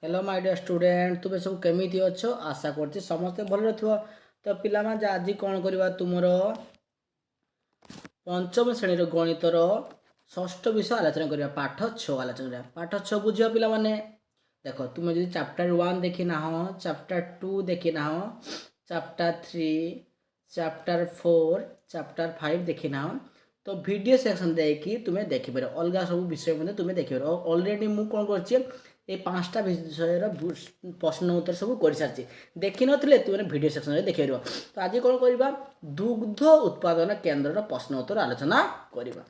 Hello my dear student तुम सब केमिति अच्छो आशा करछि समस्ते भल रहिथिबो। तो पिला माने आज कोन करबा तुमरो पंचम श्रेणी गणितर षष्ठ विषय आलोचना करबा पाठ 6 आलोचना करबा पाठ 6 बुझियो पिला माने। देखो तुम जदि चैप्टर 1 देखि ना हो, चैप्टर 2 देखि ना हो, चैप्टर 3, चैप्टर 4, चैप्टर 5 देखि ना हो तो वीडियो सेक्शन देखि तुम्हें देखि पारो अलगा सब विषय मध्ये तुम्हें देखि पारो। ऑलरेडी मु कोन करछि ए पांचटा विषयर प्रश्न उत्तर सब कर सारी देखि नथिले तुमने वीडियो सेक्शन रे देखि पारो। तो आज कोन करबा दुग्ध उत्पादन केंद्र प्रश्न उत्तर आलोचना करबा।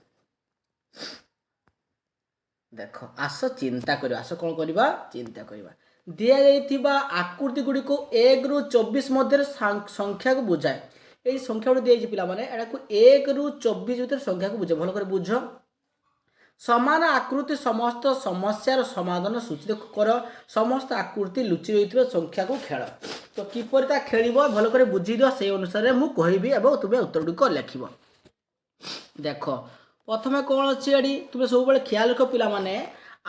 देख आस चिंता कर आस कौन करवा चिंता करवा दिया आकृति गुड़ी को 1 ରୁ 24 मध्य संख्या को बुझाए। ये संख्या गुड़ी दी पाने 1 ରୁ 24 भर संख्या को बुझे भल कर बुझ। समान आकृति समस्त समस्यार समाधान सूचित कर समस्त आकृति लुचि रही संख्या को खेल। तो किपर खेल भल कर बुझी दियो से अनुसार मुझे कहबी और तुम्हें उत्तर गुड़िक लिख। देख प्रथम कौन अच्छी एडी तुम्हें सब ख्याल रख पिला माने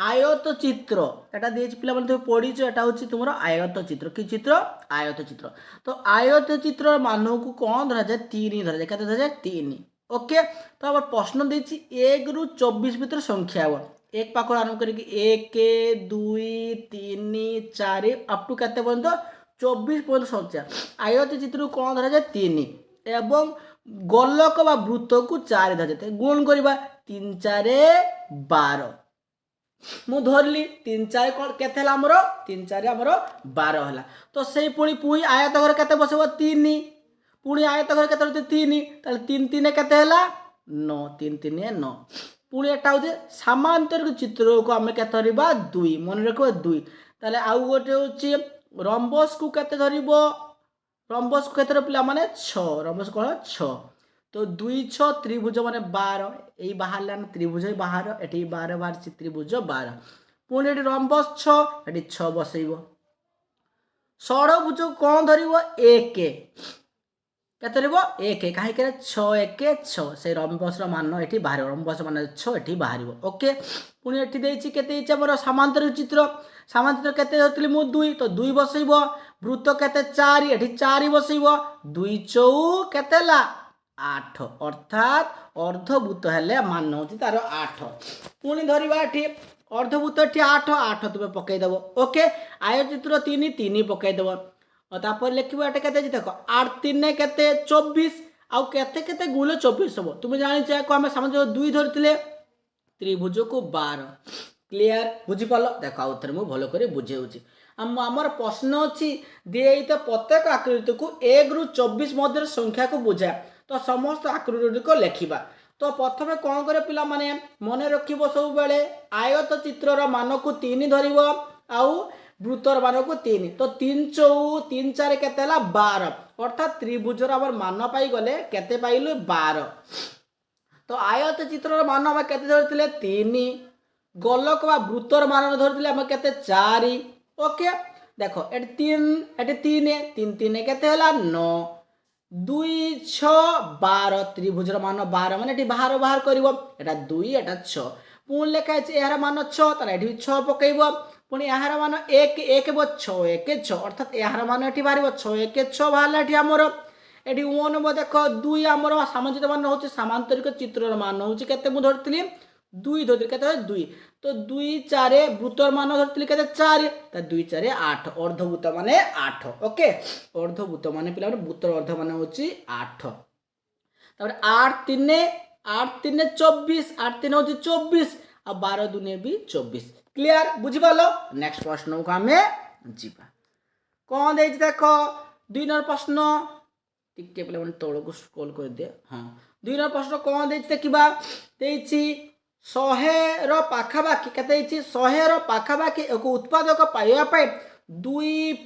आयत चित्र एटा देछि पिला माने तुम पढ़ीछ एटा होछि तुमरो आयत चित्र कि चित्र आयत चित्र। तो आयत चित्र मान को कौन धरा जाए 3 धरा जाए केते धरा जाए 3। ओके तो अब प्रश्न देछि 1 ରୁ 24 भीतर संख्या हो एक पाखर आरंभ करके 1 2 3 4 अप टू केते पर्यंत 24 पर्यंत संख्या आयत चित्र को कौन धरा जाए 3 एवं गोलक बा वृत्त को 4 धरा जाए गुण करबा 3 4 12 मु धरली 3 4 कौन केते हला हमरो 3 4 हमरो 12 हला। तो सेही पुणी पुई आयत घर केते बसबो 3 पुणी आयत घर केते 3 ताले 3 3 केते हला 9 3 3 9 पुणी एटा होजे समांतरिक चित्र को हम केते धरिबा 2 मन रखो 2 ताले आउ गोटे होची रम्बस को केते धरिबो रम्बस को केते पिला माने 6 रम्बस को 6 तो 2 6 त्रिभुज माने 12 यही बाहर त्रिभुज बाहर एटी 12 बाहर त्रिभुज 12 पुणी एटी रम्बस 6 एटी 6 बसैबो षडभुज कौन धरिबो 1 केते धरिबो 1 काहे करे 6 1 6 से रम्बस रो मान एटी बाहर रम्बस मान 6 एटी बाहरिबो। ओके पुणी एटी देछि केते इछ हमर समांतरिक चित्र समांतर केते धरतली मु 2 तो 2 बसैबो वृत्त केते 4 एटी 4 बसैबो 2 4 केते ला 8 अर्थात अर्धभूत हेले मान होची तार 8 पुणी धरिबा एठी अर्धभूत एठी 8 8 तुमे पकई देबो। ओके आयचित्र 3 3 पकई देबो तापर लिखिबो एटा केते देखो 8 3 केते 24 आउ केते केते गुले 24 हो तुम जानि छै को हम समझ 2 धरतिले त्रिभुज को 12 क्लियर बुझी पालो। देखो आउथरे मु भलो करे बुझेउची हमर प्रश्न अछि देइत प्रत्येक आकृति को 1 ରୁ 24 मध्य संख्या को बुझा तो समस्त आकृति को लिखिबा। तो प्रथमे कौन करे पिला माने मने रखिबो सब बेले आयत चित्रर मान को 3 धरिबो आउ वृत्तर मान को 3 तो 3 4 3 4 केते हला 12 अर्थात त्रिभुजर हमर मान पाई गले केते पाइलु 12। तो आयत चित्रर मान हम केते धरतिले 3 गोलक बा वृत्तर मान धरतिले हम केते 4। ओके देखो एटी 3 3 3 केते हला 9 2 6 12 त्रिभुजर मान 12 माने एटी बाहर बाहर करिवो एटा 2 एटा 6 पुण लेखा छै एहार मान 6 तार एटी 6 पकैबो पुणी एहार मान 1 1 बो 6 1 6 अर्थात एहार मान एटी बाहरिबो 6 1 6 बाहरला एटी हमर एटी 1 बो देखो 2 हमर सामाजिक मान होची समांतरिक चित्रर मान होची केते मु धरतली 2 धरतली केते 2 तो 2 4 वृत्तर मान धरतली केते 4 त 2 4 8 अर्धभूत माने 8। ओके अर्धभूत माने पिला वृत्तर अर्ध माने होची 8 तापर 8 3 8 3 24 8 3 होची 24 आ 12 दुने भी 24 क्लियर बुझी पालो। नेक्स्ट प्रश्न को हमें जीवा कौन देछि देखो 2 नंबर प्रश्न टिके पिला माने तळ को स्क्रॉल कर दे। हां 2 नंबर प्रश्न कौन देछि देखिबा देछि 100 रो पाखाबाकी केते देछि 100 रो पाखाबाकी एक उत्पादक पाइबा पाई 2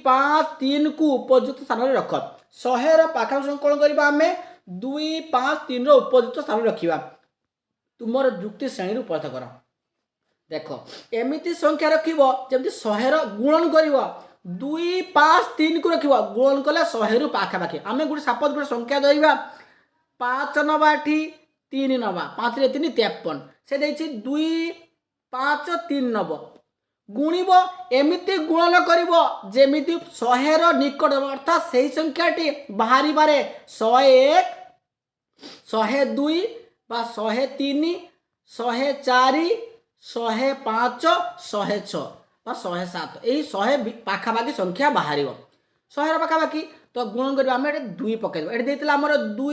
5 3 को उपयुक्त स्थान रे रख 100 रो पाखाबाकी कोन करबा हमें 2 5 3 रो उपयुक्त स्थान रे रखिबा तुमर युक्ति श्रेणी रू पथ कर। देखो एमिति संख्या रखिबो जेमति 100 रो गुणन करिवो 2 5 3 को रखिबो गुणन कले 100 रू पाखाबाकी आमे गुडी सपोज गुडी संख्या धरिबा 5 नबा एठी 3 नबा 5 रे 3 53 से देछि 2 5 3 नब গুণিব এমিতি গুণন করিব যেমিতি 100 র নিকট অর্থাৎ সেই সংখ্যাটি বাহারিবারে 101 102 বা 103 104 105 106 বা 107 এই 100 পাখাপাখি সংখ্যা বাহারিব 100 র পাখাপাখি তো গুণ করিবা আমি এটি 2 পকাইব এটি ଦେଇଥିଲା ଆମର 2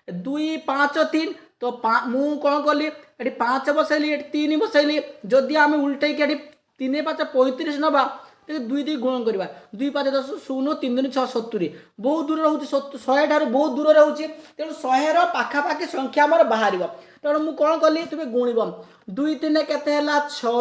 2 5 3 তো ମୁଁ କ'ଣ କଲି ଏଠି 5 ବସାଇଲି ଏଠି 3 ବସାଇଲି ଯଦି ଆମେ ଉଲ୍ଟେଇକି ଏଠି 3 5 35 ନେବା ତେବେ 2 ଦେଇ ଗୁଣ କରିବା 2 5 10 0 3 2 6 70 ବହୁତ ଦୂର ରହୁଛି 100 ଠାରୁ ବହୁତ ଦୂର ରହୁଛି ତେଣୁ 100 ର ପାଖାପାଖି ସଂଖ୍ୟା ଆମର ବାହାରିବ ତେଣୁ ମୁଁ କ'ଣ କଲି ତୁମେ ଗୁଣିବ 2 3 କେତେ ହେଲା 6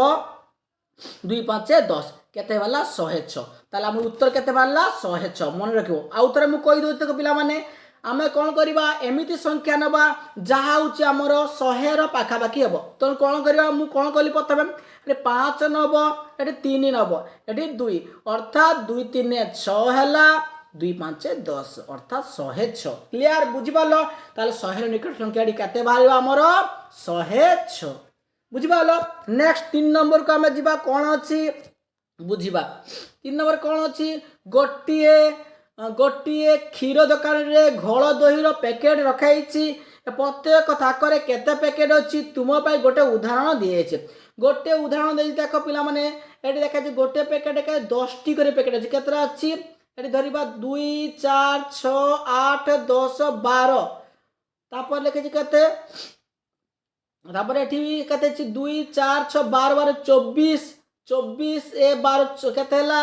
2 5 10 କେତେ ହେଲା 106 ତାହେଲେ ଆମର ଉତ୍ତର କେତେ ବାହାରିଲା 106 ମନେ ରଖିବ ଆଉ ଥରେ ମୁଁ କହି ଦେଉଛି ତ ପିଲାମାନେ ଆମେ କ'ଣ କରିବା ଏମିତି ସଂଖ୍ୟା ନେବା ଯାହା ହେଉଛି ଆମର 100 ର ପାଖାପାଖି ହେବ ତେଣୁ କ'ଣ କରିବା ମୁଁ କ'ଣ କଲି ପ୍ରଥମେ ଏଠି 5 ନେବ ଏଠି 3 ନେବ ଏଠି 2 ଅର୍ଥାତ୍ 2 3 6 ହେଲା 2 5 10 ଅର୍ଥାତ୍ 106 କ୍ଲିୟର ବୁଝିପାରିଲ ତାହେଲେ 100 ର ନିକଟ ସଂଖ୍ୟାଟି କେତେ ବାହାରିବ ଆମର 106 ବୁଝିପାରିଲ ନେକ୍ସଟ 3 ନମ୍ବରକୁ ଆମେ ଯିବା କ'ଣ ଅଛି ବୁଝିବା 3 ନମ୍ବର କ'ଣ ଅଛି ଗୋଟିଏ କ୍ଷୀର ଦୋକାନରେ ଘୋଳ ଦହିର ପ୍ୟାକେଟ୍ ରଖାଯାଇଛି ପ୍ରତ୍ୟେକ ଥାକରେ କେତେ ପ୍ୟାକେଟ୍ ଅଛି ତୁମ ପାଇଁ ଗୋଟେ ଉଦାହରଣ ଦିଆଯାଇଛି ଗୋଟେ ଉଦାହରଣ ଦେଇଛି ଦେଖ ପିଲାମାନେ ଏଠି ଦେଖାଯାଇଛି ଗୋଟେ ପ୍ୟାକେଟ୍ 10ଟି କରି ପ୍ୟାକେଟ୍ ଅଛି କେତେଟା ଅଛି ଏଠି ଧରିବା 2 4 6 8 10 12 ତାପରେ ଲେଖିଛି କେତେ ତାପରେ ଏଠି କେତେ ଅଛି 2 4 6 12 12 24 ଏ 12 କେତେ ହେଲା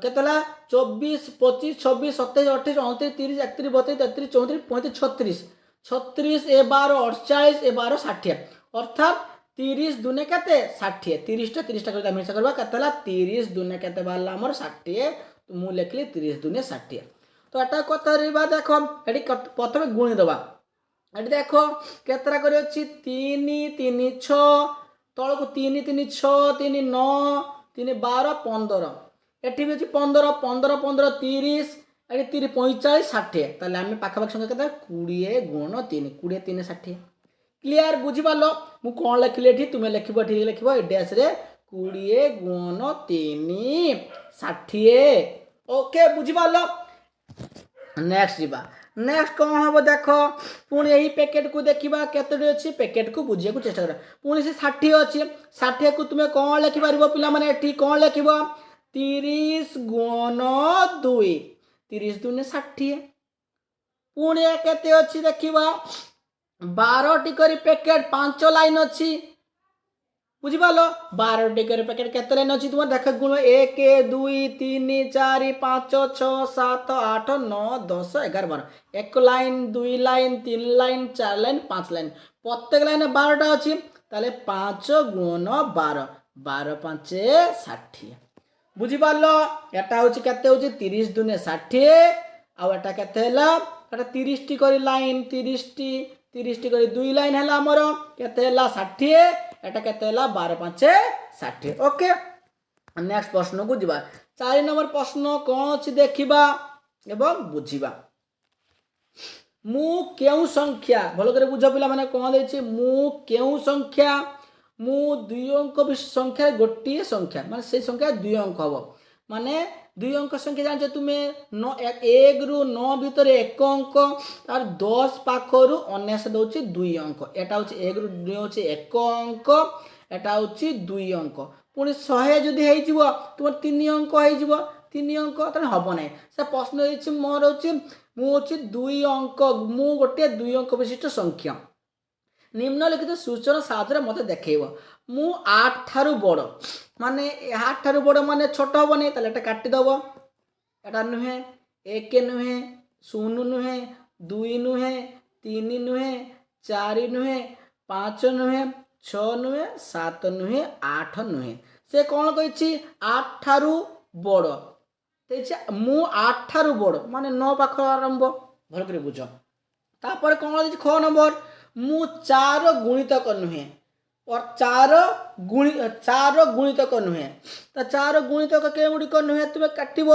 କେତେ ହେଲା 24 25 26 27 28 29 30 31 32 33 34 35 36 36 ଏ 12 48 ଏ 12 60 ଅର୍ଥାତ୍ 30 ଦୁନେ କେତେ 60 30ଟା 30ଟା କରି ମିଶା କରିବା କେତେ ହେଲା 30 ଦୁନେ କେତେ ବାହାରିଲା ଆମର 60 ମୁଁ ଲେଖିଲି 30 ଦୁନେ 60 ତ ଏଟା କଥା ରହିବା ଦେଖ ଏଠି ପ୍ରଥମେ ଗୁଣି ଦେବା ଏଠି ଦେଖ କେତେଟା କରି ଅଛି 3 3 6 ତଳକୁ 3 3 6 3 9 3 12 15 ଏଠି ବି ଅଛି 15 15 15 30 ଏଠି 30 45 60 ତାହେଲେ ଆମେ ପାଖାପାଖି ସଂଖ୍ୟା କେତେ 20 ଗୁଣ 3 20 3 60 କ୍ଲିୟର ବୁଝିପାରିଲ ମୁଁ କ'ଣ ଲେଖିଲି ଏଠି ତୁମେ ଲେଖିବ ଠିକ୍ ଲେଖିବ ଏ ଡ୍ୟାସ୍ରେ 20 ଗୁଣ 3 60 ଓକେ ବୁଝିପାରିଲ ନେକ୍ସଟ ଯିବା ନେକ୍ସଟ କ'ଣ ହେବ ଦେଖ ପୁଣି ଏହି ପ୍ୟାକେଟକୁ ଦେଖିବା କେତୋଟି ଅଛି ପ୍ୟାକେଟକୁ ବୁଝିବାକୁ ଚେଷ୍ଟା କର ପୁଣି ସେ 60 ଅଛି 60କୁ ତୁମେ କ'ଣ ଲେଖିପାରିବ ପିଲାମାନେ ଏଠି କ'ଣ ଲେଖିବ 30 ଗୁଣ 2 30 ଦୁନେ 60 ପୁଣି କେତେ ଅଛି ଦେଖିବା 12ଟି କରି ପ୍ୟାକେଟ 5 ଲାଇନ୍ ଅଛି ବୁଝିପାରିଲ 12ଟି କରି ପ୍ୟାକେଟ କେତେ ଲାଇନ୍ ଅଛି ତୁମର ଦେଖ ଗୁଣ 1 2 3 4 5 6 7 8 9 10 11 12 1 line 2 line 3 line 4 line 5 line ପ୍ରତ୍ୟେକ ଲାଇନ୍ 12ଟା ଅଛି ତାହେଲେ 5 ଗୁଣ 12 12 5 60 ବୁଝିପାରିଲ ଏଟା ହେଉଛି କେତେ ହେଉଛି 30 ଦୁନେ 60 ଆଉ ଏଟା କେତେ ହେଲା ଏଟା 30ଟି କରି ଲାଇନ୍ 30ଟି କରି 2 ଲାଇନ୍ ହେଲା ଆମର କେତେ ହେଲା 60 এটা কেতে হলা 12 5 60 ওকে নেক্সট প্রশ্নକୁ ଯିବା 4 নম্বর প্রশ্ন কোন ଅଛି ଦେଖିବା এবং বুঝিবা ମୁଁ କେଉଁ ସଂଖ୍ୟା ଭଲ କରି ବୁଝ ପିଲା ମାନେ কোন ଦେଇଛି ମୁଁ କେଉଁ ସଂଖ୍ୟା ମୁଁ 2 ଅଙ୍କ ସଂଖ୍ୟା ଗୋଟିଏ ସଂଖ୍ୟା ମାନେ সেই ସଂଖ୍ୟା 2 অঙ্ক হবো মানে 2 অঙ্ক সংখ্যা জানছো তুমি 1 ରୁ 9 ভিতরে 1 অঙ্ক আর 10 পাখরু 19 দଉଛି 2 অঙ্ক এটা হচ্ছে 1 ରୁ 2 হচ্ছে 1 অঙ্ক এটা হচ্ছে 2 অঙ্ক পুনি 100 যদি হেই যিব তোমার 3 অঙ্ক হেই যিব 3 অঙ্ক তাহলে হবো নাই সে প্রশ্ন হচ্ছে মোর হচ্ছে মু হচ্ছে 2 অঙ্ক মু গোটে 2 অঙ্ক বিশিষ্ট সংখ্যা নিম্নলিখিত সূচনা সাহায্যে মতে দেখাইব মু 8 ঠারু বড় মানে 8 ঠারু বড় মানে ছোট হবনি তাহলে এটা কাটি দেব এটা নুহে 1 নুহে 0 নুহে 2 নুহে 3 নুহে 4 নুহে 5 নুহে 6 নুহে 7 নুহে 8 নুহে সে কোন কইছি 8 ঠারু বড় তেছে মু 8 ঠারু বড় মানে 9 পাখ আরম্ভ ভাল করে বুঝ তারপরে কোন দিছি খ নম্বর মু 4 গুণিতক নুহে और 4 गुणितक नुहे तो 4 गुणितक के गुड़िक नुहे तुम्हें काटब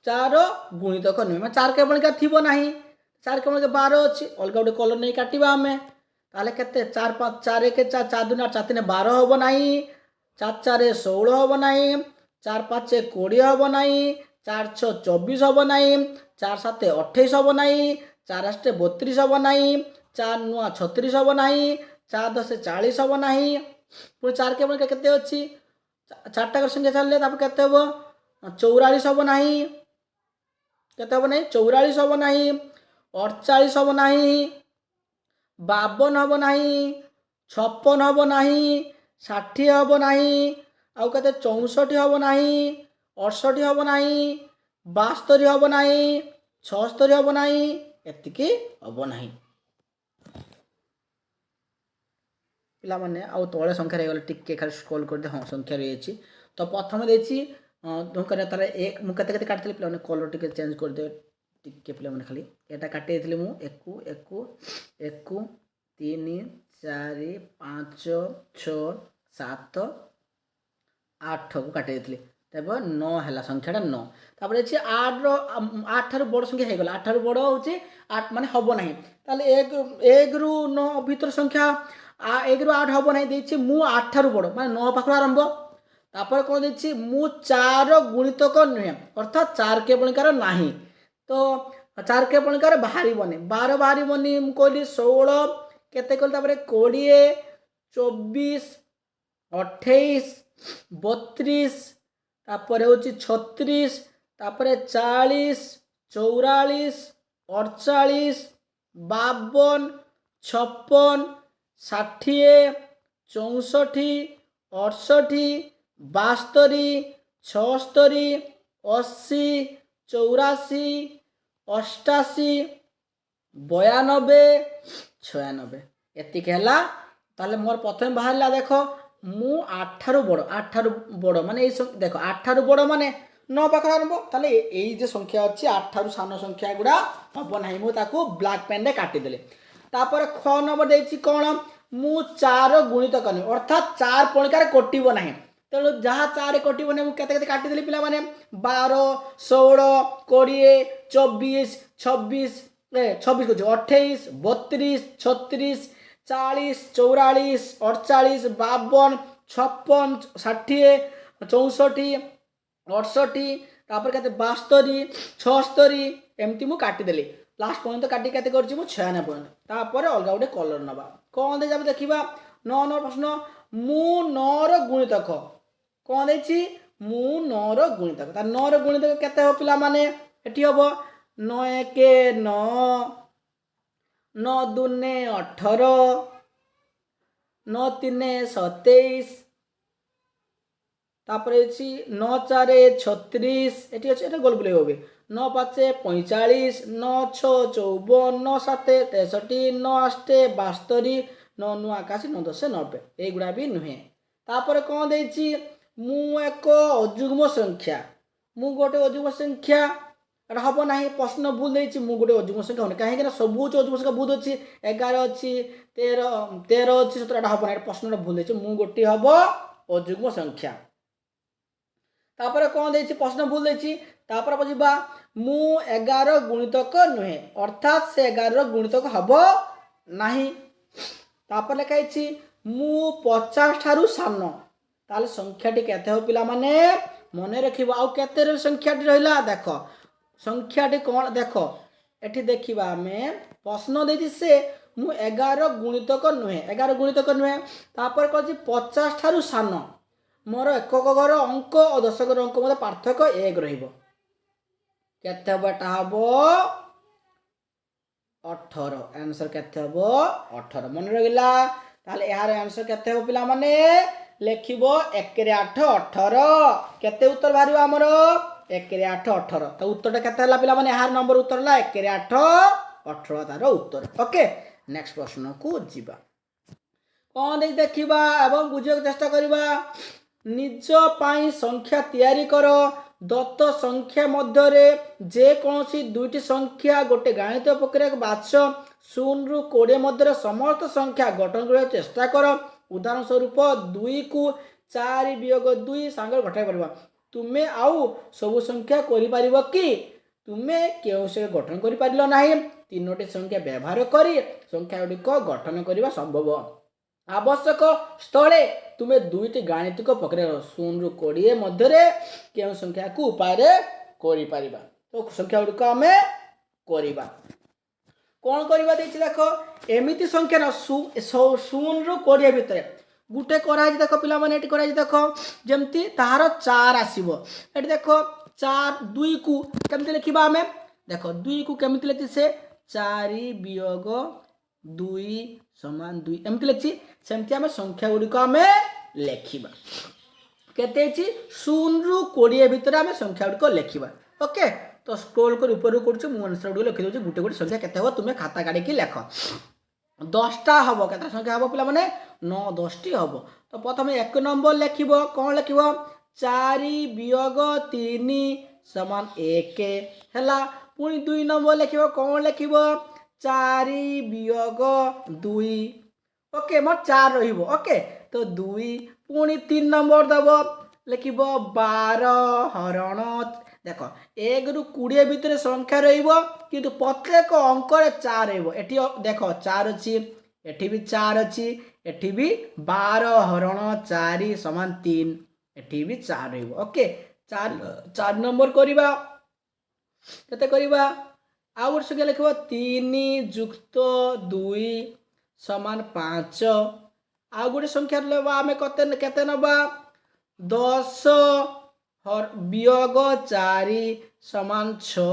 4 गुणितक नुहे 4 केवल क्या थी ना 4 केवल 12 अच्छी अलग गोटे कलर नहीं काटा आम তাহলে কেতে 4 5 4 1 4 4 2 4 3 12 হব নাই, 4 4 16 হব নাই, 4 5 20 হব নাই, 4 6 24 হব নাই, 4 7 28 হব নাই, 4 8 32 হব নাই, 4 9 36 হব নাই, 4 10 40 হব নাই, পুଣି 4 কেবଳ କେତେ ଅଛି, 4ଟା ସଂଖ୍ୟା ଛାଡ଼ିଲେ ତାପରେ କେତେ ହବ, 44 ହବ ନାହିଁ, କେତେ ହବ ନାହିଁ, 44 ହବ ନାହିଁ, 48 ହବ ନାହିଁ, 52 ହବ ନାହିଁ, 56 ହବ ନାହିଁ, 60 ହବ ନାହିଁ, ଆଉ କେତେ 64 ହବ ନାହିଁ, 68 ହବ ନାହିଁ, 72 ହବ ନାହିଁ, 76 ହବ ନାହିଁ, ଏତିକି ହବ ନାହିଁ। ପିଲାମାନେ ଆଉ ତଳେ ସଂଖ୍ୟା ରହିଗଲେ ଟିକେ ଖାଲି ସ୍କ୍ରୋଲ୍ କରିଦେ, ହଁ ସଂଖ୍ୟା ରହିଯାଇଛି। ତ ପ୍ରଥମେ ଦେଇଛି ତାର ଏକ, ମୁଁ କେତେ କେତେ କାଟିଥିଲି ପିଲାମାନେ, କଲର୍ ଟିକେ ଚେଞ୍ଜ କରିଦେବେ ଟିକେ ପିଲାମାନେ, ଖାଲି ଏଇଟା କାଟି ଦେଇଥିଲି ମୁଁ 1 3 4 5 6 7 8କୁ କାଟି ଦେଇଥିଲି, ତେବେ 9 ହେଲା, ସଂଖ୍ୟାଟା 9। ତାପରେ ଅଛି 8 ଠାରୁ ବଡ଼ ସଂଖ୍ୟା ହେଇଗଲା, 8 ଠାରୁ ବଡ଼ ହେଉଛି 8 ମାନେ ହବ ନାହିଁ, ତାହେଲେ 1 ରୁ 9 ଭିତର ସଂଖ୍ୟା 1 ରୁ 8 ହବ ନାହିଁ, ଦେଇଛି ମୁଁ 8 ଠାରୁ ବଡ଼ ମାନେ 9 ପାଖରୁ ଆରମ୍ଭ। ତାପରେ କ'ଣ ଦେଇଛି, ମୁଁ 4 ଗୁଣିତକ ନୁହେଁ, ଅର୍ଥାତ୍ 4 କେବଳିକାର ନାହିଁ, ତ 4 କେବଳିକାର ବାହାରିବନି, 12 ବାହାରିବନି, ମୁଁ କହିଲି 16 କେତେ କହିଲି, ତାପରେ 20 24 28 32 ତାପରେ ହେଉଛି 36 ତାପରେ 40 44 48 52 56 ଷାଠିଏ 64 68 72 76 80 84 88 92 96 ଏତିକି ହେଲା। ତାହେଲେ ମୋର ପ୍ରଥମେ ବାହାରିଲା, ଦେଖ ମୁଁ 8 ଠାରୁ ବଡ଼ ମାନେ ଏଇ ଦେଖ 8 ଠାରୁ ବଡ଼ ମାନେ 9 ପାଖରେ ଆରମ୍ଭ, ତାହେଲେ ଏଇ ଯେ ସଂଖ୍ୟା ଅଛି 8 ଠାରୁ ସାନ ସଂଖ୍ୟା ଗୁଡ଼ା ହବ ନାହିଁ, ମୁଁ ତାକୁ ବ୍ଲାକ୍ ପେନ୍ରେ କାଟିଦେଲି। ତାପରେ ଖ ନମ୍ବର ଦେଇଛି କ'ଣ, ମୁଁ 4 ଗୁଣିତ କନି, ଅର୍ଥାତ୍ 4 ପଣିକାରେ କଟିବ ନାହିଁ, ତେଣୁ ଯାହା 4 କଟିବ ନାହିଁ ମୁଁ କେତେ କେତେ କାଟିଦେଲି ପିଲାମାନେ, 12 16 20 24 26 26 କହୁଛି 28 32 36 40 44 48 52 56 60 64 68 ତାପରେ କେତେ 72 76 ଏମିତି ମୁଁ କାଟିଦେଲି, ଲାଷ୍ଟ ପର୍ଯ୍ୟନ୍ତ କାଟି କେତେ କରିଛି ମୁଁ 96 ପର୍ଯ୍ୟନ୍ତ। ତାପରେ ଅଲଗା ଗୋଟେ କଲର ନେବା, କ'ଣ ଦେଇଛି ଆମେ ଦେଖିବା। 9 ନମ୍ବର ପ୍ରଶ୍ନ, ମୁଁ 9ର ଗୁଣିତକ, କ'ଣ ଦେଇଛି, ମୁଁ 9ର ଗୁଣିତକ, ତା 9ର ଗୁଣିତକ କେତେ ହେବ ପିଲାମାନେ, ଏଠି ହେବ 9 1 9 9 2 18 9 3 27 ତାପରେ ଅଛି 9 4 36 ଏଠି ଅଛି, ଏଟା ଗୋଲ ବୁଲେଇ হবে, 9 5 45 9 6 54 9 7 63 9 8 72 9 9 81 9 10 90 এইগুଡ଼ା ବି ନୁହେଁ। ତାପରେ କ'ଣ ଦେଇଛି, ମୁଁ ଏକ ଅଯୁଗ୍ମ ସଂଖ୍ୟା, ମୁଁ ଗୋଟେ ଅଯୁଗ୍ମ ସଂଖ୍ୟା, ଏଟା ହବ ନାହିଁ, ପ୍ରଶ୍ନ ଭୁଲ ଦେଇଛି, ମୁଁ ଗୋଟେ ଅଯୁଗ୍ମ ସଂଖ୍ୟା ହଉନି, କାହିଁକି ନା ସବୁ ହଉଛି ଅଯୁଗ୍ମ ସଂଖ୍ୟା, ବହୁତ ଅଛି 11 ଅଛି 13 ଅଛି 17, ଏଟା ହବ ନାହିଁ, ପ୍ରଶ୍ନଟା ଭୁଲ ଦେଇଛି, ମୁଁ ଗୋଟିଏ ହବ ଅଯୁଗ୍ମ ସଂଖ୍ୟା। ତାପରେ କ'ଣ ଦେଇଛି, ପ୍ରଶ୍ନ ଭୁଲ ଦେଇଛି, ତାପରେ ବୁଝିବା, ମୁଁ 11 ଗୁଣିତକ ନୁହେଁ, ଅର୍ଥାତ୍ ସେ 11ର ଗୁଣିତକ ହବ ନାହିଁ। ତାପରେ ଲେଖା ହେଇଛି, ମୁଁ 50 ଠାରୁ ସାନ, ତାହେଲେ ସଂଖ୍ୟାଟି କେତେ ହେବ ପିଲାମାନେ, ମନେ ରଖିବ। ଆଉ କେତେ ସଂଖ୍ୟାଟି ରହିଲା, ଦେଖ ସଂଖ୍ୟାଟି କ'ଣ, ଦେଖ ଏଠି ଦେଖିବା ଆମେ, ପ୍ରଶ୍ନ ଦେଇଛି ସେ ମୁଁ 11 ଗୁଣିତକ ନୁହେଁ, 11 ଗୁଣିତକ ନୁହେଁ, ତାପରେ କହିଛି 50 ଠାରୁ ସାନ, ମୋର ଏକକ ଘର ଅଙ୍କ ଓ ଦଶକ ଘର ଅଙ୍କ ମଧ୍ୟରେ ପାର୍ଥକ୍ୟ 1 ରହିବ, କେତେ ହେବ, ଏଟା ହେବ 18, ଆନ୍ସର କେତେ ହେବ 18, ମନେ ରହିଲା। ତାହେଲେ ଏହାର ଆନ୍ସର କେତେ ହେବ ପିଲାମାନେ, ଲେଖିବ 1 ରେ 8 18, କେତେ ଉତ୍ତର ବାହାରିବ ଆମର, 1 ରେ 8 18, ତ ଉତ୍ତରଟା କେତେ ହେଲା ପିଲାମାନେ, ଏହାର ନମ୍ବର ଉତ୍ତର ହେଲା 1 ରେ 8 18 ତାର ଉତ୍ତର। ଓକେ, ନେକ୍ସଟ ପ୍ରଶ୍ନକୁ ଯିବା, କ'ଣ ଦେଇ ଦେଖିବା ଏବଂ ବୁଝିବାକୁ ଚେଷ୍ଟା କରିବା। ନିଜ ପାଇଁ ସଂଖ୍ୟା ତିଆରି କର, ଦତ୍ତ ସଂଖ୍ୟା ମଧ୍ୟରେ ଯେକୌଣସି ଦୁଇଟି ସଂଖ୍ୟା ଗୋଟେ ଗାଣିତିକ ପ୍ରକ୍ରିୟାକୁ ବାଛ, 0 ରୁ 20 ମଧ୍ୟରେ ସମସ୍ତ ସଂଖ୍ୟା ଗଠନ କରିବାକୁ ଚେଷ୍ଟା କର, ଉଦାହରଣ ସ୍ୱରୂପ 2 କୁ 4 ବିୟୋଗ 2 ସାଙ୍ଗରେ ଘଟାଇ ପାରିବ, ତୁମେ ଆଉ ସବୁ ସଂଖ୍ୟା କରିପାରିବ କି, ତୁମେ କେଉଁ ସଂଖ୍ୟା ଗଠନ କରିପାରିଲ ନାହିଁ, ତିନୋଟି ସଂଖ୍ୟା ବ୍ୟବହାର କରି ସଂଖ୍ୟା ଗୁଡ଼ିକ ଗଠନ କରିବା ସମ୍ଭବ। ଆବଶ୍ୟକ ସ୍ଥଳେ ତୁମେ ଦୁଇଟି ଗାଣିତିକ ପ୍ରକ୍ରିୟା 0 ରୁ 20 ମଧ୍ୟରେ କେଉଁ ସଂଖ୍ୟାକୁ ଉପାୟରେ କରିପାରିବା। ତ ସଂଖ୍ୟା ଗୁଡ଼ିକ ଆମେ କରିବା କ'ଣ କରିବା ଦେଇଛି ଦେଖ ଏମିତି ସଂଖ୍ୟା ନା 0 ରୁ 20 ଭିତରେ ଗୁଟେ କରାଯାଇଛି ଦେଖ ପିଲାମାନେ ଏଠି କରାଯାଇଛି ଦେଖ ଯେମିତି ତାହାର 4 ଆସିବ। ଏଠି ଦେଖ 4 2 କୁ କେମିତି ଲେଖିବା ଆମେ ଦେଖ 2 କୁ କେମିତି ଲେଖି ସେ 4 ବିୟୋଗ 2 ସମାନ 2 ଏମିତି ଲେଖିଛି। ସେମିତି ଆମେ ସଂଖ୍ୟା ଗୁଡ଼ିକ ଆମେ ଲେଖିବା କେତେ ହେଇଛି 0 ରୁ 20 ଭିତରେ ଆମେ ସଂଖ୍ୟା ଗୁଡ଼ିକ ଲେଖିବା। ଓକେ ତ ସ୍କ୍ରୋଲ କରି ଉପରକୁ କରୁଛୁ ମୁଁ ଆନ୍ସର ଗୁଡ଼ିକ ଲେଖି ଦେଉଛି ଗୋଟେ ଗୋଟେ ସଂଖ୍ୟା କେତେ ହେବ ତୁମେ ଖାତା କାଢ଼ିକି ଲେଖ। 10ଟା ହେବ କେତେ ସଂଖ୍ୟା ହେବ ପିଲାମାନେ 9 10ଟି ହେବ। ତ ପ୍ରଥମେ 1 ନମ୍ବର ଲେଖିବ କ'ଣ ଲେଖିବ 4 ବିୟୋଗ 3 ସମାନ 1 ହେଲା। ପୁଣି 2 ନମ୍ବର ଲେଖିବ କ'ଣ ଲେଖିବ 4 ବିୟୋଗ 2 ଓକେ ମୋର 4 ରହିବ। ଓକେ ତ 2 ପୁଣି 3 ନମ୍ବର ଦେବ ଲେଖିବ 12 ହରଣ ଦେଖ 1 ରୁ 20 ଭିତରେ ସଂଖ୍ୟା ରହିବ କିନ୍ତୁ ପ୍ରତ୍ୟେକ ଅଙ୍କରେ 4 ରହିବ। ଏଠି ଦେଖ 4 ଅଛି ଏଠି ବି 4 ଅଛି ଏଠି ବି 12 ହରଣ 4 ସମାନ 3 ଏଠି ବି 4 ରହିବ। ଓକେ 4 ନମ୍ବର କରିବା କେତେ କରିବା ଆଉ ଗୋଟେ ସଂଖ୍ୟା ଲେଖିବ 3 ଯୁକ୍ତ 2 ସମାନ 5। ଆଉ ଗୋଟେ ସଂଖ୍ୟା ନେବା ଆମେ କେତେ ନେବା 10 ବିୟୋଗ 4 ସମାନ 6।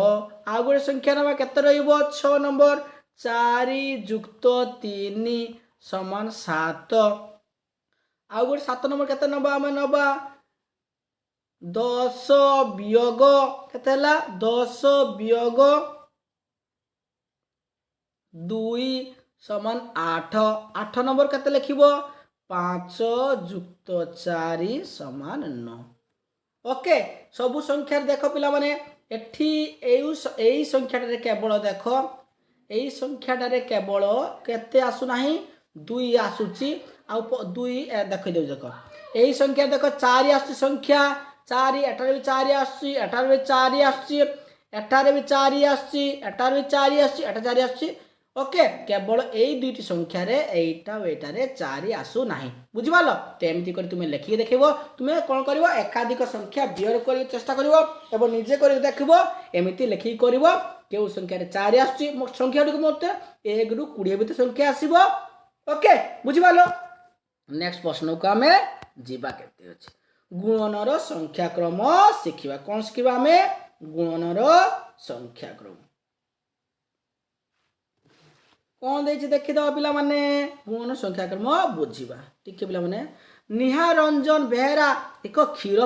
ଆଉ ଗୋଟେ ସଂଖ୍ୟା ନେବା କେତେ ରହିବ 6 ନମ୍ବର 4 ଯୁକ୍ତ 3 ସମାନ 7। ଆଉ ଗୋଟେ 7 ନମ୍ବର କେତେ ନେବା ଆମେ ନେବା 10 ବିୟୋଗ କେତେ ହେଲା 10 ବିୟୋଗ 2 ସମାନ 8। 8 ନମ୍ବର କେତେ ଲେଖିବ 5 ଯୁକ୍ତ 4 ସମାନ 9। ଓକେ ସବୁ ସଂଖ୍ୟାରେ ଦେଖ ପିଲାମାନେ ଏଠି ଏଇ ସଂଖ୍ୟାଟାରେ କେବଳ ଦେଖ ଏଇ ସଂଖ୍ୟାଟାରେ କେବଳ କେତେ ଆସୁନାହିଁ 2 ଆସୁଛି ଆଉ 2 ଦେଖିଦେଉଛି ଦେଖ ଏଇ ସଂଖ୍ୟା ଦେଖ 4 ଆସୁଛି ସଂଖ୍ୟା 4 ଏଠାରେ ବି 4 ଆସୁଛି ଏଠାରେ ବି 4 ଆସୁଛି ଏଠାରେ ବି 4 ଆସୁଛି ଏଠାରେ ବି 4 ଆସୁଛି ଏଠାରେ 4 ଆସୁଛି। ଓକେ କେବଳ ଏଇ ଦୁଇଟି ସଂଖ୍ୟାରେ ଏଇଟା ଏଇଟାରେ 4 ଆସୁନାହିଁ ବୁଝିପାରିଲ। ତ ଏମିତି କରି ତୁମେ ଲେଖିକି ଦେଖିବ ତୁମେ କ'ଣ କରିବ ଏକାଧିକ ସଂଖ୍ୟା ବିୟୋଗ କରି ଚେଷ୍ଟା କରିବ ଏବଂ ନିଜେ କରି ଦେଖିବ ଏମିତି ଲେଖିକି କରିବ କେଉଁ ସଂଖ୍ୟାରେ 4 ଆସୁଛି ସଂଖ୍ୟା ଗୁଡ଼ିକ ମୋତେ 1 ରୁ 20 ଭିତରେ ସଂଖ୍ୟା ଆସିବ। ଓକେ ବୁଝିପାରିଲ। ନେକ୍ସଟ ପ୍ରଶ୍ନକୁ ଆମେ ଯିବା କେତେ ଅଛି ଗୁଣନର ସଂଖ୍ୟାକ୍ରମ ଶିଖିବା। କ'ଣ ଶିଖିବା ଆମେ ଗୁଣନର ସଂଖ୍ୟାକ୍ରମ କ'ଣ ଦେଇଛି ଦେଖିଦେବା ପିଲାମାନେ ଗୁଣନ ସଂଖ୍ୟାକ୍ରମ ବୁଝିବା ଟିକେ ପିଲାମାନେ। ନିହାରଞ୍ଜନ ବେହେରା ଏକ କ୍ଷୀର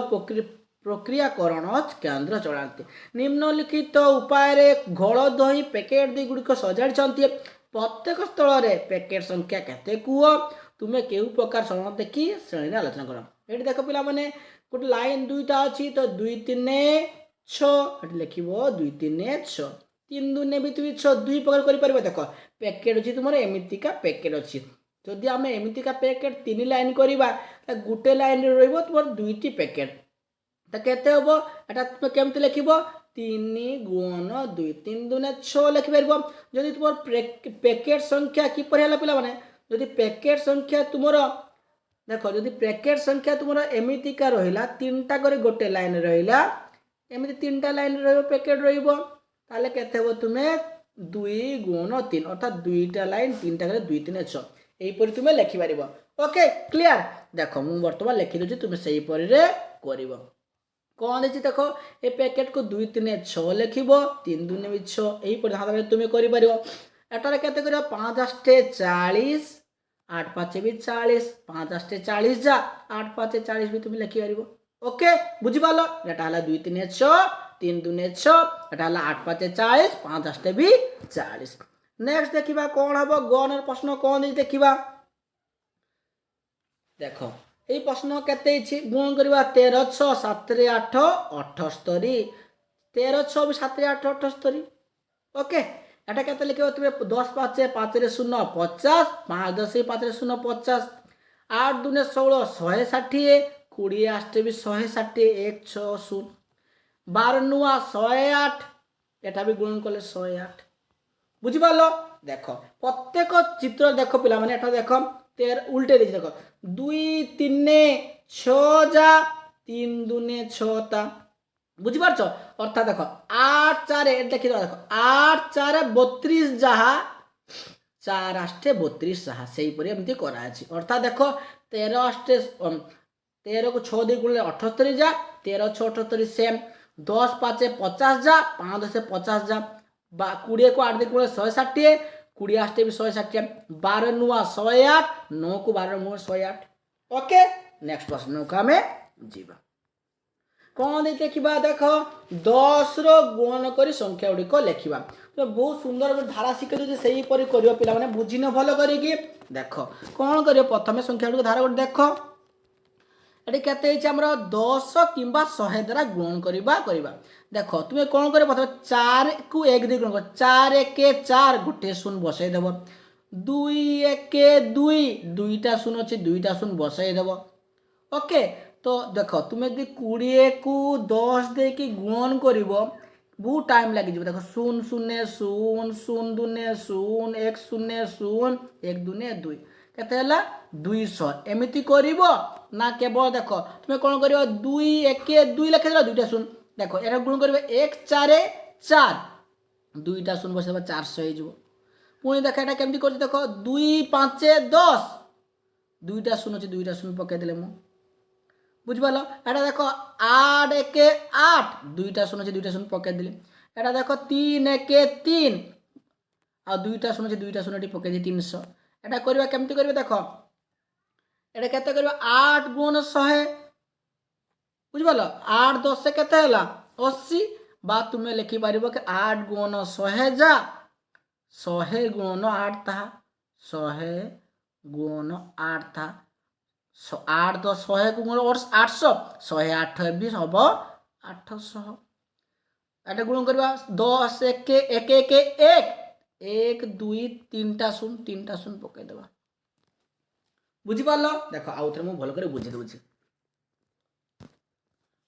ପ୍ରକ୍ରିୟାକରଣ କେନ୍ଦ୍ର ଚଳାନ୍ତି ନିମ୍ନଲିଖିତ ଉପାୟରେ ଘୋଳ ଦହି ପ୍ୟାକେଟ ଗୁଡ଼ିକ ସଜାଡ଼ିଛନ୍ତି ପ୍ରତ୍ୟେକ ସ୍ଥଳରେ ପ୍ୟାକେଟ ସଂଖ୍ୟା କେତେ କୁହ ତୁମେ କେଉଁ ପ୍ରକାର ସରଣ ଦେଖି ଶ୍ରେଣୀରେ ଆଲୋଚନା କର। ଏଠି ଦେଖ ପିଲାମାନେ ଗୋଟେ ଲାଇନ 2ଟା ଅଛି ତ 2 3 6 ଏଠି ଲେଖିବ 2 3 6 3 2 ବି 6 2 ପ୍ରକାର କରିପାରିବ। ଦେଖ ପ୍ୟାକେଟ ଅଛି ତୁମର ଏମିତିକା ପ୍ୟାକେଟ ଅଛି ଯଦି ଆମେ ଏମିତିକା ପ୍ୟାକେଟ 3 ଲାଇନ କରିବା ଗୋଟେ ଲାଇନରେ ରହିବ ତୁମର 2ଟି ପ୍ୟାକେଟ ତ କେତେ ହେବ ଏଟା ତୁମେ କେମିତି ଲେଖିବ 3 ଗୁଣନ 2 3 2 6 ଲେଖିପାରିବ। ଯଦି ତୁମର ପ୍ୟାକେଟ ସଂଖ୍ୟା କିପରି ହେଲା ପିଲାମାନେ ଯଦି ପ୍ୟାକେଟ ସଂଖ୍ୟା ତୁମର ଦେଖ ଯଦି ପ୍ୟାକେଟ ସଂଖ୍ୟା ତୁମର ଏମିତିକା ରହିଲା 3ଟା କରି ଗୋଟେ ଲାଇନ ରହିଲା ଏମିତି 3ଟା ଲାଇନ ରହିବ ପ୍ୟାକେଟ ରହିବ ତାହେଲେ କେତେ ହେବ ତୁମେ 2 ଗୁଣନ 3 ଅର୍ଥାৎ 2ଟା ଲାଇନ 3ଟା କରି 2 3 6 ଏହିପରି ତୁମେ ଲେଖିପାରିବ। Okay clear. ଦେଖ ମୁଁ ବର୍ତ୍ତମାନ ଲେଖିଦେଉଛି ତୁମେ ସେହିପରିରେ କରିବ। କ'ଣ ଦେଇଛି ଦେଖ ଏ ପ୍ୟାକେଟକୁ 2 3 6 ଲେଖିବ 3 2 ବି 6 ଏହିପରି ଭାବରେ ତୁମେ କରିପାରିବ। ଏଠାରେ କେତେ କରିବ 5 8 40 8 5 ବି 40 5 8 40 ଯା 8 5 40 ବି ତୁମେ ଲେଖିପାରିବ। ଓକେ ବୁଝିପାରିଲ ଏଟା ହେଲା 2 3 6 3 2 6 ଏଟା ହେଲା 8 5 40 5 8 ବି 40। ନେକ୍ସଟ ଦେଖିବା କ'ଣ ହବ ଗଣର ପ୍ରଶ୍ନ କ'ଣ ଦେଇଛି ଦେଖିବା। ଦେଖ এই প্রশ্ন কেতে ହେଇଛି গুণ କରିବା 13 6 7 8 78 13 6 ବି 7 8 78। ওকে এটা কেতে লিখিব তুমি 10 5 5 ରେ 0 50 5 10 5 ରେ 0 50 8 2 16 160 20 8 ବି 160 1 6 0 12 ନୂଆ 108 এটা ବି ଗୁଣ କଲେ 108 বুঝিপারল দেখ প্রত্যেক চিত্র দেখ পিলামানে এটা দেখ উল্টে দিয়েছি দেখ 2 3 6 যা 3 2 6টা বুঝিপারছ অর্থাৎ দেখো 8 4 দেখি দেখো 8 4 32 যাহা 4 8 32 যাহা সেইপরি এমতি করা আছে অর্থাৎ দেখো 13 8 13 को 6 দিয়ে গুণলে 78 যা 13 6 78 সেম 10 5 50 যা 5 10 50 যা 20 को 8 দিয়ে গুণলে 160 20 8 भी 160 12 नुआ 108 9 को 12 नुआ 108 ओके नेक्स्ट प्रश्न को हमें जीवा कौन देखा देख 10 रो गुणन कर संख्या गुड़िक लिखा तो बहुत सुंदर धारा शिखे दूसरे से कर पे बुझी न भल कर देख कौन कर प्रथम संख्या गुड़िक धारा गुट देख ये केते आमर 10 कि 100 द्वारा गुणन करवा देख तुम्हें कौन कर प्रथम 4 को 1 दी गुण कर 4 1 4 गोटे शून्य बसई देव 2 1 2 दुईटा शून्य अच्छे दुईटा शून्य बसई देव ओके तो देख तुम्हें यदि 20 को 10 दे कि गुणन कर बहुत टाइम लगे देख 0 0 0 0 2 0 1 0 0 1 2 2 केते 200 एमती कर ना केवल देख तुम्हें कौन कर 2 1 2 लिखे दुईटा शून्य देख यार गुण कर 1 4 4 दुईटा शून्य बस 400 हो पुणी देख यहाँ केमती कर देख 2 5 10 दुईटा शून्य अच्छे दुईटा शून्य पकईदे मुझे बुझिपाल एटा देख 8 1 8 दुईटा शून्य अच्छे दुईटा शून्य पकईदे एटा देख 3 1 3 आ दुईटा शून्य अच्छे दुईटा शून्य पकई 300 एटा करवा केमती कर देख एटा केते कर 8 गुण 100 बुझिपाल 8 10 केते 80 बा तुम्हें लिखिपार कि 8 गुण 100 जा 100 गुण 8 था 100 गुण 8 था 8 10 100 को गुण 800 108 भी हम 800 एटा गुण करवा 10 1 1 1 1 1 2 3टा शून्य 3टा शून्य पकईदेवा बुझिपार देख आउ थे मुझे भल कर बुझे दूसरी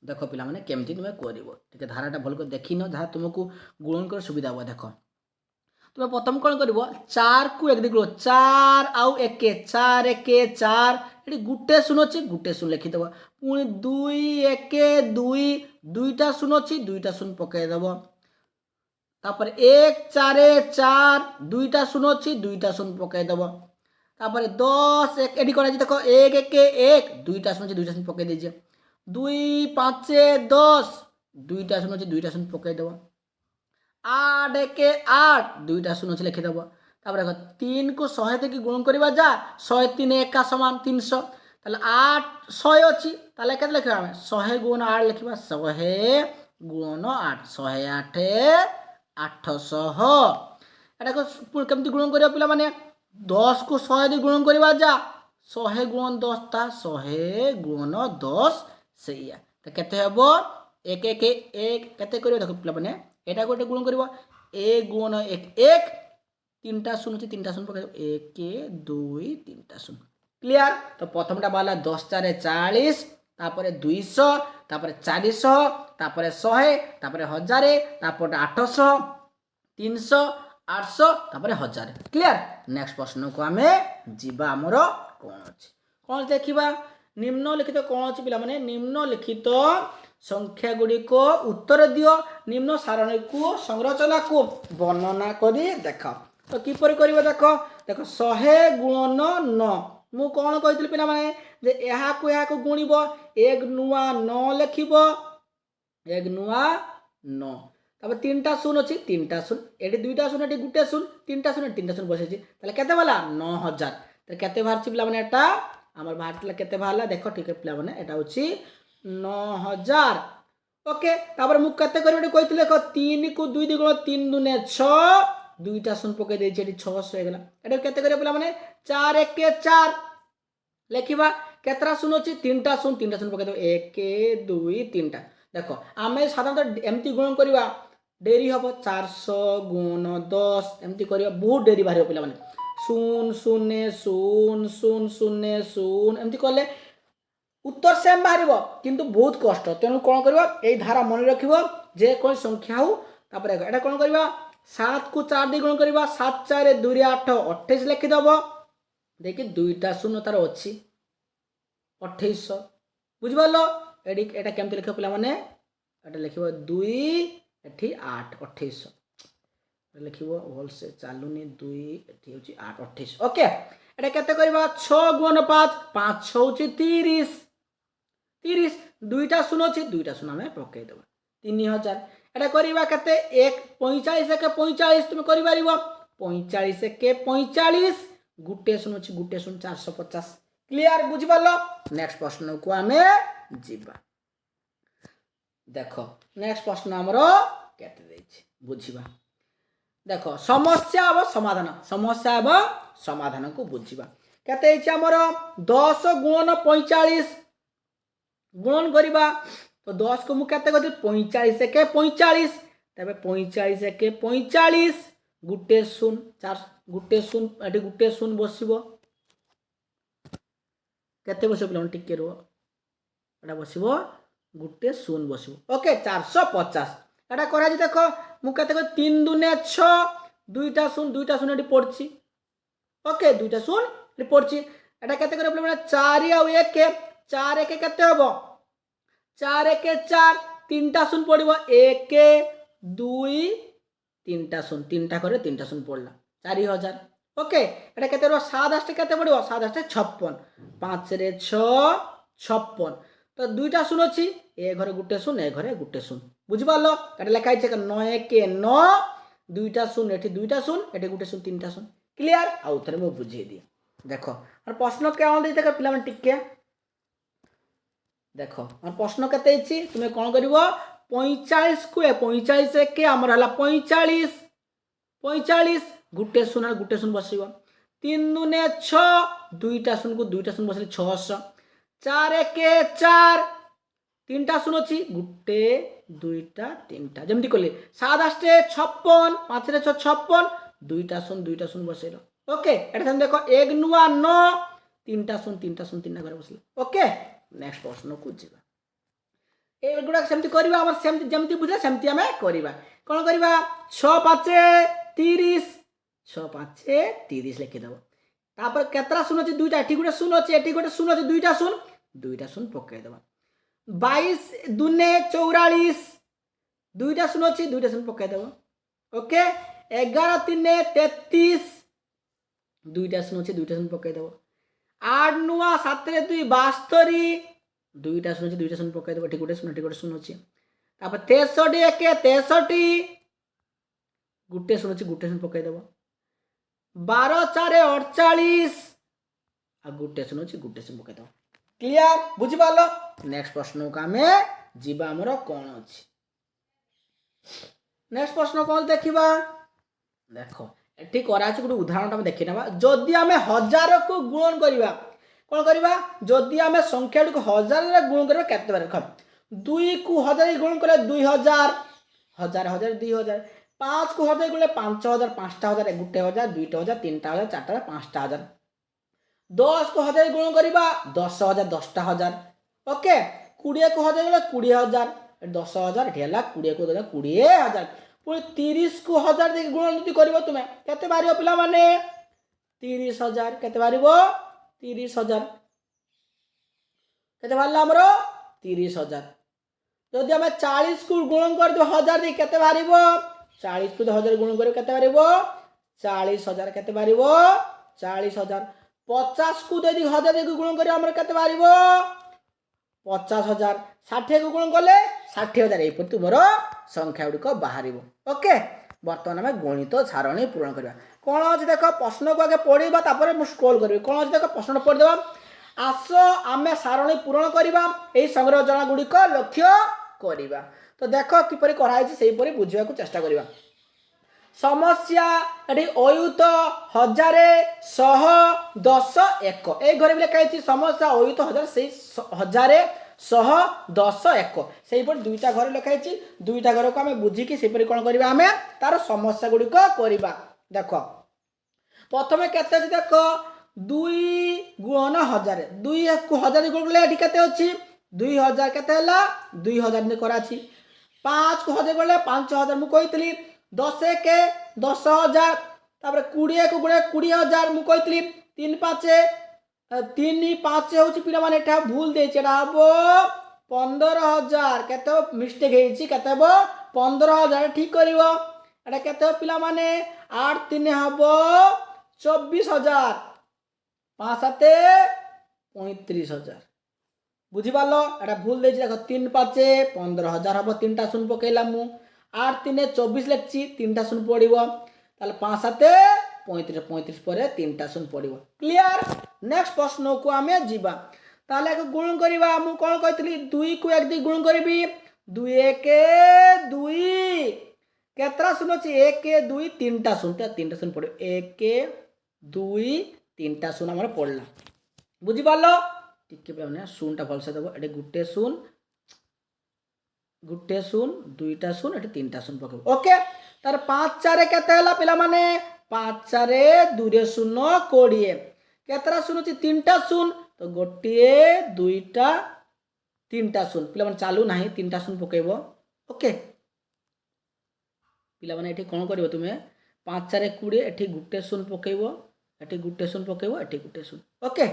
देख पिला माने केमती तुम्हें कर धाराटा भल कर देखी न जहाँ तुमको गुणन कर सुविधा हुआ देख तुम्हें प्रथम कौन कर 4 को 1 गुण 4 आउ 1 4 1 4 ये गोटे शून्य अच्छी गोटे शून्य लिखिदेव पुणी 2 1 2 दुईटा शून्य अच्छी दुईटा शून्य पकईदेव तापर 1 4 4 दुईटा शून्य अच्छी दुईटा शून्य पकईदेव तापर 10 1 एडी कर देख 1 1 1 दुईटा शून्य दुईटा शून्य पकई दीजिए 2 5 10 दुईटा शून्य अच्छे दुईटा शून्य पकईदेव 8 1 8 दुईटा शून्य अच्छे लिखिदेव तापर देख 3 को 100 থেকে गुण करवा जा 100 3 1 समान 300 ताले 8 100 अच्छी ताले केते लिखा हमें 100 गुण 8 लिखा 100 गुण 8 108 800 एटा को केमती गुण करवा पिला माने 10 को 100 दे गुण करवा जा 100 गुण 10 था 100 गुण 10 सैया तो केते हबो 1 1 1 केते करबो देखो पिला माने एटा गोटे गुण करबो 1 गुण 1 1 3टा शून्य 3टा शून्य पकड़ 1 2 3टा शून्य क्लियर तो प्रथमटा बाला 10 4 40 तापर 200 तापर 400 तापर 100 तापर 1000 तापर 800 300 800 तापर 1000 क्लियर नेक्स्ट प्रश्न को हमें जीवा हमरो कौन अछि कौन देखिबा निम्नलिखित कौन अछि पिला माने निम्नलिखित संख्या गुड़ी को उत्तर दियो निम्न सारणी को संरचना को वर्णना करी देख तो किपर करिवो देख देख 100 गुणन 9 मु कौन कहितली पिला माने जे एहा को गुणिबो एक नुआ 9 लिखिबो एक नुआ 9 तापर 3टा शून्य अछि 3टा शून्य एडी 2टा शून्य एडी गुटे शून्य 3टा शून्य बसेछि ताले केते वाला 9000 तो केते बाहरछि पिला माने एटा हमर बाहरला केते बाहरला देखो ठीक है पिला माने एटा होछि 9000 ओके तापर मु केते करबे कहितले देखो 3 को 2 दी गुण 3 दुने 6 दुईटा शून्य पकई देछि एटी 600 हो गेला एटा केते करियो पिला माने 4 1 4 लिखिबा केतरा शून्य अछि 3टा शून्य पकई दो 1 2 3टा देखो आमे साधारणतः एमती गुण करबा डेरी हबो 400 गुण 10 एमती करियो बहुत डेरी बाहर पिला माने 0 0 0 0 0 0 एमती करले उत्तर सेम बाहर किंतु बहुत कष्ट तेणु कौन करवा धारा मन रखिबो जे कोई संख्या हो तापर एटा कौन करवा 7 को 4 দিয়ে গুণ করিবা 7 4 2 8 28 লিখিদেব দেখি দুইটা শূন্য তার অছি 2800 বুঝিপারল এটা কেমতি লিখিব পিলা মানে এটা লিখিব 2 এটি 8 2800 লিখিব ভলসে চালুনি 2 এটি হচ্ছে 8 28 ওকে এটা কেতে করিবা 6 গুণ 5 5 6 হচ্ছে 30 30 দুইটা শূন্য আছে দুইটা শূন্য আমি পকাই দেব 3000 এটা করিবা কেতে 1 45 একে 45 তুমি করি পারিব 45 একে 45 গুটে শূন্য আছে গুটে শূন্য 450 ক্লিয়ার বুঝি পারলো নেক্সট প্রশ্ন কো আমি ଯିବା দেখো নেক্সট প্রশ্ন ଆମର কেতে দেইছি বুঝিবা দেখো সমস্যা এবং সমাধান को বুঝিবা কেতে হইছে আমার 10 গুণ 45 গুণ করিবা তো 10 को मु केते करती 45 एके 45 तबे 45 एके 45 गुटे शून 4 गुटे शून एटी गुटे शून बसिबो केते बसिबो पिलन टिके रो एटा बसिबो गुटे शून बसिबो ओके 450 एटा करा जी देखो मु केते को 3 दुने 6 दुईटा शून एटी पड़छि ओके दुईटा शून एटी पड़छि एटा केते करे पिलन 4 आ 1 4 एके केते होबो 4 एके 4 तीनटा शून पड़ो 1 2 तीनटा शून तीनटा करे तीनटा शून पड़ला 4000 ओके एटा केते रो 7 8 केते पड़ो 7 8 56 5 रे 6 56 तो दुईटा शून अछि ए घरे गुटे शून ए घरे गुटे शून बुझि पालो एटा लिखा छै 9 एके 9 दुईटा शून एठी दुईटा शून एठी गुटे शून तीनटा शून क्लियर आउ थरे मो बुझी दिया देखो और प्रश्न के आन देते पिला मन टिके देखो और प्रश्न केते इछि तुमे कोन करिवो 45 को 45 के हमर हला 45 गुटे शून बसिबो 3 दुने 6 दुईटा शून को दुईटा शून बसले 600 4 एके 4 तीनटा शून अछि गुटे दुईटा तीनटा जेमति कोले 7 8 56 5 रे 6 56 दुईटा शून बसेलो ओके एटा हम देखो 1 नुआ 9 तीनटा शून तीनटा घर बसले ओके नेक्स्ट प्रश्न को जीवा ए गुडा सेमति करबा हमर सेमति जेमति बुझे सेमति हमें करबा कोन करबा 6 5 30 6 5 30 लिखि दबो तापर केतरा शून अछि दुईटा एठी गुडा शून अछि एठी गुडा शून अछि दुईटा शून पकाई दबा 22 दुने 44 दुईटा शून अछि दुईटा शून पकाई दबो ओके 11 3 33 दुईटा शून अछि दुईटा शून पकाई दबो 8 नुआ 7 रे 2 72 दुईटा शून अछि दुईटा शून पकाई दबो एठी गुटे शून अछि तापर 63 एके 63 गुटे शून अछि गुटे शून पकाई दबो 12 4 48 आ गुटे शून अछि गुटे शून पकाई दबो क्लियर बुझि पालो नेक्स्ट प्रश्न का हमें जीवा हमर कोन अछि नेक्स्ट प्रश्न कोन देखिबा देखो एठी करा अछि गुटे उदाहरण हम देखि नबा जदि हमें 1000 को गुणन करिबा कोन करिबा जदि हमें संख्या को 1000 रे गुणन करिबा केते बार खम 2 को 1000 गुणन करे 2000 1000 2000 5 को 1000 गुणले 5000 5000 1000 2000 3000 4000 5000 10 को 1000 गुणन करिबा 10000 10000 ओके 20 को 1000 गुणले 20000 10000 ढेला 20 को 20000 पुणी 30 को 1000 दे गुणन जति करिवो तुमे केते बारियो पिला माने 30000 केते बारिवो 30000 केते बारला हमरो 30000 जदि हमें 40 को गुणन कर दो 1000 दे केते बारिवो 40 को 1000 गुणन करिवो केते बारिवो 40000 केते बारिवो 40000 50 को दे 1000 दे गुणन करिवो हमर केते बारिवो 50000 60 को गुणन करले 60000 ए पर तुमरो संख्या गुडी को बाहरिबो ओके वर्तमान में गणित सारणी पूर्ण करबा कोन अछि देखो प्रश्न को आगे पढिबा तापर मु स्क्रॉल करबी कोन अछि देखो प्रश्न पढि देबा आसो आमे सारणी पूर्ण करबा एई संग्रह जना गुडी को लक्ष्य करबा तो देखो किपरि कराइ छै सेहि परि बुझिबा को चेष्टा करबा समस्या एठी अयुत 1000 100 10 1 ए घरे बिले कहै छी समस्या अयुत 1000 से 1000 110 1 सेहि पर दुईटा घर लिखाई छी दुईटा घर को हमें बुझी कि सेपरि कोन करबा हमें तार समस्या गुडी को करबा देखो प्रथमे केते अछि देखो 2 गुणन 1000 2 को 1000 गुणले एठी केते अछि 2000 केते हला 2000 ने करा छी 5 को 1000 गुणले 5000 मु कहितली 10 एके 10,000 तापर 20 को गुणे 20,000 मु कहतली 3 5 3 5 होची पिला माने एटा भूल देछि एटा हबो 15,000 केते मिस्टेक हेछि केते हबो 15,000 ठीक करिवो एटा केते पिला माने 8 3 हबो 24,000 5 7 35,000 बुझी पालो एटा भूल देछि देखो 3 5 15,000 हबो 3टा शून्य पकेला मु 8 3 24 लेखछि 3टा शून्य पड़िबो ताले 5 7 35 35 पर 3टा शून्य पड़िबो क्लियर नेक्स्ट प्रश्न को आमे जीवा ताले को गुण करिवा मु कोन कहतली 2 को 1 दी गुण करबी 2 1 2 केतरा शून्य अछि 1 2 3टा शून्य 3टा शून्य पड़े 1 2 3टा शून्य हमर पड़ला बुझी पालो टिके पे शून्यटा भलसे देबो एटे गुटे शून्य दुईटा शून्य एटे तीनटा शून्य पकेबो ओके तार 5 4 केते हला पिला माने 5 4 2 शून्य 20 केतरा शून्य अछि 3टा शून्य तो गोटे दुईटा तीनटा शून्य पिला माने चालू नाही 3टा शून्य पकेबो ओके पिला माने एठी कोन करिवो तुमे 5 4 20 एठी गुटे शून्य पकेबो एठी गुटे शून्य पकेबो एठी गुटे शून्य ओके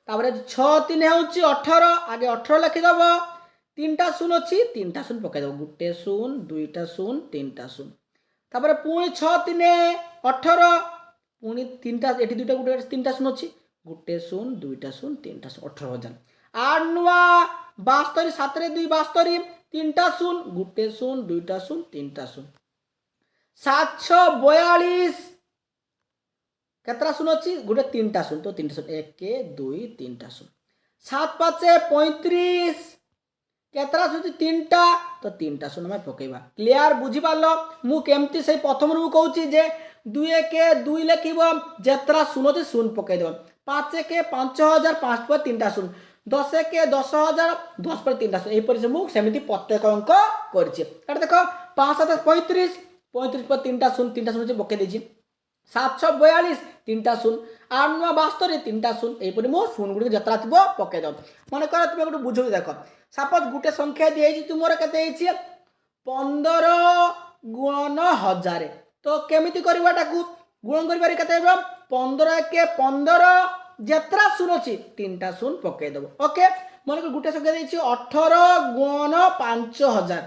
तापर 6 3 होउची 18 आगे 18 लिखि दबो 3टा शून्य अछि 3टा शून्य पके दबो गुटे शून्य दुईटा शून्य तीनटा शून्य तापर पुणी 6 3 18 पुणी 3टा एठी दुईटा गुटे 3टा शून्य अछि गुटे शून्य दुईटा शून्य तीनटा शून्य 18,000 8 नुआ 72 7 रे 2 72 3टा शून्य गुटे शून्य दुईटा शून्य तीनटा शून्य 7 6 42 केतरा शून्य अछि गुटे 3टा शून्य तो 3टा शून्य 1 2 3टा शून्य 7 5 35 केतरा शून्य 3टा तो 3टा शून्य में पकेबा क्लियर बुझी पालो मु केमती से प्रथम रु कहूची जे 2 1 2 लिखिबो जेतरा शून्य अछि शून्य पके देबो 5 1 5,000 5 पर 3टा शून्य 10 1 10,000 10 पर 3टा शून्य एही पर से मु सेमिति प्रत्येक अंक करछि एटा देखो 5 7 35 35 पर 3टा शून्य पके देछि 7 6 42 3टा शून्य 8 9 72 3टा शून्य एही पर मु शून्य गुडी जतरा थिबो पके दो मन कर तुमे गुडी बुझो देखो सपोज गुटे संख्या दिए तुमर केते हेछि 15 गुणन 1000 तो केमिति करबाटा को गुण करबारे केते हेबो 15 के 15 जतरा शून्य अछि 3टा शून्य पके देबो ओके मन कर गुटे संख्या देछि 18 गुणन 5000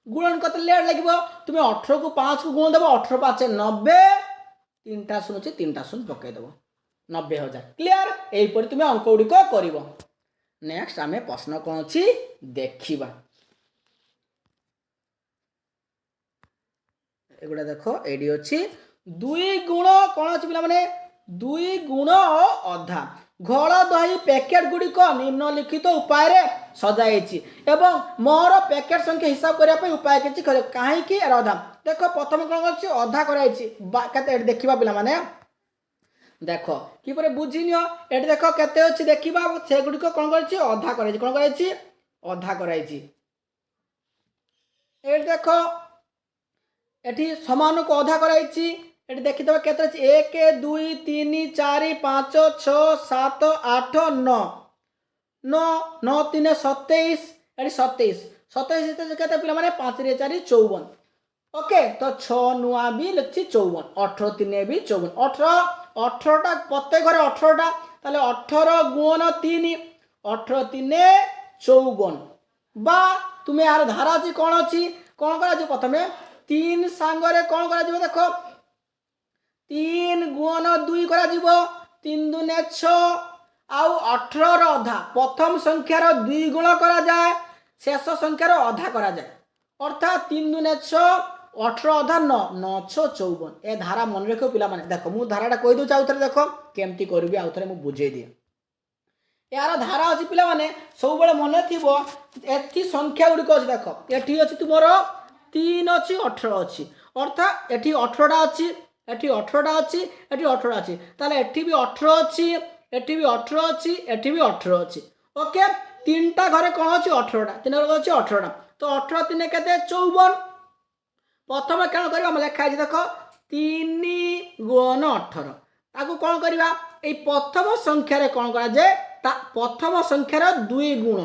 गुणन कते लेट लागबो तुमे 18 को 5 को गुण देबो 18 5 90 3टा शून्य अछि 3टा शून्य पके देबो 90,000 क्लियर एही पर तुमे अंक गुडी को करबो नेक्स्ट आमे प्रश्न कोन अछि देखिबा एगुडा देखो एडी अछि 2 गुण कोन अछि पिला माने 2 गुण अधा घोल दही पैकेट गुडी को निम्नलिखित उपाय रे सजाइछि एवं मोर पैकेट संख्या हिसाब करिया पे उपाय किछि करे काहे कि अधा देखो प्रथम कोन अछि अधा कराइछि कते देखिबा पिला माने देखो कि परे बुझिनियो एटी देखो केते अछि देखिबा से गुडी को कोन करछि अधा कराइछि एटी देखो एटी समान को अधा कराइछि एटी देखि दबा केते अछि 1 2 3 4 5 6 7 8 9 9 9 3 27 एटी 27 केते पिला माने 5 रे 4 54 ओके तो 6 नुआ भी लिखछि 54 18 3 भी 54 18टा प्रत्येक घरे 18टा ताले 18 गुण 3 18 3 54 बा तुमे यार धारा अछि कोन करा जे प्रथमे 3 सांगरे कोन करा जिवो देखो 3 गुण 2 करा जिवो 3 2 6 आउ 18 रो अधा प्रथम संख्या रो 2 गुण करा जाए शेष संख्या रो अधा करा जाए अर्थात 3 2 6 18 अधा 9 9 6 54 ए धारा मन रखो पिला माने देखो मु धाराटा कहि दउ चाउ थरे देखो केमती करबी आउ थरे मु बुझे दिए यार धारा अछि पिला माने सब बेले मन थिबो एथि संख्या गुडी को अछि देखो एठी अछि तुमरो 3 अछि 18 अछि अर्थात एठी 18टा अछि एठी 18टा अछि एठी 18 अछि ताले एठी भी 18 अछि एठी भी 18 अछि एठी भी 18 अछि ओके तीनटा घरे कोन अछि 18टा तीन घरे अछि 18टा तो 18 3 केते 54 प्रथम केन करबा हम लेखा अछि देखो 3 गुण 18 ताकू कोन करबा ए प्रथम संख्या रे कोन करा जे ता प्रथम संख्या रे 2 गुण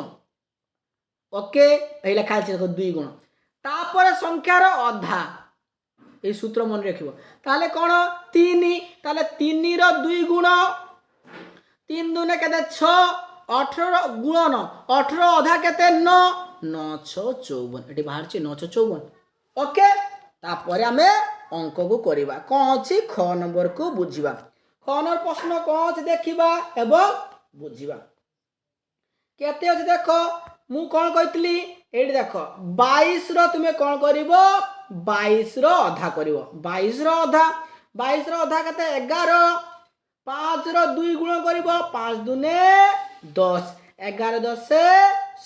ओके ए लेखा अछि देखो 2 गुण तापर संख्या रो अधा এই সূত্র মনে রাখিব। তাহলে কোন 3 তাহলে 3 র 2 গুণ 3 দুনে কেতে 6 18 গুণন 18 অধা কেতে 9 954 এটি বাহারছি 954। ওকে তারপরে আমি অঙ্কକୁ କରିବା কোন ଅଛି খ নম্বর কু বুঝিবা। খ নম্বর প্রশ্ন কোন ଅଛି ଦେଖିବା এবং বুঝিবা। কেতে ଅଛି দেখ মু কোন কইতলি এটি দেখ 22 র তুমি কোন করিব 22 র অধা করিব 22 র অধা 22 র অধা কেতে 11 5 র 2 গুণ করিব 5 দুনে 10 11 10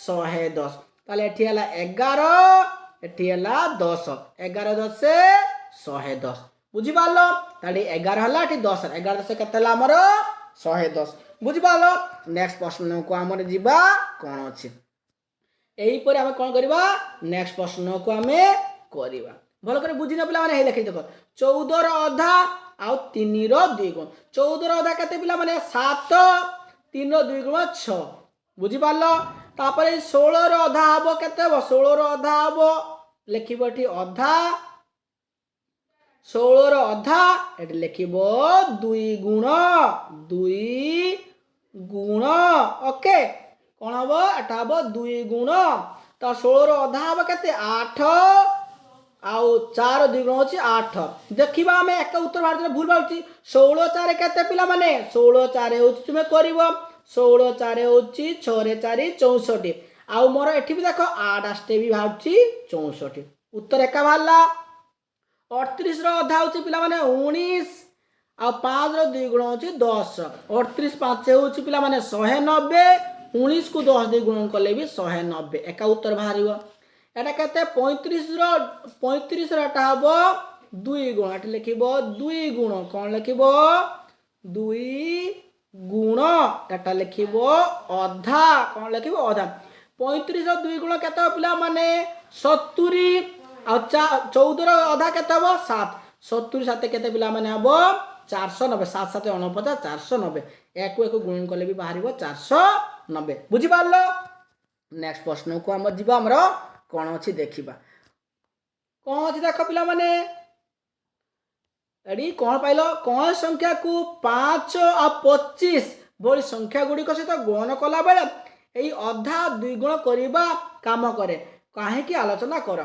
110 তাহলে এটি হলা 11 এটি হলা 10 11 10 110 বুঝি পারলো। তাহলে 11 হলা এটি 10 11 10 কেতে হলা আমার 110 বুঝি পারলো। নেক্সট প্রশ্নକୁ আমরা ଯିବା কোন ଅଛି এইপরে আমি কোন করিবা নেক্সট প্রশ্নକୁ আমি করিবা। ভাল করে বুঝি না পিলা মানে এই লেখি দেখো 14 র অধা ଆଉ 3 ର 2 গুণ 14 ର ଅଧା କେତେ ପିଲା ମାନେ 7 3 ର 2 ଗୁଣ 6 ବୁଝି ପାରଲ। ତାପରେ 16 ର ଅଧା ହବ କେତେ ହବ 16 ର ଅଧା ହବ ଲେଖିବ ଏଠି ଅଧା 16 ର ଅଧା ଏଠି ଲେଖିବ 2 ଗୁଣ ଓକେ কোন হব এটা হব 2 গুণ তো 16 র অধা হব কেতে 8 आउ 4 2 गुण होची 8 देखिबा हमें एक उत्तर भारत भूल बाउची 16 4 केते पिला माने 16 4 होची तुमे करिवो 16 4 होची 6 रे 4 64 आउ मोर एठी भी देखो 8 आष्टे भी बाउची 64 उत्तर एका बाहरला 38 रो अधा होची पिला माने 19 आउ 5 रो 2 गुण होची 10 38 5 होची पिला माने 190 19 को 10 2 गुण कले भी 190 एका उत्तर बाहरिवो। এটা কেতে 35 র এটা হব 2 গুণ এটা লিখিব 2 গুণ কোন লিখিব 2 গুণ এটা লিখিব অধা কোন লিখিব অধা 35 র 2 গুণ কেতে পিলা মানে 70 আর 14 র অধা কেতে হব 7 70 সাথে কেতে পিলা মানে হব 490 7 7 49 490 এক এক গুণ কলে भी বাহারিব 490 বুঝি পারলো। নেক্সট প্রশ্নକୁ আমরা ଯିବା ଆମର কোন ଅଛି ଦେଖିବା কোন ଅଛି ଦେଖ ପିଲା ମାନେ এডি কোন পাইলো কোন সংখ্যা কু 5 আর 25 ভଳି সংখ্যা গুড়িক সহিত গুণন কলা বেলে এই অধা দুই গুণ করিবা কাম করে কাহিকি আলোচনা কর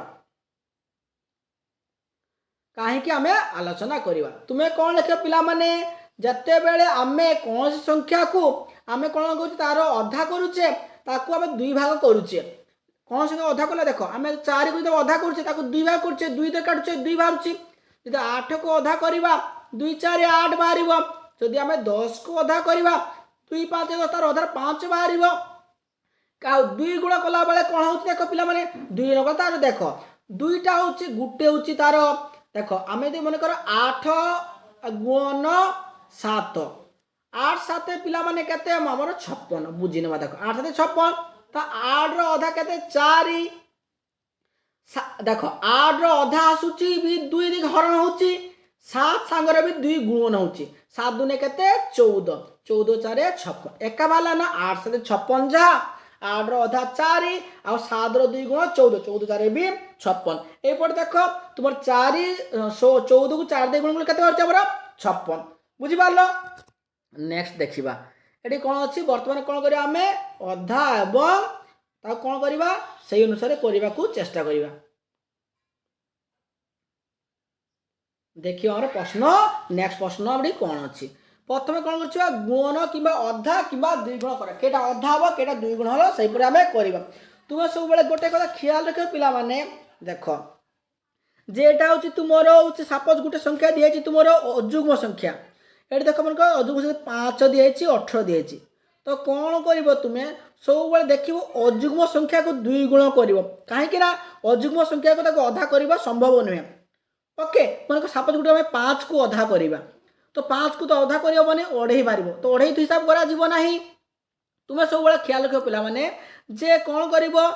কাহিকি আমি আলোচনা করিবা। তুমি কোন লেখ পিলা মানে যেতে বেলে আমি কোন সংখ্যা কু আমি কোন করছি তার অধা করুছে তাকু আমি দুই ভাগ করুছে কোন সংখ্যা অধা কলে দেখো আমি 4 को जब অধা করছে তাকু দুই ভাগ করছে 2 তে কাটছে 2 বাহুছি যদি 8 को অধা করিবা 2 4 8 বাহারিব যদি আমি 10 को অধা করিবা 2 5 10 তার অধার 5 বাহারিব কাউ 2 গুণ কলা বেলে কোন হচ্ছে দেখো পিলা মানে 2 নক তার দেখো দুইটা হচ্ছে গুটে হচ্ছে তার দেখো আমি যদি মনে করো 8 গুণ 7 8 সাথে পিলা মানে কেতে আমার 56 বুঝি নেবা দেখো 8 সাথে 56 ता 8 रो अधा केते 4 देखो 8 रो अधा आसुची भी 2 दिग हरण होची 7 संगरे भी 2 गुणन होची 7 दुने केते 14 14 4 56 एका वाला ना 8 साथे 56 जा 8 रो अधा 4 आ 7 रो 2 गुण 14 14 4 भी 56 ए पड़ देखो तुमर 4 14 को 4 दे गुण केते होची हमर 56 बुझी पारलो। नेक्स्ट देखिबा एटी कोन अछि वर्तमान कोन करिया हमें अधा एवं ता कोन करिबा सेही अनुसार करिबा को चेष्टा करिबा। देखियो हमर प्रश्न नेक्स्ट प्रश्न हमडी कोन अछि प्रथमे कोन करछिबा गुण किबा अधा किबा दुई गुण कर केटा अधा हबो केटा दुई गुण हलो सेही पर हमें करिबा। तुमे सब बेले गोटे कथा ख्याल रखियो पिला माने देखो जेटा होछि तुमरो होछि सपोज गोटे संख्या दियछि तुमरो अजुग्म संख्या एटी देख मन अजुग्म संख्या 5 दियछि 18 दियछि तो कौन करिवो तुमे सब बेले देखिवो अजुग्म संख्या को 2 गुण करिवो काहे कि ना अजुग्म संख्या को ताको अधा करिबा संभव नहे। ओके मन को सपोज गुटे हमें 5 को अधा करिबा तो 5 को तो अधा करियो माने ओढेई बारिबो तो ओढेई तो हिसाब करा जीवो नाही। तुमे सब बेले ख्याल रखियो पिला माने जे कौन करिवो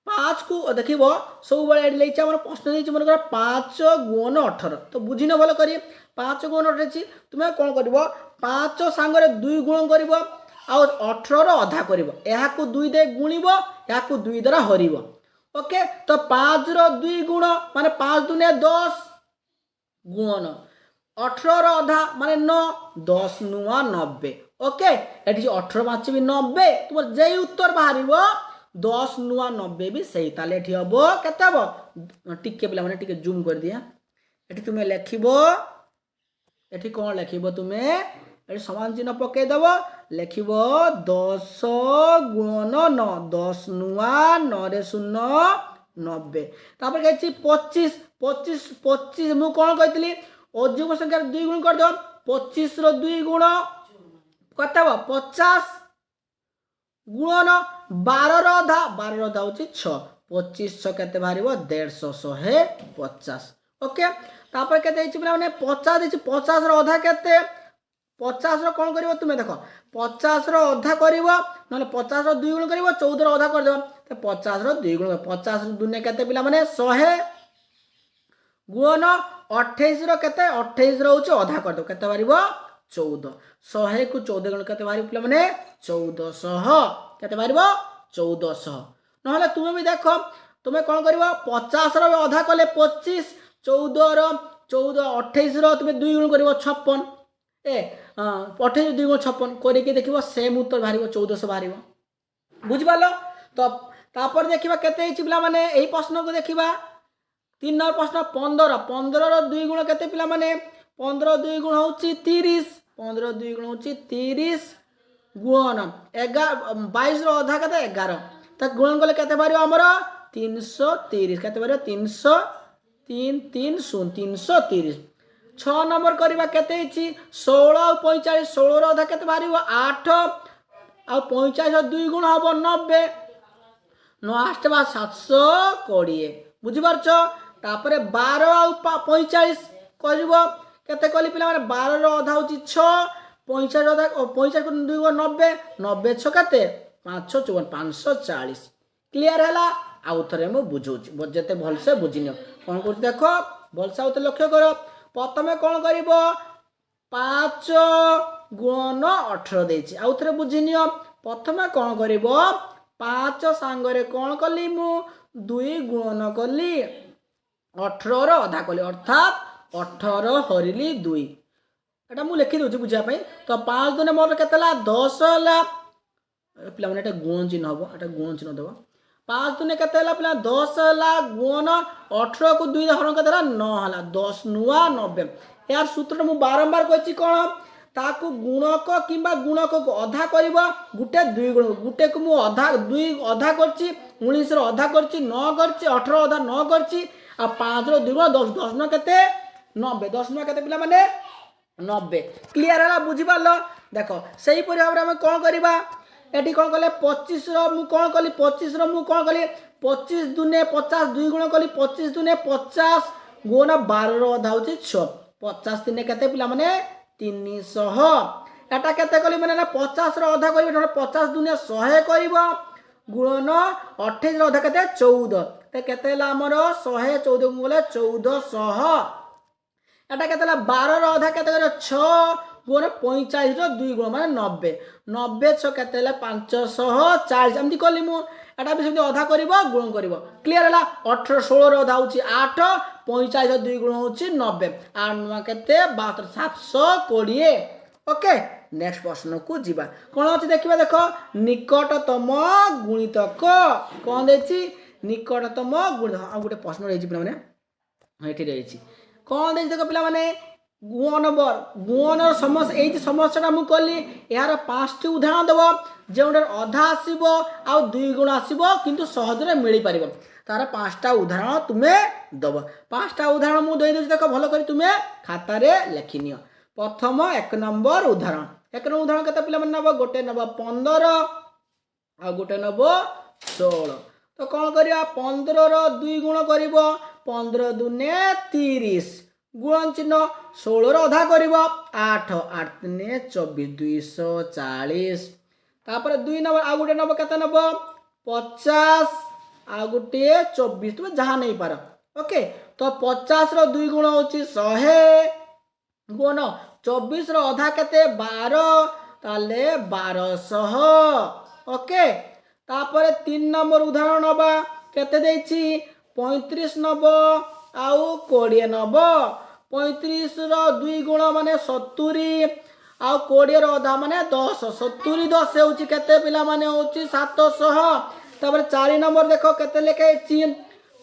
5 को देखिवो सब बेले एडी लेइछ हमर प्रश्न देइछ मन कर 5 गुण 18 तो बुझिनो भलो करी 5 गुण 18 तुमे कौन करिवो 5 सांगरे 2 गुण करिवो आ 18 रो अधा करिवो एहा को 2 दे गुणिवो एहा को 2 द्वारा हरिवो। ओके तो 5 रो 2 गुण माने 5 दुने 10 गुणन 18 अधा माने 9 10 नुआ 90 ओके एटी 18 माछि भी 90 तुम जेई उत्तर बाहर 10 नुआ 90 भी सही ताले एटी हबो केते हबो टिके पिला माने टिके जूम कर दिया एटी तुमे लेखिबो एटी कोन लेखिबो तुमे एटी समान चिन्ह पके दबो लेखिबो 10 गुणन 9 10 नुआ 9 रे 0 90 तापर कहछि 25 25 25 मु कोन कहतिली अजुग संख्या 2 गुण कर दो 25 रो 2 गुण कत 50 गुणन 12 रो अधा 12 रो अधा होची 6 25 6 केते बाहरिबो 150 150 ओके तापर केते हिची माने 50 दिची 50 रो अधा केते 50 रो कोन करिवो तुमे देखो 50 रो अधा करिवो नले 50 रो 2 गुण करिवो 14 रो अधा कर देबो तो 50 रो 2 गुण 50 रो दुने केते पिला माने 100 गुणन 28 रो केते 28 रो होची अधा कर दो केते बारिबो 14 100 को 14 गुण केते बारि पिला माने 1400 केते बारिबो 1400 नहले तुमे भी देखो तुमे कोन करिवो 50 रो अधा कले 25 14 रो 14 28 रो तुमे 2 गुण करिवो 56 ए 28 2 गुण 56 करि के देखिबो सेम उत्तर बारिबो 1400 बारिबो बुझि पालो तो तापर देखिबा केते हिची पिला माने एही प्रश्न को देखिबा 3 नंबर प्रश्न 15 15 रो 2 गुण केते पिला माने 15 2 गुण होची 30 15 2 गुण होची 30 गुणन 22 रो अधा केते 11 त गुणन गले केते बारियो हमरो 330 केते बारियो 300 3 3 0 330 6 नंबर करबा केते हिची 16 और 45 16 रो अधा केते बारियो 8 और 45 रो 2 गुण हबो 90 9 8 बा 720 बुझि पारछो तापरे 12 और 45 करबो केते कली पिला माने 12 रो अधा होची 6 45 अधा 45 को 2 गुण 90 90 6 केते 554 540 क्लियर हैला आउ थरे मु बुझौची जते भल से बुझिनियो कोन कर देखो भल से आउते लक्ष्य करो प्रथमे कोन करिवो 5 गुणन 18 देछि आउ थरे बुझिनियो प्रथमे कोन करिवो 5 सांगरे कोन कली मु 2 गुणन कली 18 रो अधा कली अर्थात 18 हरिली 2 एटा मु लिखि दोछि बुझा पई तो 5 दुने मोर केतला 10 हला पिला माने एटा गुण चिन्ह हबो एटा गुण चिन्ह देबो 5 दुने केते हला पिला 10 हला गुण 18 को 2 हरण केतला 9 हला 10 नुआ 90 यार सूत्र मु बारंबार कहछि कोन ताकू गुणक किंबा गुणक को अधा करबो गुटे 2 गुण गुटे को मु अधा 2 अधा करछि 19 रो अधा करछि 9 करछि 18 अधा 9 करछि आ 5 रो 2 गुण 10 10 न केते 90 10 न केते पिला माने 90 क्लियर हला बुझि पालो देखो सही परि हमरे हम कोन करबा एटी कोन कले 25 रो मु कोन कली 25 रो मु कोन कली 25 दुने 50 2 गुण कली 25 दुने 50 गुण 12 रो अधा होछि 6 50 दिने केते पिला माने 300 एटा केते कली माने 50 रो अधा करिवो 50 दुने 100 करिवो गुणन 28 रो अधा केते 14 ते केते ला हमरो 114 गुले 1400 एटा केते ला 12 रो अधा केते करिवो 6 गुण 45 रो 2 गुण माने 90 90 6 केते ला 540 एमती कली मु एटा भी सेमती अधा करिवो गुण करिवो क्लियर हला 18 16 रो अधा होची 8 45 रो 2 गुण होची 90 आ नुवा केते 72 720 ओके नेक्स्ट प्रश्न को जीवा कोन अछि देखिबा देखो निकटतम गुणितक कोन देछि निकटतम गुणितक आ गुटे प्रश्न रहिछि पिला माने एठी रहिछि कोन देछि देखो पिला माने गुण नंबर गुण समस्या एठी समस्याटा मु कली यार 5 टी उदाहरण देबो जेउडर अधा आसीबो आ 2 गुण आसीबो किंतु सहज रे मिली परिबो तार 5 टा उदाहरण तुमे दबो 5 टा उदाहरण मु देइ देछि देखो भलो करी तुमे खाता रे लेखिनियो प्रथम 1 नंबर उदाहरण 1 नंबर उदाहरण केते पिला मन नबो गोटे नबो 15 आ गोटे नबो 16 तो कोन करिया 15 रो 2 गुण करिवो 15 दुने 30 गुण चिन्ह 16 रो अधा करिवो 8 8 ने 24 240 तापर 2 नंबर आ गुटे नबो केते नबो 50 आ गुटे 24 तुम जहां नहीं पार ओके तो 50 रो 2 गुण होची 100 गुण 24 रो अधा केते 12 ताले 1200 ओके तापर 3 नंबर उदाहरण नबा केते देछि 35 नबो आउ 20 नबो 35 2 गुण माने 70 आउ 20 अधा माने 10 70 10 होची केते पिला माने होची 700 तापर 4 नंबर देखो केते लेखे छी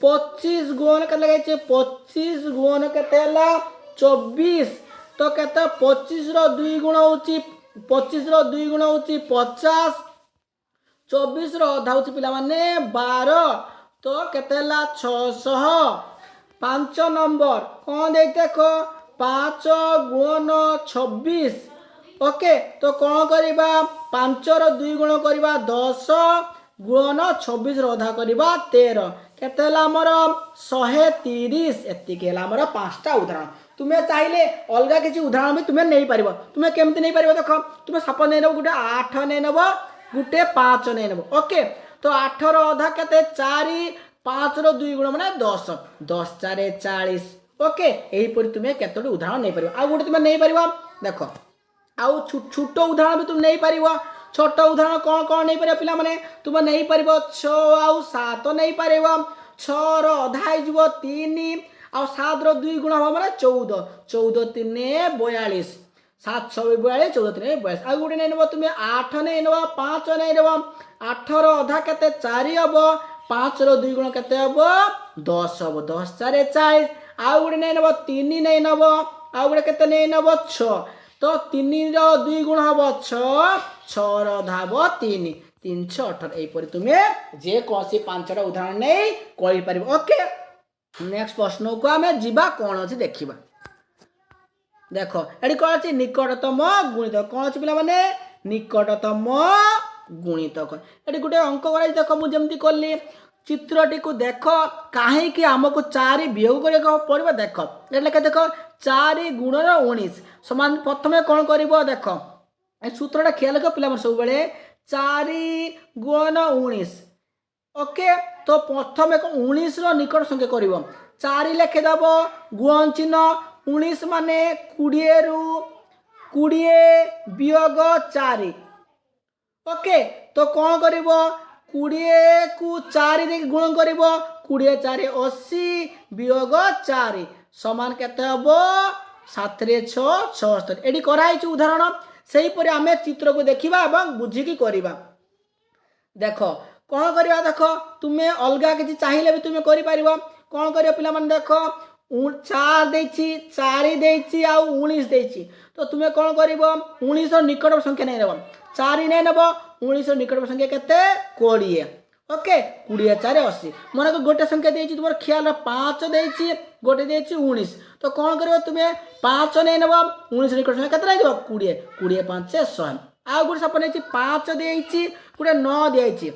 25 गुण केते लेखे 25 गुण केते हला 24 तो केते 25 रो 2 गुण होची 25 रो 2 गुण होची 50 24 रो अधा होची पिला माने 12 तो केते हला 600 5 नंबर कौन देख देखो 5 गुण 26 ओके तो कौन करिबा 5 रो 2 गुण करिबा 10 गुण 26 रो अधा करिबा 13 केते हला हमर 130 एति के हला हमर पांचटा उदाहरण तुमे चाहिले अलगा किछि उदाहरण भी तुमे नै परिबो तुमे केमति नै परिबो देखो तुमे सप नै नबो गुटे 8 नै नबो गुटे 5 नै नबो ओके तो 8 रो अधा केते 4 5 रो 2 गुण माने 10 10 4 40 ओके एही परि तुमे केतोटी उदाहरण नै परिबो आ गुटे तुमे नै परिबो देखो आउ छोट उदाहरण भी तुम नहीं पारिबो छोट उदाहरण कौन कौन नहीं पारिबो पिला माने तुम नहीं पारिबो 6 आउ 7 नहीं पारिबो 6 रो अधा ही जीवो 3 आउ 7 रो 2 गुण हो माने 14 14 3 42 7 6 42 14 3 42 आ गुटे नहीं नबो तुम 8 नहीं नबो 5 नहीं नबो 8 रो अधा केते 4 हबो 5 रो 2 गुण केते हबो 10 हबो 10 4 40 आ गुटे नहीं नबो 3 नहीं नबो आ गुटे केते नहीं नबो 6 तो 3 रो 2 गुण हबो 6 6 रो धाबो 3 3 6 18 एई परि तुमे जे कोसी पांचटा उदाहरण नै कहि परिबो ओके नेक्स्ट प्रश्न को हमें जीवा कोन अछि देखिबा देखो एडी कोन अछि निकटतम गुणितक कोन अछि पिला माने निकटतम गुणितक एडी गुटे अंक कराइ देखो मु जेमति करली चित्रटी को देखो काहे कि हमको 4 वियोग करे पड़िबो देखो एले के देखो 4 गुण 19 समान प्रथमे कोन करिवो देखो ए सूत्रटा ख्याल रखो पिला सब बेले 4 गुण 19 ओके तो प्रथमे 19 रो निकट संख्या करिवो 4 लेखे दबो गुण चिन्ह 19 माने 20 रु 20 वियोग 4 ओके तो कोन करिवो 20 को 4 दे गुण करिवो 20 4 80 वियोग 4 समान केते हबो 7 रे 6 76 एडी कराई छु उदाहरण सेही परे हमें चित्र को देखिबा एवं बुझी की करिबा देखो कोन करिबा देखो तुमे अलगा किछि चाहिले भी तुमे करि परिबो कोन करियो पिला मन देखो 4 देछि 4 देछि आ 19 देछि तो तुमे कोन करिवो 19 निकट संख्या नै नेबो 4 नै नेबो 19 निकट संख्या केते 20 ओके 20 4 80 मन को गोटे संख्या देछि तुमर ख्याल 5 देछि गोटे देछि 19 तो कोन करियो तुमे 5 नै नेबो 19 निकट संख्या केते रहइबो 20 20 5 100 आ गुटे सपन देछि 5 देछि गुटे 9 देछि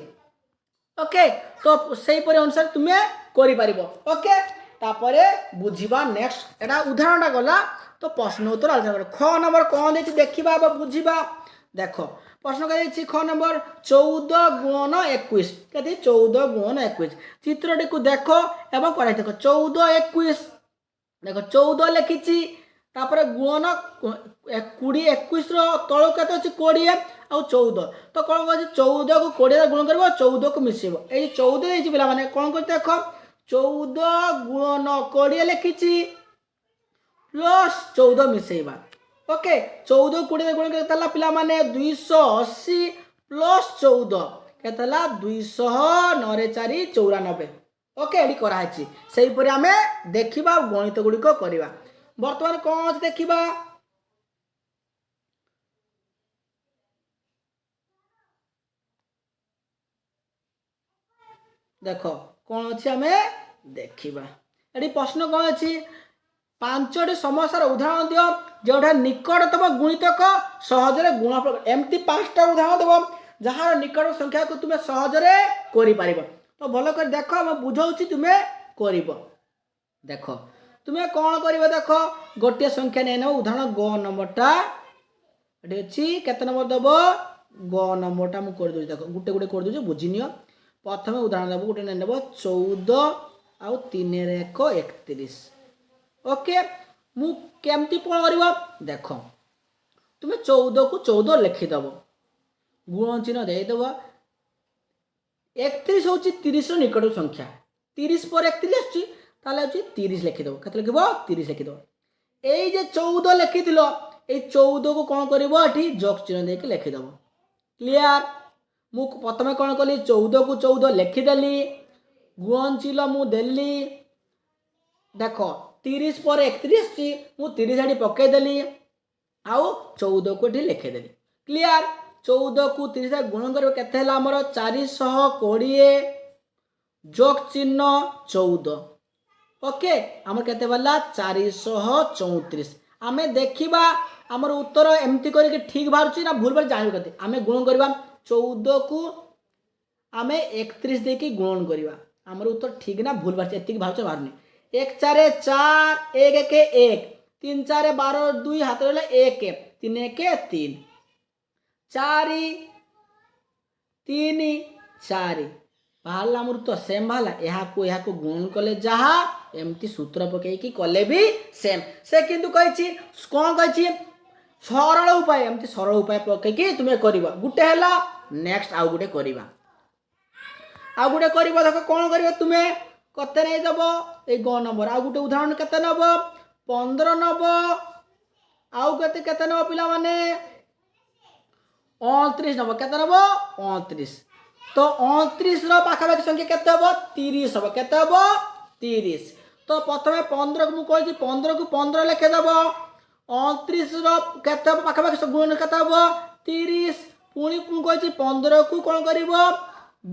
ओके तो सेही परे अनुसार तुमे करि परिबो ओके तापरे बुझिबा नेक्स्ट एटा उदाहरणटा गला तो प्रश्न उत्तर आलोचना कर ख नंबर कोन देछि देखिबा बा बुझिबा देखो प्रश्न करेछि ख नंबर 14 गुण 21 कथि 14 गुण 21 चित्रटी को देखो एवं कराइ देखो 14 21 देखो 14 लिखिछि तापर गुण 20 21 रो तळ केते अछि 20 आ 14 तो कोन कहछि 14 को 20 गुण करबो 14 को मिसेबो एई 14 देछि पिला माने कोन कहते देखो 14 गुण 20 लिखिछि प्लस 14 मिसेबा ओके 14 20 गुण केतला पिला माने 280 प्लस 14 केतला 209 रे 4 94 ओके एडी करा अछि सेही परे हमें देखिबा गणित गुडी को करबा वर्तमान कोन अछि देखिबा देखो कोन अछि हमें देखिबा एडी प्रश्न कोन अछि पांचटी समस्यार उदाहरण दियो जोटा निकटतम गुणितक सहजरे गुण एमती पांचटा उदाहरण देबो जहार निकट संख्या को तुमे सहजरे करि पारिबो तो भलो कर देखो हम बुझौछि तुमे करिवो देखो तुमे कोन करिवो देखो गोटे संख्या नै न उदाहरण ग नंबरटा एडी अछि केते नंबर देबो ग नंबरटा मु कर दो देखो गुटे गुटे कर दो बुझिनियो प्रथमे उदाहरण देबो गुटे नै नेबो 14 आ 3 रे 1 31 ओके मु केमती कोन करिवो देखो तुमे 14 को 14 लिखि दबो गुण चिन्ह दे दबो 31 होची 30 रो निकट संख्या 30 पर 31 आछि ताले होची 30 लिखि दबो कते लिखिबो 30 लिखि दबो এই যে 14 লেখিছিল এই 14 को कौन करिवो एठी जोग चिन्ह देके लिखिदेव। क्लियर मु प्रथमे कौन कली 14 को 14 लिखिदेली गुणन चिन्ह मु देली देख 30 पर 31 मु 30 आड़ी पकईदेली आउ 14 को एठी लिखिदेली। क्लियर 14 को 30 गुण कर केते हला हमर 420 जोग चिन्ह 14 ओके आमर केते बल्ला 434 आमे देखिबा आमर उत्तर एमती करके ठीक बाहर ना भूल बार जानिबो केते आमे गुण करबा 14 को आमे 31 देकी गुण करबा आमर उत्तर ठीक ना भूल बार एतिक बाहर बाहरनी 1 4 4 1 1 1 3 4 12 2 हाथ रहले 1 3 1 3 4 3 4 बाहर आमर तो सेम बाहला यहाँ को गुण कले जहा एमती सूत्र पकईकी कले भी सेम से किंतु कही कौन कही सरल उपाय एमती सरल उपाय पकईकी तुम्हें करबा गुटे हैला नेक्स्ट आउ गुटे करबा देख कौन करबा तुम्हें कते नहीं दब ए ग नंबर आउ गुटे उदाहरण केते नब 15 नब आउ केते केते नब पिला माने 29 नब केते नब 29 तो 29 रो पाखापाखि संख्या केते हबो 30 हबो केते हबो 30 तो प्रथमे 15 को मु कहि 15 को 15 लिखे दबो 29 रो केते हबो पाखापाखि गुण केते हबो 30 पुणी मु कहि 15 को कोन करिवो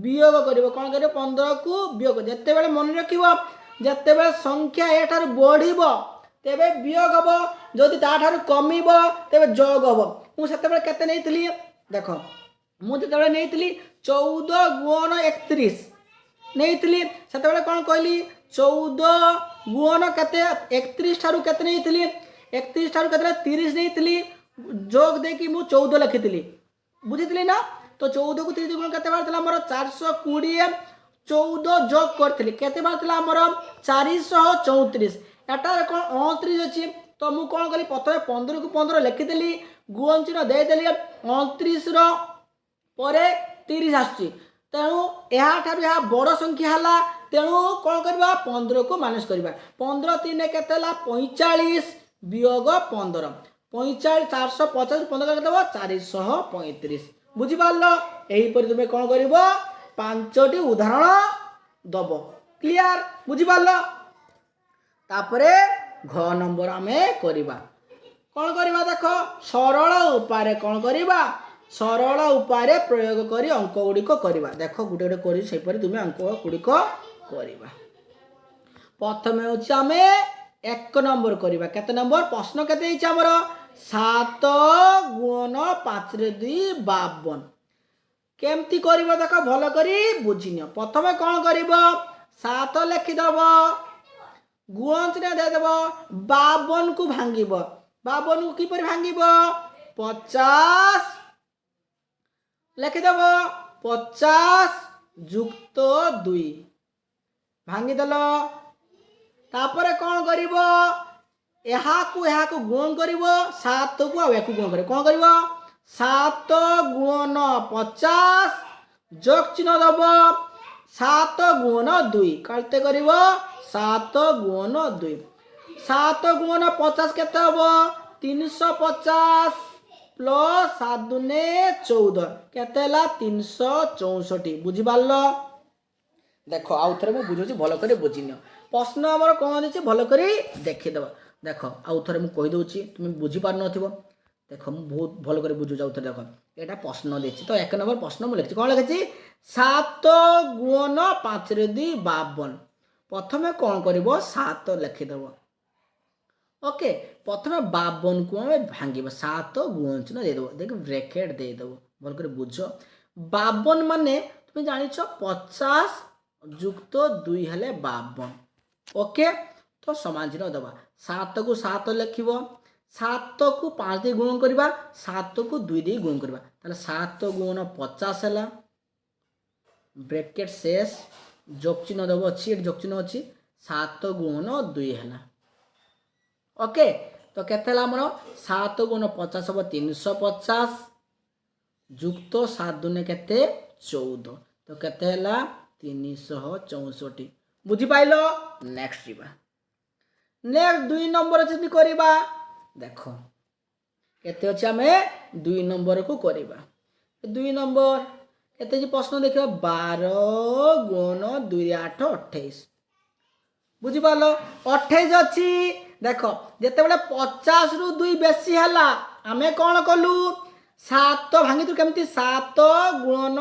वियोग करिवो कोन करिवो 15 को वियोग जत्ते बेले मन रखिवो जत्ते बेले संख्या एठार बढ़िवो तेबे वियोग हबो जदि ताठार कमिवो तेबे जोग हबो मु सेते बेले केते नेइतली देखो मु जते बेले नेइतली 14 गुण 31 नेइतली सेते बेले कोन कहली 14 गुण केते 31 ठारू केते नेइतली 31 ठारू केते 30 नेइतली जोग देकी मु 14 लिखितली बुझितली ना तो 14 को 30 गुण केते बारतला हमर 420 14 जोग करथली केते बारतला हमर 434 एटार कोन 29 अछि तो मु कोन कली प्रथमे 15 को 15 लिखितली गुण चिन्ह दे देली 29 रो परे 30 आछि तेणु यहाँ बड़ संख्या है तेणु कौन करवा 15 को माइनस करवा 15 3 केते 45 वियोग 15 45 450 15 देव 435 बुझिपार यहीपर तुम्हें कौन कर 5टी उदाहरण दब क्लियर बुझिपार तापरे घ नंबर आमे करवा कौन करवा देख सरल उपाय कौन करवा सरल उपाय प्रयोग करी अंक गुड़िक करवा देख गोटे गोटे कर तुम्हें अंक गुड़िक करवा प्रथम हमें 1 नंबर करवा केते नंबर प्रश्न केते हमर 7 गुण 5 रे 2 52 केमती करबो देख भल करी बुझिनियो प्रथम कौन करबो 7 लिखिदब गुण चिन्ह देदेव 52 को भांगिबो 52 को किपर भांगिबो 50 लिखिदेव 50 जुक्त 2 भांगीदेल तापर कौन करिवो यहाँ को गुण करिवो 7 को आ याकू गुण करिवो कौन करिवो 7 गुण 50 जोग चिन्ह दब 7 गुण 2 कलते करिवो 7 गुण 2 7 गुण 50 केते हबो 350 प्लस 7 दुने 14 केते हला 364 बुझिपार देख आउ थे मुझे बुझे भल कर बुझिनियो प्रश्न आमर कौन अच्छे भल कर देखीद देख आउ थे मुझे कहीदे तुम बुझीपार नथिबो देख मुझे बहुत भल कर बुझुच आउ थे देख यहाँ प्रश्न देती तो 1 नंबर प्रश्न मुझे लिखी कौन लिखी 7 गुण 5 रे 2 52 प्रथमे कौन कर 7 लिखिदेव ओके प्रथमे 52 को आम भांग 7 गुण चिन्ह देदेव देख ब्रेकेट देदेव भल कर बुझ 52 माने तुम जान 50 जुक्त 2 हेले 52 ओके तो समान चिन्ह दबा 7 को 7 लिखिब 7 को 5 दे गुण करवा 7 को 2 दे गुण करवा ताले 7 गुण 50 है ब्रेकेट शेष जोग चिन्ह दब अच्छी जोग चिन्ह अच्छी 7 गुण 2 है ओके तो केते हमर 7 गुण 50 हम 350 जुक्त 7 दुने केते 14 तो केते हला 364 बुझी पाइलो नेक्स्ट जीवा नेक्स्ट 2 नंबर जदि करबा देखो केते अछि आमे 2 नंबर को करबा 2 नंबर केते जी प्रश्न देखिबा 12 गुण 2 8 28 बुझी पालो 28 अछि देखो जेते बेले 50 रु 2 बेसी हला आमे कोन कलु 7 भांगी तु केमती 7 गुण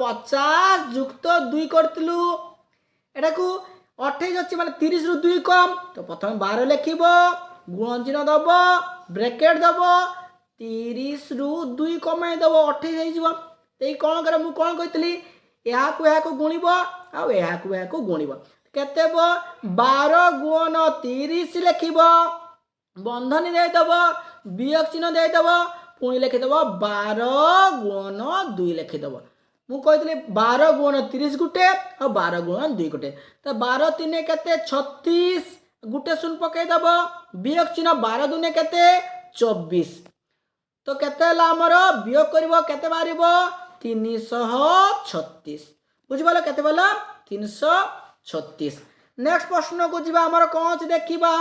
50 युक्त 2 करतलु एटा को 28 अछि माने 30 रु 2 कम तो प्रथम 12 लिखिबो गुण चिन्ह दबो ब्रैकेट दबो 30 रु 2 कमाई दबो 28 हे जिवो तेई कोन करे मु कोन कहितली या को गुणिबो आ या को गुणिबो केते बो 12 गुण 30 लिखिबो बंधनी दे दबो वियोग चिन्ह दे दबो पुणी लिखि दबो 12 गुण 2 लिखि दबो मु कहितली 12 गुण 30 गुटे और 12 गुण 2 गुटे तो 12 3 केते 36 गुटे शून्य पकई दबो वियोग चिन्ह 12 दुने केते 24 तो केते हला हमरो वियोग करबो केते बारिबो 336 बुझिबालो केते बोला 336 नेक्स्ट प्रश्न को जीवा हमरो कोन अछि देखिबा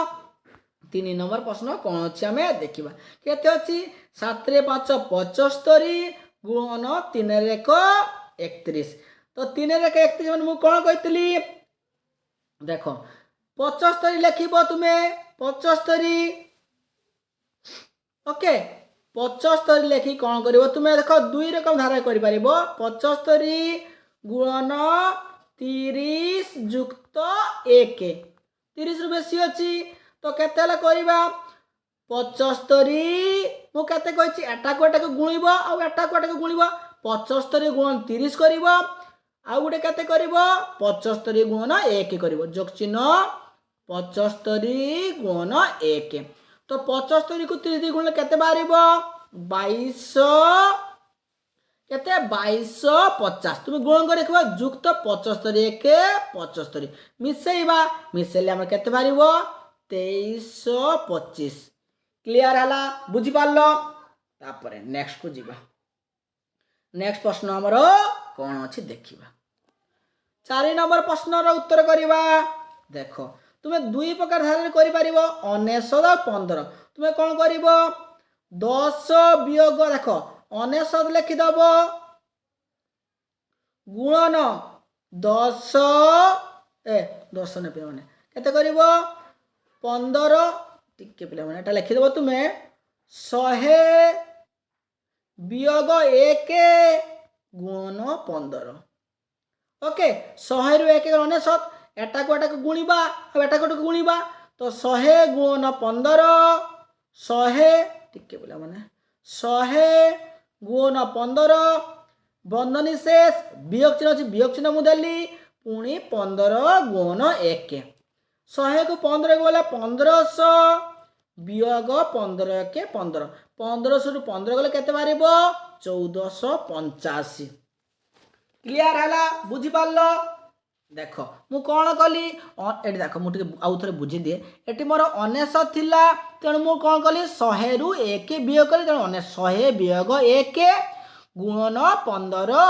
3 नंबर प्रश्न कोन अछि हमें देखिबा केते अछि 7 रे 5 75 गुण 3 रे 31 तो 3 रे 31 माने मु कोन कहितली देखो 75 लिखिबो तुमे 75 ओके 75 लिखि कौन करिवो तुमे देखो 2 रकम धारा करि परिबो 75 गुणन 30 युक्त 1 30 रु बेसी अछि तो केते हला करिबा 75 मु केते कहिछि एटा को गुणिबो आ एटा को गुणिबो 75 गुण 30 करिबो आ गुटे केते करिबो 75 गुण 1 करिबो जोग चिन्ह 75 गुण 1 तो 75 को 30 गुण केते बारिबो 22 केते 2250 तुम गुण कर देखबो युक्त 75 1 75 मिसेइबा मिसेले हम केते बारिबो 2325 क्लियर हला बुझि पारलो तापरे नेक्स्ट को जीवा नेक्स्ट प्रश्न हमरो कोन अछि देखिबा 4 नंबर प्रश्न रो उत्तर करिबा देखो तुमे दुई प्रकार धारण करि परिबो 19 और 15 तुमे कोन करिबो 10 वियोग देखो 19 लिखि दबो गुणन 10 10 ने पे माने केते करिबो 15 टिके पिला माने एटा लिखि दबो तुमे 100 वियोग 1 गुणन 15 ओके 100 रु 1 19 एटा को गुणिबा आ एटा को गुणिबा तो 100 गुण 15 100 टिके बोला माने 100 गुण 15 बंधनी शेष वियोग चिन्ह अछि वियोग चिन्ह मुदली पुणी 15 गुण 1 100 को 15 बोला 1500 वियोग 15 के 15 1500 रु 15 गले केते बारिबो 1485 क्लियर हला बुझी पारलो देखो मु कोन कली एटी देखो मु टिके आउ थरे बुझी दिए एटी मोर 19 थिला तेणु मु कोन कली 100 रु 1 वियोग कली तेणु 100 वियोग 1 गुणन 15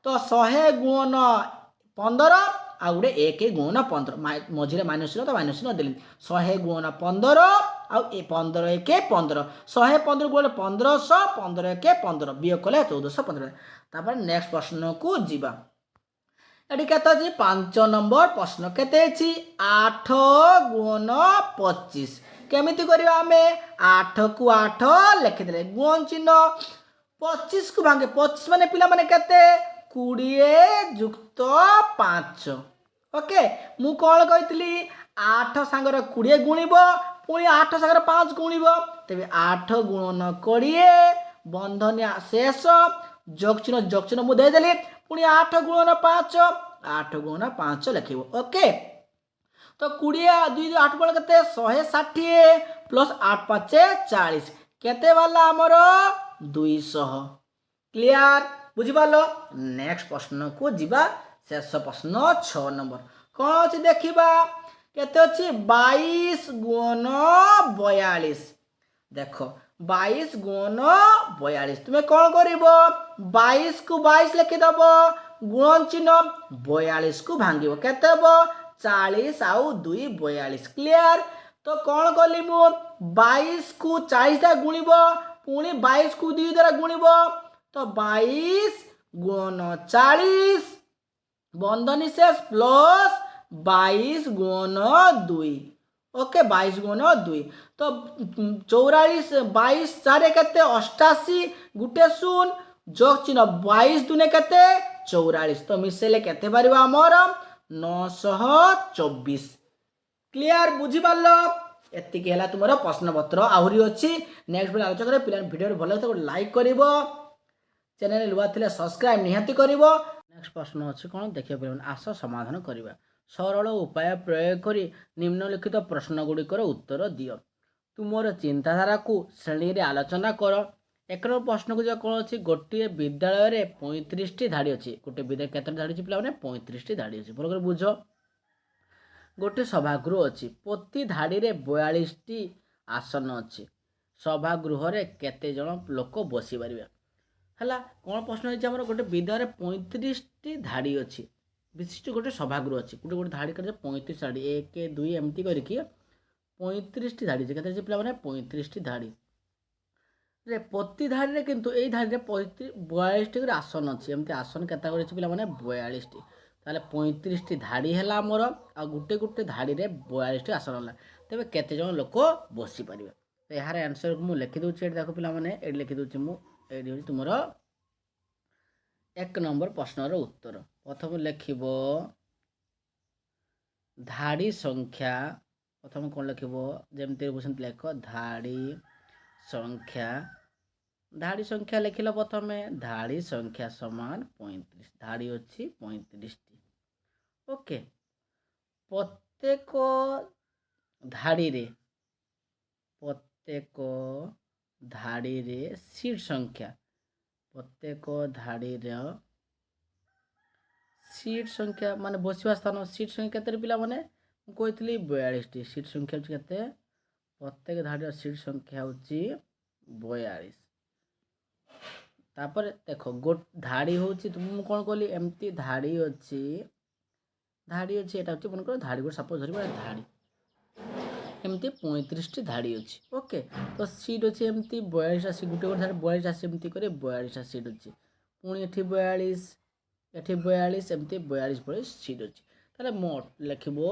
तो 100 गुणन 15 आ गुडे 1 गुणन 15 मझिरे माइनस तो माइनस न देली 100 गुणन 15 आ 15 1 15 100 15 गुणन 1500 15 1 15 वियोग कले 1415 तापर नेक्स्ट प्रश्न को जीवा एटी केते अछि 5 नंबर प्रश्न केते अछि 8 गुण 25 केमिति करिवा हमें 8 को 8 लिखि देले गुण चिन्ह 25 को भांगे 25 माने पिला माने केते 20 युक्त 5 ओके मु कोन कहितली 8 संगर 20 गुणिबो पुणी 8 संगर 5 गुणिबो तबे 8 गुणन 20 बंधन शेष जोग चिन्ह मु दे देली पुणी 8 गुणन 5 8 गुणन 5 लिखिबो ओके तो 20 2 8 बळ केते 160 प्लस 8 5 40 केते वाला हमरो 200 क्लियर बुझि पालो नेक्स्ट प्रश्न को जीवा शेष प्रश्न 6 नंबर कोन अछि देखिबा केते अछि 22 गुण 42 देखो 22 गुण 42 तुमे कोन करिवो 22 को 22 लिखि दबो गुण चिन्ह 42 को भांगिबो केते बो 40 आउ 2 42 क्लियर तो कौन कली मु 22 को 40 द्वारा गुणिब पुणी 22 को 2 द्वारा गुणिब तो 22 गुणन 40 बंधनी शेष प्लस 22 गुणन 2 ओके 22 गुणन 2 तो 44 22 4 केते 88 गुटे शून जोग चिन्ह 22 दुने केते 44 तो मिसेले केते पारिबा हमर 924 क्लियर बुझी पारलो एतिकी है तुम प्रश्न पत्र आहरी अच्छी नेक्स्ट वीडियो आलोचना करे पिला वीडियो भल लगे लाइक करिवो चैनल लुआ थिले सब्सक्राइब निहाती करिवो नेक्स्ट प्रश्न अच्छी कौन देखिए पे आस समाधान करवा सरल उपाय प्रयोग करी निम्नलिखित प्रश्न गुड़िकर उत्तर दियो तुमर चिंताधारा को श्रेणी रे आलोचना कर एक नंबर प्रश्न को जो कौन अच्छी गोटे विद्यालय में 35 धाड़ी अच्छी गोटे विद्यालय केत धाड़ी अच्छी पे 35 धाड़ी अच्छी भल बुझ गोटे सभागृह अच्छी प्रति धाड़ी रे 42 आसन अच्छी सभागृह रे केते जन लोक बसी पारिबे हला कौन प्रश्न है आम गोटे विद्यालय 35 धाड़ी अच्छी विशिष्ट गोटे सभागृह अच्छी गोटे गोटे धाड़ी कर 35 धाड़ी 1 2 एमती करके 35 धाड़ी के पे 35 धाड़ी रे प्रति धाड़ी रे किंतु एई धाड़ी रे 42 आसन अच्छी एमती आसन केता कर पे 42 ताले 35 धाड़ी है आमर आ गोटे गोटे धाड़ी रे 42 आसन है तेरे केते जन लोक बसी पारिबे तो यार आंसर को मु लिखि दूची देखो पिला माने एडी लिखि दूची मु एडी होची तुमर एक नंबर प्रश्न रो उत्तर प्रथम लिखिबो धाड़ी संख्या प्रथम कोन लिखिबो जेमते बुझंत लेख धाड़ी संख्या लिखिलो प्रथमे धाड़ी संख्या समान 35 धाड़ी अछि 35 ओके प्रत्येक धाड़ी रे सीट संख्या प्रत्येक धाड़ी रे सीट संख्या माने बसिवा स्थान सीट संख्या केते पिला माने कहतली 42 टी सीट संख्या केते प्रत्येक धाड़ी सीट संख्या होची 42 तापर देखो गोट धाड़ी होची तुम कोन कहली एमती धाड़ी अछि एटा होची मन कर धाड़ी गोट सपोज धरिबा धाड़ी एमती 35 धाड़ी अछि ओके तो सीट अछि एमती 42 आसी गुटे गोटे धाड़ी 42 आसी एमती करे 42 सीट अछि पुणी एठी 42 एमती 42 सीट अछि ताले मोट लिखिबो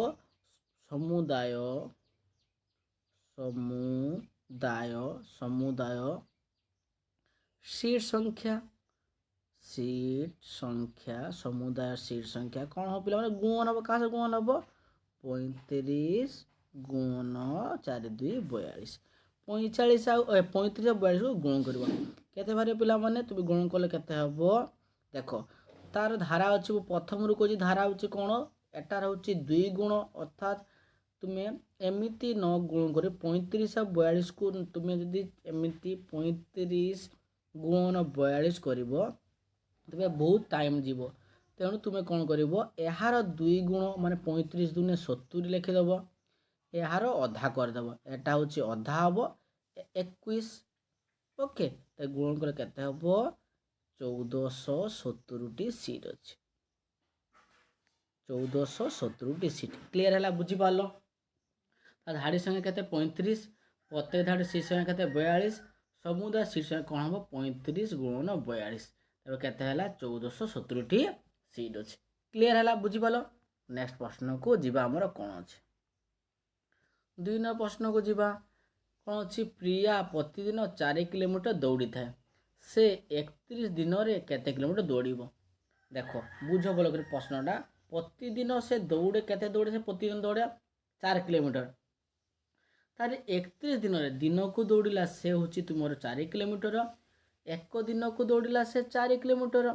समुदाय सीट संख्या समुदाय सीट संख्या कौन हो पिला माने गुण हम कहाँ से गुण हम 35 गुण 4 2 42 45 आ 35 और 42 को गुण करबो केते बारे पिला माने तुम गुण कले केते हबो देखो तार धारा अछि प्रथम रु को धारा होछि कोन एटार होछि 2 गुण अर्थात तुम्हें एमिति न गुण करे 35 और 42 को तुम्हें यदि एमिति 35 गुण 42 करिवो तबे बहुत टाइम जीवो तेणु तुम्हें कौन करिवो एहार 2 गुण माने 35 दुने 70 लिखिदेव एहार अधा करदेव एटा होछि अधा हबो 21 ओके तो गुण करे केते हबो 1470 टी सीट अछि 1470 टी सीट क्लियर हैला बुझी पालो धाड़ी संख्या केते 35 प्रत्येक धाड़ी सीट संख्या केते 42 समुदाय सीट संख्या कौन हम 35 गुणन 42 तब केते हैला 1470 टी सीट अछि क्लियर हैला बुझी पालो नेक्स्ट प्रश्न को जीवा हमर कोन अछि 2 नंबर प्रश्न को जीवा कोन अछि प्रिया प्रतिदिन 4 किलोमीटर दौड़ी थाए से 31 दिन रे केते किलोमीटर दौड़िबो देखो बुझो बोल कर प्रश्नटा प्रतिदिन से दौड़े केते दौड़े से प्रतिदिन दौड़े 4 किलोमीटर तारे 31 दिन रे दिन को दौड़िला से होची तुमर 4 किलोमीटर एक दिन को दौड़िला से 4 किलोमीटर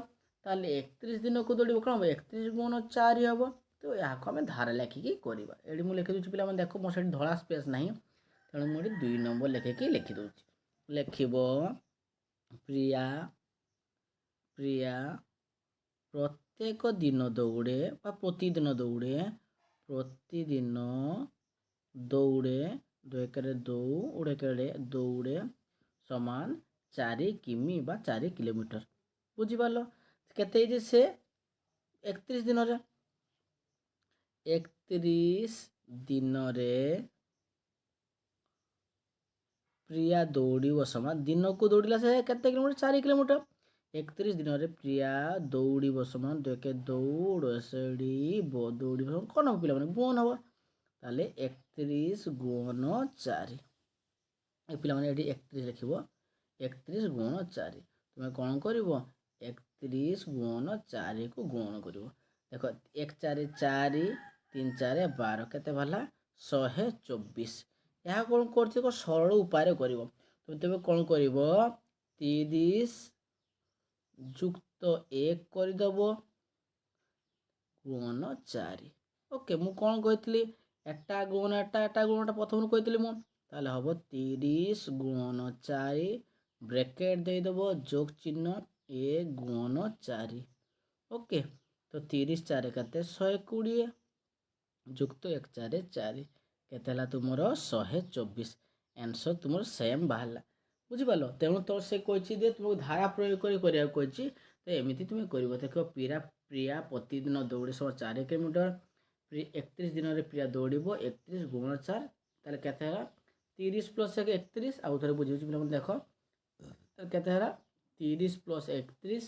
ताले 31 दिन को दौड़िबो कोन 31 गुण 4 हबो तो या को हम धारा लिखिकी करबा एडी मु लिखि दोची पिला मन देखो मो सेठी धळा स्पेस नाही तेणु मु 2 नंबर लिखिकी लिखि दोची लिखिबो प्रिया प्रत्येक दिन दौड़े बा प्रतिदिन दौड़े 2 करे दौड़े समान 4 किमी बा 4 किलोमीटर बुझी पालो केते जे से 31 दिन रे 31 दिन रे ପ୍ରିୟା ଦୌଡ଼ିବ ସମାନ ଦିନକୁ ଦୌଡ଼ିଲା ସେ କେତେ କିଲୋମିଟର 4 କିଲୋମିଟର 31 ଦିନରେ ପ୍ରିୟା ଦୌଡ଼ିବ ସମାନ ଦେଖେ ଦୌଡ଼ିବ ଦୌଡ଼ିବ କ'ଣ ହେବ ପିଲାମାନେ ଗୁଣ ହେବ ତାହେଲେ 31 ଗୁଣ 4 ଏ ପିଲାମାନେ ଏଠି 31 ଲେଖିବ 31 ଗୁଣ 4 ତୁମେ କ'ଣ କରିବ 31 ଗୁଣ 4 କୁ ଗୁଣ କରିବ ଦେଖ 1 4 4 3 4 12 କେତେ ବାହାରିଲା 124 ଏହା କ'ଣ କରୁଛି ଏକ ସରଳ ଉପାୟରେ କରିବ ତୁମେ ତେବେ କ'ଣ କରିବ 30 ଯୁକ୍ତ 1 କରିଦେବ ଗୁଣ 4 ଓକେ ମୁଁ କ'ଣ କହିଥିଲି ଏଟା ଗୁଣ ଏଟା ଗୁଣଟା ପ୍ରଥମରୁ କହିଥିଲି ମୁଁ ତାହେଲେ ହେବ 30 ଗୁଣ 4 ବ୍ରେକେଟ୍ ଦେଇଦେବ ଯୋଗ ଚିହ୍ନ 1 ଗୁଣ 4 ଓକେ ତ 30 4 କେତେ 120 ଯୁକ୍ତ 1 4 4 କେତେ ହେଲା ତୁମର 124 ଆନ୍ସର ତୁମର ସେମ୍ ବାହାରିଲା ବୁଝିପାରିଲ ତେଣୁ ତ ସେ କହିଛି ଯେ ତୁମକୁ ଧାରା ପ୍ରୟୋଗ କରି କରିବାକୁ କହିଛି ତ ଏମିତି ତୁମେ କରିବ ଦେଖ ପ୍ରିୟା ପ୍ରତିଦିନ ଦୌଡ଼ି 4 କିଲୋମିଟର 31 ଦିନରେ ପ୍ରିୟା ଦୌଡ଼ିବ 31 ଗୁଣ 4 ତାହେଲେ କେତେ ହେଲା 30 ପ୍ଲସ୍ 31 ଆଉ ଥରେ ବୁଝିଉଛି ପିଲାମାନେ ଦେଖ କେତେ ହେଲା 30 ପ୍ଲସ୍ 31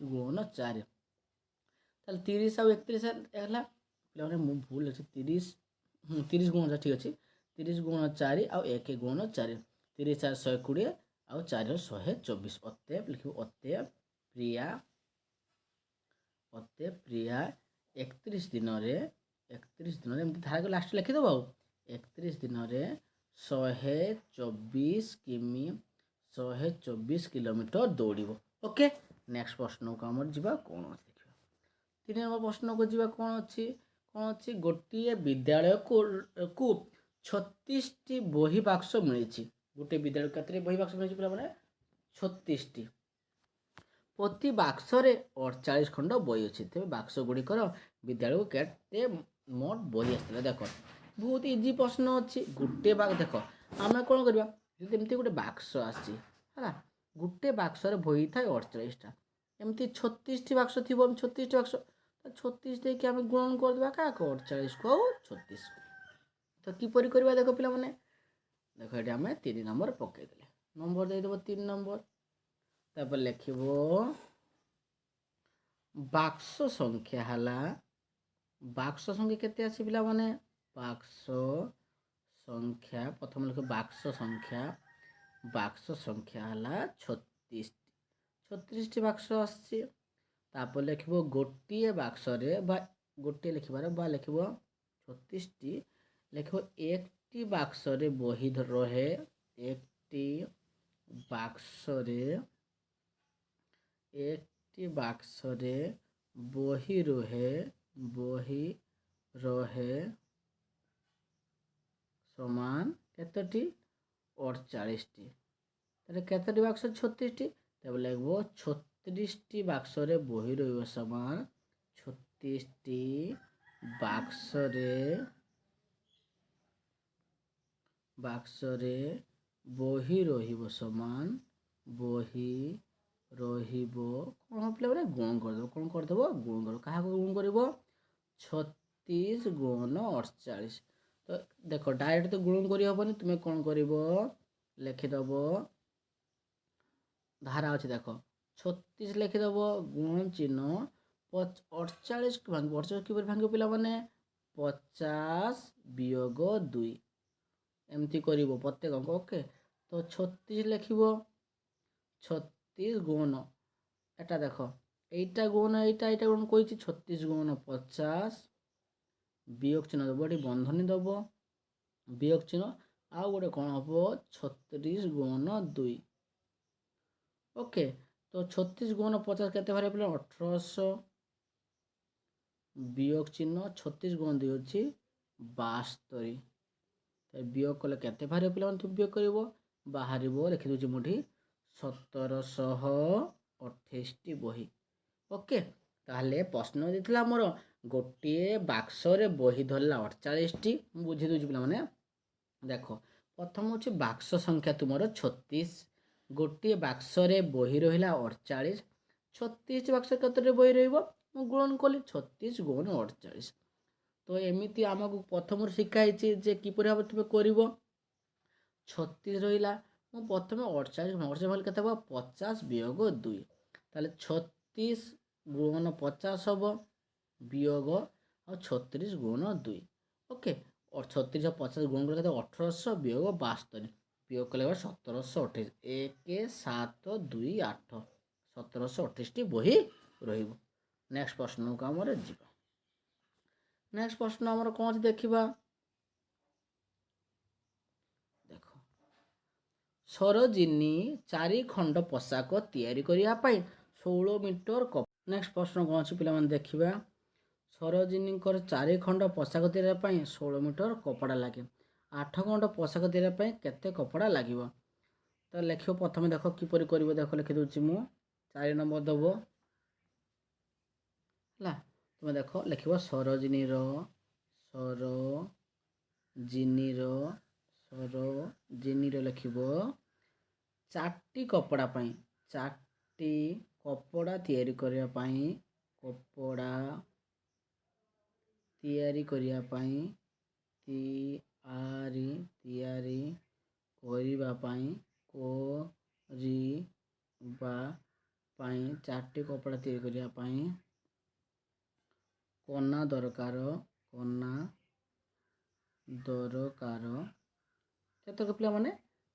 ଗୁଣ 4 ତାହେଲେ 30 ଆଉ 31 ହେଲା ପିଲାମାନେ ମୁଁ ଭୁଲ ଅଛି 30 ଗୁଣ 4 ଠିକ୍ ଅଛି 30 ଗୁଣ 4 ଆଉ 1 ଗୁଣ 4 30 4 120 ଆଉ 4 124 ଅତଏବ ଲେଖିବ ଅତଏବ ପ୍ରିୟା 31 ଦିନରେ ଏମିତି ଧାରାକୁ ଲାଷ୍ଟ ଲେଖିଦେବ ଆଉ 31 ଦିନରେ 124 କିଲୋମିଟର ଦୌଡ଼ିବ ଓକେ ନେକ୍ସଟ ପ୍ରଶ୍ନକୁ ଆମର ଯିବା କ'ଣ ଅଛି ଦେଖିବା 3 ନମ୍ବର ପ୍ରଶ୍ନକୁ ଯିବା କ'ଣ ଅଛି ଗୋଟିଏ ବିଦ୍ୟାଳୟକୁ 36ଟି ବହି ବାକ୍ସ ମିଳିଛି ଗୋଟେ ବିଦ୍ୟାଳୟ କେତେ ବହି ବାକ୍ସ ମିଳିଛି ପିଲାମାନେ 36ଟି ପ୍ରତି ବାକ୍ସରେ 48 ଖଣ୍ଡ ବହି ଅଛି ତେବେ ବାକ୍ସ ଗୁଡ଼ିକର ବିଦ୍ୟାଳୟକୁ କେତେ ମୋଟ ବହି ଆସିଥିଲା ଦେଖ ବହୁତ ଇଜି ପ୍ରଶ୍ନ ଅଛି ଗୋଟେ ଦେଖ ଆମେ କ'ଣ କରିବା ଯଦି ଏମିତି ଗୋଟେ ବାକ୍ସ ଆସିଛି ହେଲା ଗୋଟେ ବାକ୍ସରେ ବହି ଥାଏ 48ଟା ଏମିତି 36ଟି ବାକ୍ସ ଥିବ 36ଟି ବାକ୍ସ 36 ଦେଇକି ଆମେ ଗୁଣନ କରିଦେବା କାହାକୁ 48କୁ ଆଉ 36 ତ କିପରି କରିବା ଦେଖ ପିଲାମାନେ ଦେଖ ଏଠି ଆମେ 3 ନମ୍ବର ପକାଇଦେଲେ ନମ୍ବର ଦେଇଦେବ 3 ନମ୍ବର ତାପରେ ଲେଖିବ ବାକ୍ସ ସଂଖ୍ୟା ହେଲା ବାକ୍ସ ସଂଖ୍ୟା କେତେ ଅଛି ପିଲାମାନେ ବାକ୍ସ ସଂଖ୍ୟା ପ୍ରଥମେ ଲେଖିବ ବାକ୍ସ ସଂଖ୍ୟା ହେଲା 36ଟି ବାକ୍ସ ଆସିଛି ତାପରେ ଲେଖିବ ଗୋଟିଏ ବାକ୍ସରେ ବା ଗୋଟିଏ ଲେଖିବାର ବା ଲେଖିବ 36ଟି ଲେଖିବ একটি বাক্সরে বহি রহে একটি বাক্সরে বহি রহে সমান কেতটি 48টি তাহলে কেতটি বাক্স 36টি তবে লিখব 36টি বাক্সরে বহি রহিব সমান 36টি বাক্সরে বহি রহিব সমান বহি রহিব କ'ଣ ପିଲାମାନେ ଗୁଣ କରିଦେବ କ'ଣ କରିଦେବ ଗୁଣ କରିବ କାହାକୁ ଗୁଣ କରିବ 36 ଗୁଣ 48 ତ ଦେଖ ଡାଇରେକ୍ଟ ତ ଗୁଣ କରିହେବନି ତୁମେ କ'ଣ କରିବ ଲେଖିଦେବ ଧାରା ଅଛି ଦେଖ 36 ଲେଖିଦେବ ଗୁଣ ଚିହ୍ନ 48 କିପରି ଭାଙ୍ଗିବ ପିଲାମାନେ 50 ବିୟୋଗ 2 ଏମିତି କରିବ ପ୍ରତ୍ୟେକ ଅଙ୍କ ଓକେ ତ 36 ଲେଖିବ 36 ଗୁଣ ଏଟା ଦେଖ এইটা গুণ এইটা গুণ କହିଛି 36 ଗୁଣ 50 ବିୟୋଗ ଚିହ୍ନ ଦେବ ଏଠି ବନ୍ଧନୀ ଦେବ ବିୟୋଗ ଚିହ୍ନ ଆଉ ଗୋଟେ କ'ଣ ହେବ 36 ଗୁଣ 2 ଓକେ ତ 36 ଗୁଣ 50 କେତେ ବାହାରିବ ପିଲା 1800 ବିୟୋଗ ଚିହ୍ନ 36 ଗୁଣ 2 ଅଛି 72 ବିୟୋଗ କଲେ କେତେ ବାହାରିବ ପିଲାମାନେ ତୁ ବିୟୋଗ କରିବ ବାହାରିବ ଲେଖିଦେଉଛି ମୁଁ ଏଠି 1728ଟି ବହି ଓକେ ତାହେଲେ ପ୍ରଶ୍ନ ଦେଇଥିଲା ଆମର ଗୋଟିଏ ବାକ୍ସରେ ବହି ଧରିଲା 48ଟି ମୁଁ ବୁଝି ଦେଉଛି ପିଲାମାନେ ଦେଖ ପ୍ରଥମ ହେଉଛି ବାକ୍ସ ସଂଖ୍ୟା ତୁମର 36 ଗୋଟିଏ ବାକ୍ସରେ ବହି ରହିଲା 48 36ଟି ବାକ୍ସରେ କେତେଟି ବହି ରହିବ ମୁଁ ଗୁଣନ କଲି 36 ଗୁଣ 48 ତ ଏମିତି ଆମକୁ ପ୍ରଥମରୁ ଶିଖା ହେଇଛି ଯେ କିପରି ଭାବରେ ତୁମେ କରିବ 36 ରହିଲା ମୁଁ ପ୍ରଥମେ 48 ଭାଗ କେତେ ହେବ 50 ବିୟୋଗ 2 ତାହେଲେ 36 ଗୁଣନ 50 ହେବ ବିୟୋଗ ଆଉ 36 ଗୁଣନ 2 ଓକେ 36 ଆଉ 50 ଗୁଣ କଲେ କେତେ 1800 ବିୟୋଗ 72 ବିୟୋଗ କଲେ 1728 1 7 2 8 1728ଟି ବହି ରହିବ। ନେକ୍ସଟ ପ୍ରଶ୍ନକୁ ଆମର ଯିବା। ନେକ୍ସଟ ପ୍ରଶ୍ନ ଆମର କ'ଣ ଅଛି ଦେଖିବା। ଦେଖ ସରୋଜିନୀ 4 ଖଣ୍ଡ ପୋଷାକ ତିଆରି କରିବା ପାଇଁ 16 ମିଟର ନେକ୍ସଟ ପ୍ରଶ୍ନ କ'ଣ ଅଛି ପିଲାମାନେ ଦେଖିବା। ସରୋଜିନୀଙ୍କର 4 ଖଣ୍ଡ ପୋଷାକ ତିଆରି ପାଇଁ 16 ମିଟର କପଡ଼ା ଲାଗେ। 8 ଖଣ୍ଡ ପୋଷାକ ତିଆରି ପାଇଁ କେତେ କପଡ଼ା ଲାଗିବ? ତ ଲେଖିବ ପ୍ରଥମେ ଦେଖ କିପରି କରିବ ଦେଖ ଲେଖିଦେଉଛି ମୁଁ 4 ନମ୍ବର ଦେବ ହେଲା। ତୁମେ ଦେଖ ଲେଖିବ ସରୋଜିନୀର ଲେଖିବ 4ଟି କପଡ଼ା ପାଇଁ 4ଟି କପଡ଼ା ତିଆରି କରିବା ପାଇଁ ତିଆରି କରିବା ପାଇଁ 4ଟି କପଡ଼ା ତିଆରି କରିବା ପାଇଁ କନା ଦରକାର କେତେ ପିଲାମାନେ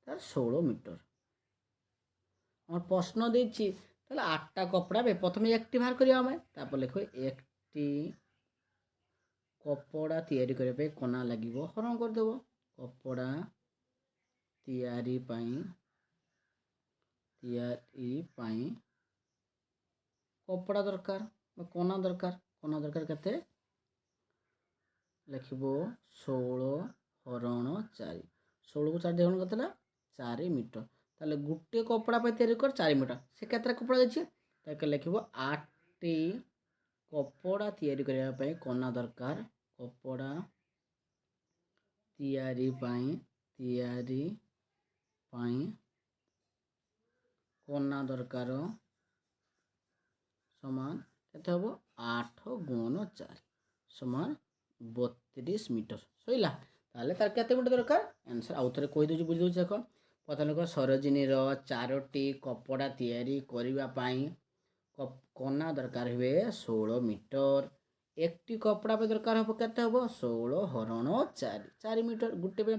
ତାର 16 ମିଟର। আমার প্রশ্ন দিচ্ছি তাহলে 8টা কপড়া প্রথমে একটি বাহার করিয়া আমি তারপর লেখো একটি কপড়া তৈরি করা পাই কোনা লাগিব হরণ করদেব কপড়া তৈরি পাই কপড়া দরকার কোনা দরকার কেতে লিখব 16 হরণ 4 16 को 4 দিয়ে হরণ করতে 4 মিটার তাহলে গোটে কপড়া পাই তৈরি কর 4 মিটার সে কেতটা কপড়া দিয়েছে তাকে লিখব 8টি কপড়া তৈরি করা পাই কোনা দরকার কপড়া তৈরি পাই কোনা দরকার সমান কেতে হব 8 গুণ 4 সমান 32 মিটার সইলা তাহলে তার কেতে মিটার দরকার आंसर आउ थरे कहि दउची बुझि दउची देखो प्रथम लोक सरोजिनीर 4टी कपड़ा तैयारी करिबा पाई कोना दरकार हुए 16 मिटर एकटी कपड़ा पे दरकार हो केते हबो 16 हरण 4 मिटर गुटे पे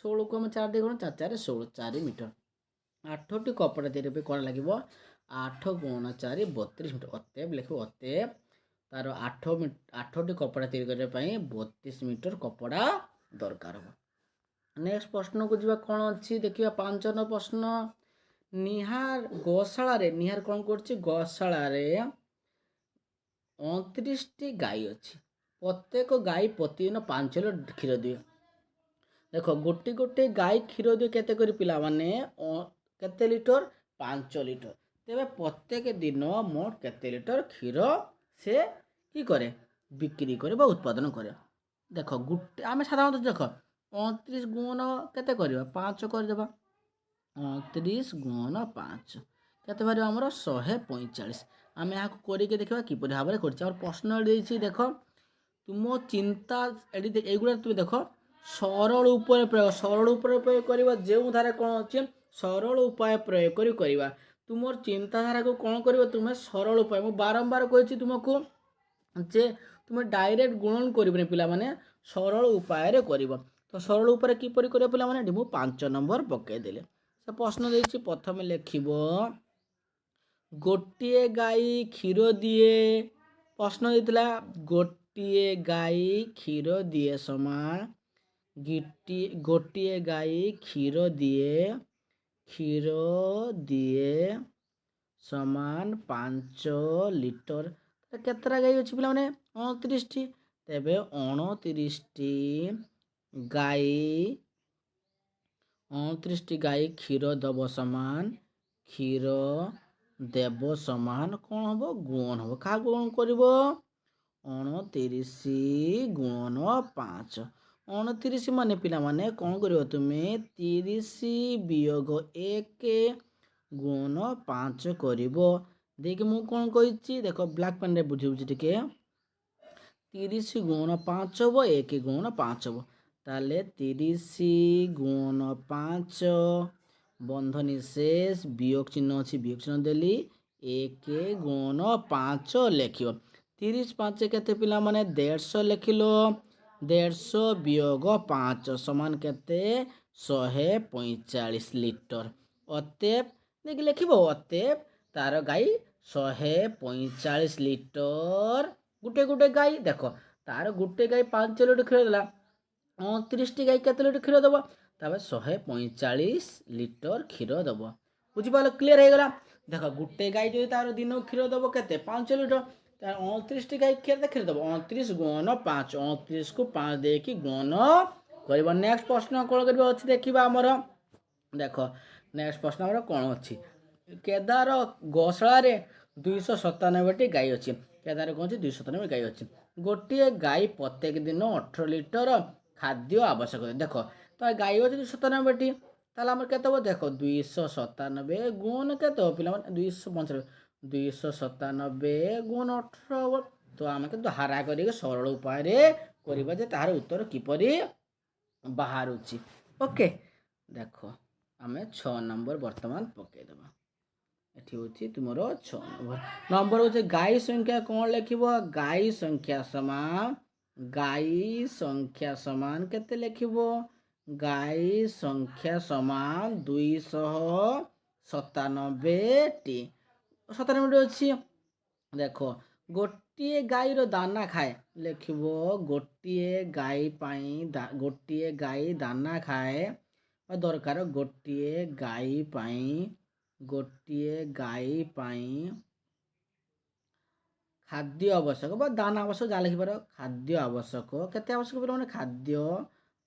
16 को हम 4 दे गुण 4 4 16 4 मिटर 8टी कपड़ा तैयारी पे कोन लागिबो 8 गुण 4 32 मिटर अतएव लिखो अतएव तार 8टी कपड़ा तैयारी करने पाई 32 मिटर कपड़ा दरकार हो। नेक्स्ट प्रश्न को जीवा कौन अच्छी देखिए 5 नंबर प्रश्न निहार गौशाला रे निहार कौन करछि गौशाला रे 29टी गाई अच्छी प्रत्येक गाई प्रतिदिन 5 लिटर क्षीर दिए देखो गोटे गोटे गाई क्षीर दिए केते करी पिला माने केते लिटर 5 लिटर तेबे प्रत्येक दिन मोट केते लिटर क्षीर से की करे बिक्री करे बा उत्पादन करे देखो गोटे आम साधारणतः देख 29 गुण केते करबा 5 करदेबा 29 गुण 5 केते बारे हमर 145 आम यहाँ करके देखा किपरि भाव में कर प्रश्न देख तुम चिंता एगुड़ा तुम देख सरल उपाय प्रयोग करवा जो धारा कौन अच्छे सरल उपाय प्रयोग करवा तुम चिंताधारा को कौन कर तुम्हें सरल उपाय मुझे बारंबार कही तुमको जे तुम डायरेक्ट गुणन कर पिला माने सरल उपाय कर तो सरल उपाय किपरि कर पिला माने मुझे 5 नंबर पकईदेले से प्रश्न देछि प्रथम लिखिब गोटे गाई क्षीर दिए प्रश्न देता गोटे गाई क्षीर दिए समान गोटे गाई क्षीर दिए समान 5 लिटर केतरा गाई अच्छी पिला माने 29टी तेबे 29टी गाई क्षीर दब समान क्षीर देव समान कौन हम गुण हम क्या गुण कर 29 गुण 5 29 माने पिला माने कौन कर तुम्हें 30 वियोग 1 गुण 5 कर देखिए मुझे कौन कही देख ब्लैक पेन रे बुझे टिके 30 गुण 5 हम 1 गुण 5 हम ताले 30 गुण 5 ବନ୍ଧ ନିଶେଷ ବିୟୋଗ ଚିହ୍ନ ଅଛି, ବିୟୋଗ ଚିହ୍ନ ଦେଲି 1 × 5 ଲେଖିବ। 30×5 କେତେ ପିଲାମାନେ? 150 ଲେଖିଲ। 150 ବିୟୋଗ 5 ସମାନ କେତେ? 145 ଲିଟର। ଅତେବ ଦେଇକି ଲେଖିବ। ଅତେବ ତାର ଗାଈ 145 ଲିଟର। ଗୋଟେ ଗାଈ ଦେଖ, ତାର ଗୋଟେ ଗାଈ 5 ଲିଟର କ୍ଷୀର ଦେଲା। 29ଟି ଗାଈ କେତେ ଲିଟର କ୍ଷୀର ଦେବ? ତାପରେ 145 ଲିଟର କ୍ଷୀର ଦେବ। ବୁଝିପାରିଲ? କ୍ଲିୟର ହେଇଗଲା? ଦେଖ, ଗୋଟେ ଗାଈ ଯଦି ତାର ଦିନକୁ କ୍ଷୀର ଦେବ କେତେ? 5 ଲିଟର। ତାର 29ଟି ଗାଈ କ୍ଷୀର ଦେବ। 29 ଗୁଣନ 5, 29କୁ 5 ଦେଇକି ଗୁଣନ କରିବ। ନେକ୍ସଟ ପ୍ରଶ୍ନ କ'ଣ କରିବ ଅଛି ଦେଖିବା ଆମର। ଦେଖ, ନେକ୍ସଟ ପ୍ରଶ୍ନ ଆମର କ'ଣ ଅଛି? କେଦାର ଗୋଶାଳାରେ 297ଟି ଗାଈ ଅଛି। କେଦାର କ'ଣ ଅଛି? 297 ଗାଈ ଅଛି। ଗୋଟିଏ ଗାଈ ପ୍ରତ୍ୟେକ ଦିନ 18 ଲିଟର ଖାଦ୍ୟ ଆବଶ୍ୟକ। ଦେଖ, ତ ଗାଈ ଅଛି 297ଟି, ତାହେଲେ ଆମର କେତେ ହେବ? ଦେଖ, 297 ଗୁଣ କେତେ ହେବ ପିଲାମାନେ? 295। 297 ଗୁଣ 18 ହେବ। ତ ଆମେ କିନ୍ତୁ ହାରା କରିକି ସରଳ ଉପାୟରେ କରିବା ଯେ ତାହାର ଉତ୍ତର କିପରି ବାହାରୁଛି। ଓକେ, ଦେଖ, ଆମେ 6 ନମ୍ବର ବର୍ତ୍ତମାନ ପକାଇଦେବା। ଏଠି ହେଉଛି ତୁମର 6 ନମ୍ବର ହେଉଛି ଗାଈ ସଂଖ୍ୟା। କ'ଣ ଲେଖିବ? ଗାଈ ସଂଖ୍ୟା ସମାନ କେତେ ଲେଖିବ? ଗାଈ ସଂଖ୍ୟା ସମାନ 297ଟି। 97ଟି ଅଛି। ଦେଖ, ଗୋଟିଏ ଗାଈର ଦାନା ଖାଏ। ଲେଖିବ ଗୋଟିଏ ଗାଈ ଦାନା ଖାଏ ଦରକାର। ଗୋଟିଏ ଗାଈ ପାଇଁ ଖାଦ୍ୟ ଆବଶ୍ୟକ ବା ଦାନା ଆବଶ୍ୟକ, ଯାହା ଲେଖିପାର। ଖାଦ୍ୟ ଆବଶ୍ୟକ କେତେ ଆବଶ୍ୟକ ପିଲାମାନେ? ଖାଦ୍ୟ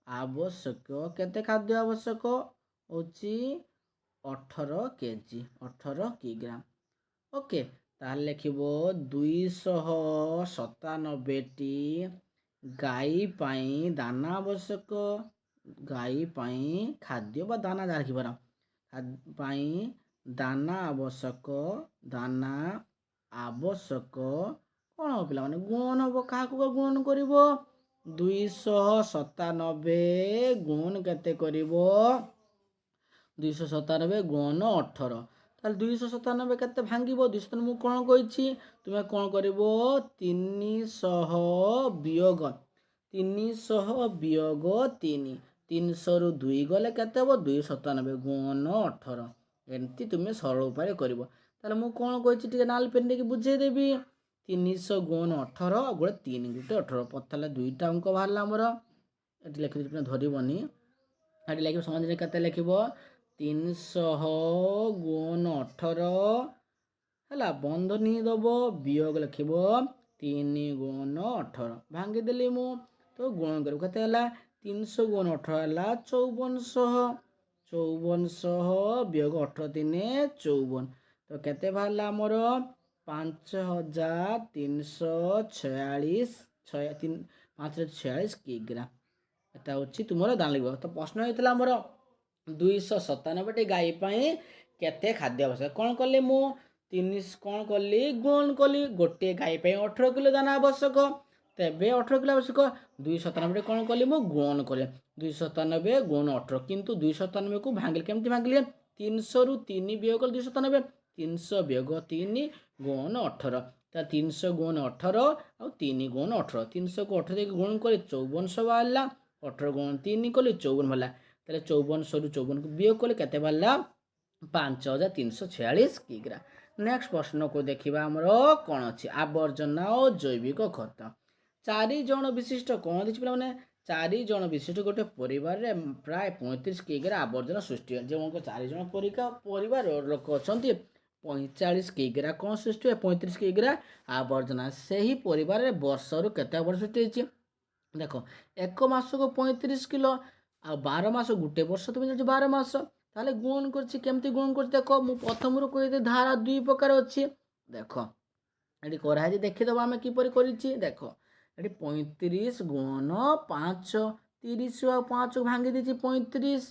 ଆବଶ୍ୟକ କେତେ? ଖାଦ୍ୟ ଆବଶ୍ୟକ ହେଉଛି 18 କେଜି, 18 କିଗ୍ରା। ଓକେ, ତାହେଲେ ଲେଖିବ 297ଟି ଗାଈ ପାଇଁ ଦାନା ଆବଶ୍ୟକ। ଗାଈ ପାଇଁ ଖାଦ୍ୟ ବା ଦାନା, ଯାହା ଲେଖିପାର, ପାଇଁ ଦାନା ଆବଶ୍ୟକ। କ'ଣ ହେବ ପିଲାମାନେ? ଗୁଣନ ହେବ। କାହାକୁ ଗୁଣନ କରିବ? 297 ଗୁଣ କେତେ କରିବ? 297 ଗୁଣନ 18। ତାହେଲେ 297 କେତେ ଭାଙ୍ଗିବ? 297 ମୁଁ କ'ଣ କହିଛି? ତୁମେ କ'ଣ କରିବ? 300 ବିୟୋଗ 3। 300ରୁ 2 ଗଲେ କେତେ ହେବ? 297 ଗୁଣନ 18। ଏମିତି ତୁମେ ସରଳ ଉପାୟରେ କରିବ। ତାହେଲେ ମୁଁ କ'ଣ କହିଛି ଟିକେ ନାଲ ପେନ୍ ଦେଇକି ବୁଝେଇଦେବି। 300 ଗୁଣନ 18 ଆଉ ଗୋଟେ 3 ଗୋଟେ 18। ତାହେଲେ ଦୁଇଟା ଅଙ୍କ ବାହାରିଲା ଆମର। ଏଠି ଲେଖିଦେବି, ଧରିବନି। ଏଠି ଲେଖିବ ସମାଧାନରେ କେତେ ଲେଖିବ? 300 ଗୁଣନ 18 ହେଲା, ବନ୍ଧନୀ ଦେବ, ବିୟୋଗ ଲେଖିବ 3 ଗୁଣନ 18। ଭାଙ୍ଗିଦେଲି ମୁଁ, ତ ଗୁଣ କରିବ। କେତେ ହେଲା? 300 ଗୁଣନ 18 ହେଲା 5400। 5400 ବିୟୋଗ 18 3 54। ତ କେତେ ବାହାରିଲା ଆମର? 5346 କିଗ୍ରା। এটা ହେଉଛି ତୁମର ଦାନା ଲାଗିବ। ତ ପ୍ରଶ୍ନ ହେଇଥିଲା ଆମର 297ଟି ଗାଈ ପାଇଁ କେତେ ଖାଦ୍ୟ ଆବଶ୍ୟକ। କ'ଣ କଲି ମୁଁ? କ'ଣ କଲି? ଗୁଣ କଲି। ଗୋଟିଏ ଗାଈ ପାଇଁ 18 କିଲୋ ଦାନା ଆବଶ୍ୟକ। ତେବେ 18 କିଲୋ ଆବଶ୍ୟକ। 297 କ'ଣ କଲି ମୁଁ? ଗୁଣ କଲି। 297 ଗୁଣ 18। କିନ୍ତୁ 297କୁ ଭାଙ୍ଗିଲି। କେମିତି ଭାଙ୍ଗିଲି? 300ରୁ 3 ବିୟୋଗ 297। 300 ବିୟୋଗ 3 ଗୁଣ 18। ତା 300 ଗୁଣ 18 ଆଉ 3 ଗୁଣ 18। 300କୁ 18 ଦେଇକି ଗୁଣ କଲି 5400 ବାହାରିଲା। 18 ଗୁଣ 3 କଲି 54 ବାହାରିଲା। ତାହେଲେ 5400ରୁ 54କୁ ବିୟୋଗ କଲେ କେତେ ବାହାରିଲା? 5346 କିଗ୍ରା। ନେକ୍ସଟ ପ୍ରଶ୍ନକୁ ଦେଖିବା ଆମର କ'ଣ ଅଛି? ଆବର୍ଜନା ଓ ଜୈବିକ ଖତ। 4 ଜଣ ବିଶିଷ୍ଟ କ'ଣ ଦେଇଛି ପିଲାମାନେ? 4 ଜଣ ବିଶିଷ୍ଟ ଗୋଟେ ପରିବାରରେ ପ୍ରାୟ 35 କିଗ୍ରା ଆବର୍ଜନା ସୃଷ୍ଟି ହୁଏ। ଯେଉଁଙ୍କ 4 ଜଣ ପରିବାର ଲୋକ ଅଛନ୍ତି, 45 କିଗ୍ରା କ'ଣ ସୃଷ୍ଟି ହୁଏ? 35 କିଗ୍ରା ଆବର୍ଜନା। ସେହି ପରିବାରରେ ବର୍ଷରୁ କେତେ ଆବର୍ଜନା ସୃଷ୍ଟି ହେଇଛି? ଦେଖ, 1 ମାସକୁ 35 କିଲୋ ଆଉ 12 ମାସ, ଗୋଟେ ବର୍ଷ ତୁମେ ଜାଣିଛ 12 ମାସ। ତାହେଲେ ଗୁଣ କରିଛି। କେମିତି ଗୁଣ କରିଛି? ଦେଖ, ମୁଁ ପ୍ରଥମରୁ କହିଥିଲି ଧାରା 2 ପ୍ରକାର ଅଛି। ଦେଖ, ଏଠି କରାହେଇଛି, ଦେଖିଦେବା ଆମେ କିପରି କରିଛି। ଦେଖ, ଏଠି 35 ଗୁଣନ 5। 30 ଆଉ 5କୁ ଭାଙ୍ଗି ଦେଇଛି 35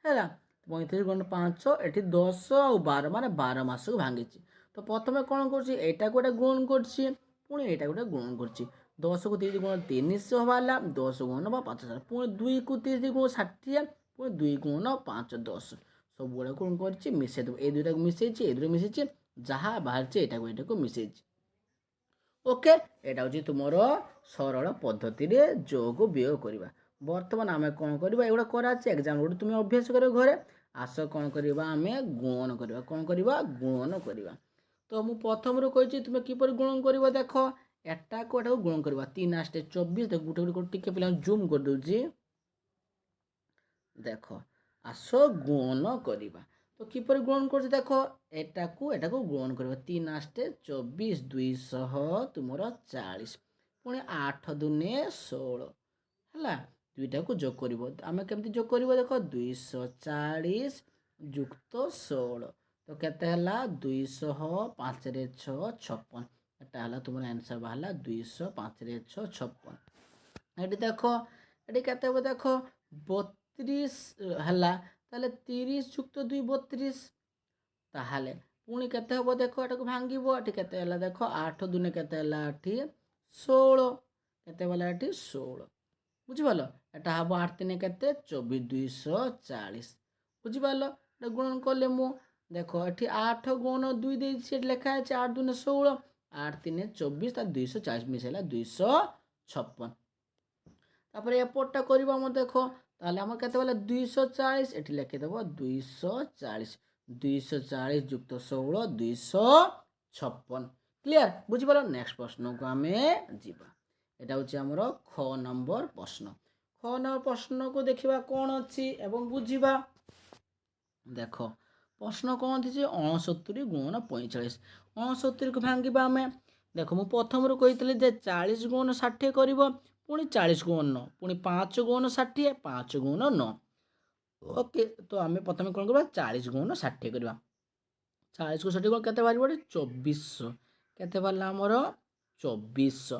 ହେଲା। 35 ଗୁଣନ 5, ଏଠି 10 ଆଉ 12 ମାନେ 12 ମାସକୁ ଭାଙ୍ଗିଛି। ତ ପ୍ରଥମେ କ'ଣ କରୁଛି? ଏଇଟାକୁ ଗୋଟେ ଗୁଣ କରୁଛି, ପୁଣି ଏଇଟା ଗୋଟେ ଗୁଣ କରୁଛି। 10କୁ 30 ଗୁଣ 300 ବାହାରିଲା। 10 ଗୁଣ 5000। ପୁଣି 2କୁ 30 ଗୁଣ 60। ପୁଣି 2 ଗୁଣ 5 10। ସବୁଗୁड़ा କ'ଣ କରିଛି ମିଶାଇଦେବ। ଏଇ ଦୁଇଟାକୁ ମିଶାଇଛି, ଏଇ ଦୁଇଟା ମିଶାଇଛି, ଯାହା ବାହାରିଛି ଏଇଟାକୁ ମିଶାଇଛି। ଓକେ, ଏଇଟା ହେଉଛି ତୁମର ସରଳ ପଦ୍ଧତିରେ ଯୋଗ ବିয়োଗ କରିବା। ବର୍ତ୍ତମାନ ଆମେ କ'ଣ କରିବା, ଏଗୁଡ଼ା କରାଅଛି ଏକ୍ଜାମ୍ ଗୋଟେ ତୁମେ ଅଭ୍ୟାସ କରିବ ଘରେ। ଆସ କ'ଣ କରିବା, ଆମେ ଗୁଣନ କରିବା। କ'ଣ କରିବା, ଗୁଣନ କରିବା। ତ ମୁଁ ପ୍ରଥମରୁ କହିଛି ତୁମେ କିପରି ଗୁଣନ କରିବ। ଦେଖ, ଏଟାକୁ ଗୁଣନ କରିବା। 3 8 24। ଦେଖ ଗୋଟେ ଗୋଟେ ଟିକେ ପିଲାଙ୍କୁ ଜୁମ୍ କରିଦେଉଛି। ଦେଖ, ଆସ ଗୁଣନ କରିବା। ତ କିପରି ଗୁଣନ କରୁଛି ଦେଖ, ଏଟାକୁ ଗୁଣନ କରିବା। 3 8 24, 200 ତୁମର 40, ପୁଣି 8 ଦୁନେ 16 ହେଲା। ଦୁଇଟାକୁ ଯୋଗ କରିବ। ଆମେ କେମିତି ଯୋଗ କରିବ ଦେଖ, 240 ଯୁକ୍ତ 16 ତ କେତେ ହେଲା, 200 5 ରେ 6 56। এটা ହେଲା ତୁମର ଆନ୍ସର ବାହାରିଲା 200 5 ରେ 6 56। ଏଠି ଦେଖ, ଏଠି କେତେ ହେବ ଦେଖ, 32 ହେଲା। ତାହେଲେ 30 ଯୁକ୍ତ 2 32। ତାହେଲେ ପୁଣି କେତେ ହେବ ଦେଖ, ଏଟାକୁ ଭାଙ୍ଗିବ। ଏଠି କେତେ ହେଲା ଦେଖ, 8 ଦୁନେ କେତେ ହେଲା, ଏଠି 16। କେତେ ହେଲା ଏଠି 16, ବୁଝିପାରିଲ। এটা ହେବ 8 3 କେତେ 24, 240, ବୁଝିପାରିଲ। এটা ଗୁଣନ କଲେ ମୁଁ ଦେଖ, ଏଠି 8 ଗୁଣ 2 ଦେଇଛି, ଏଠି ଲେଖା ଅଛି 8 ଦୁନେ 16, 8 3 24, ତା 240 ମିଶାଇଲା 256। ତାପରେ ଏପଟଟା କରିବା ଆମର ଦେଖ, ତାହେଲେ ଆମର କେତେ ହେଲା 240, ଏଠି ଲେଖିଦେବ 240, 240 ଯୁକ୍ତ 16 256। କ୍ଲିୟର, ବୁଝିପାରିଲ। ନେକ୍ସଟ ପ୍ରଶ୍ନକୁ ଆମେ ଯିବା। এটা ହେଉଛି ଆମର ଖ ନମ୍ବର ପ୍ରଶ୍ନ। ଖ ନମ୍ବର ପ୍ରଶ୍ନକୁ ଦେଖିବା କ'ଣ ଅଛି ଏବଂ ବୁଝିବା। ଦେଖ, ପ୍ରଶ୍ନ କ'ଣ ଅଛି, 69 ଗୁଣନ 45। 69କୁ ଭାଙ୍ଗିବା ଆମେ। ଦେଖ, ମୁଁ ପ୍ରଥମରୁ କହିଥିଲି ଯେ 40 ଗୁଣନ 60 କରିବ, ପୁଣି 40 ଗୁଣନ 9, ପୁଣି 5 ଗୁଣନ 60, 5 ଗୁଣନ 9। ଓକେ, ତ ଆମେ ପ୍ରଥମେ କ'ଣ କରିବା, 40 ଗୁଣନ 60 କରିବା। 40କୁ 60 ଗୁଣ କେତେ ବାହାରିବ, 2400। କେତେ ବାହାରିଲା ଆମର 2400।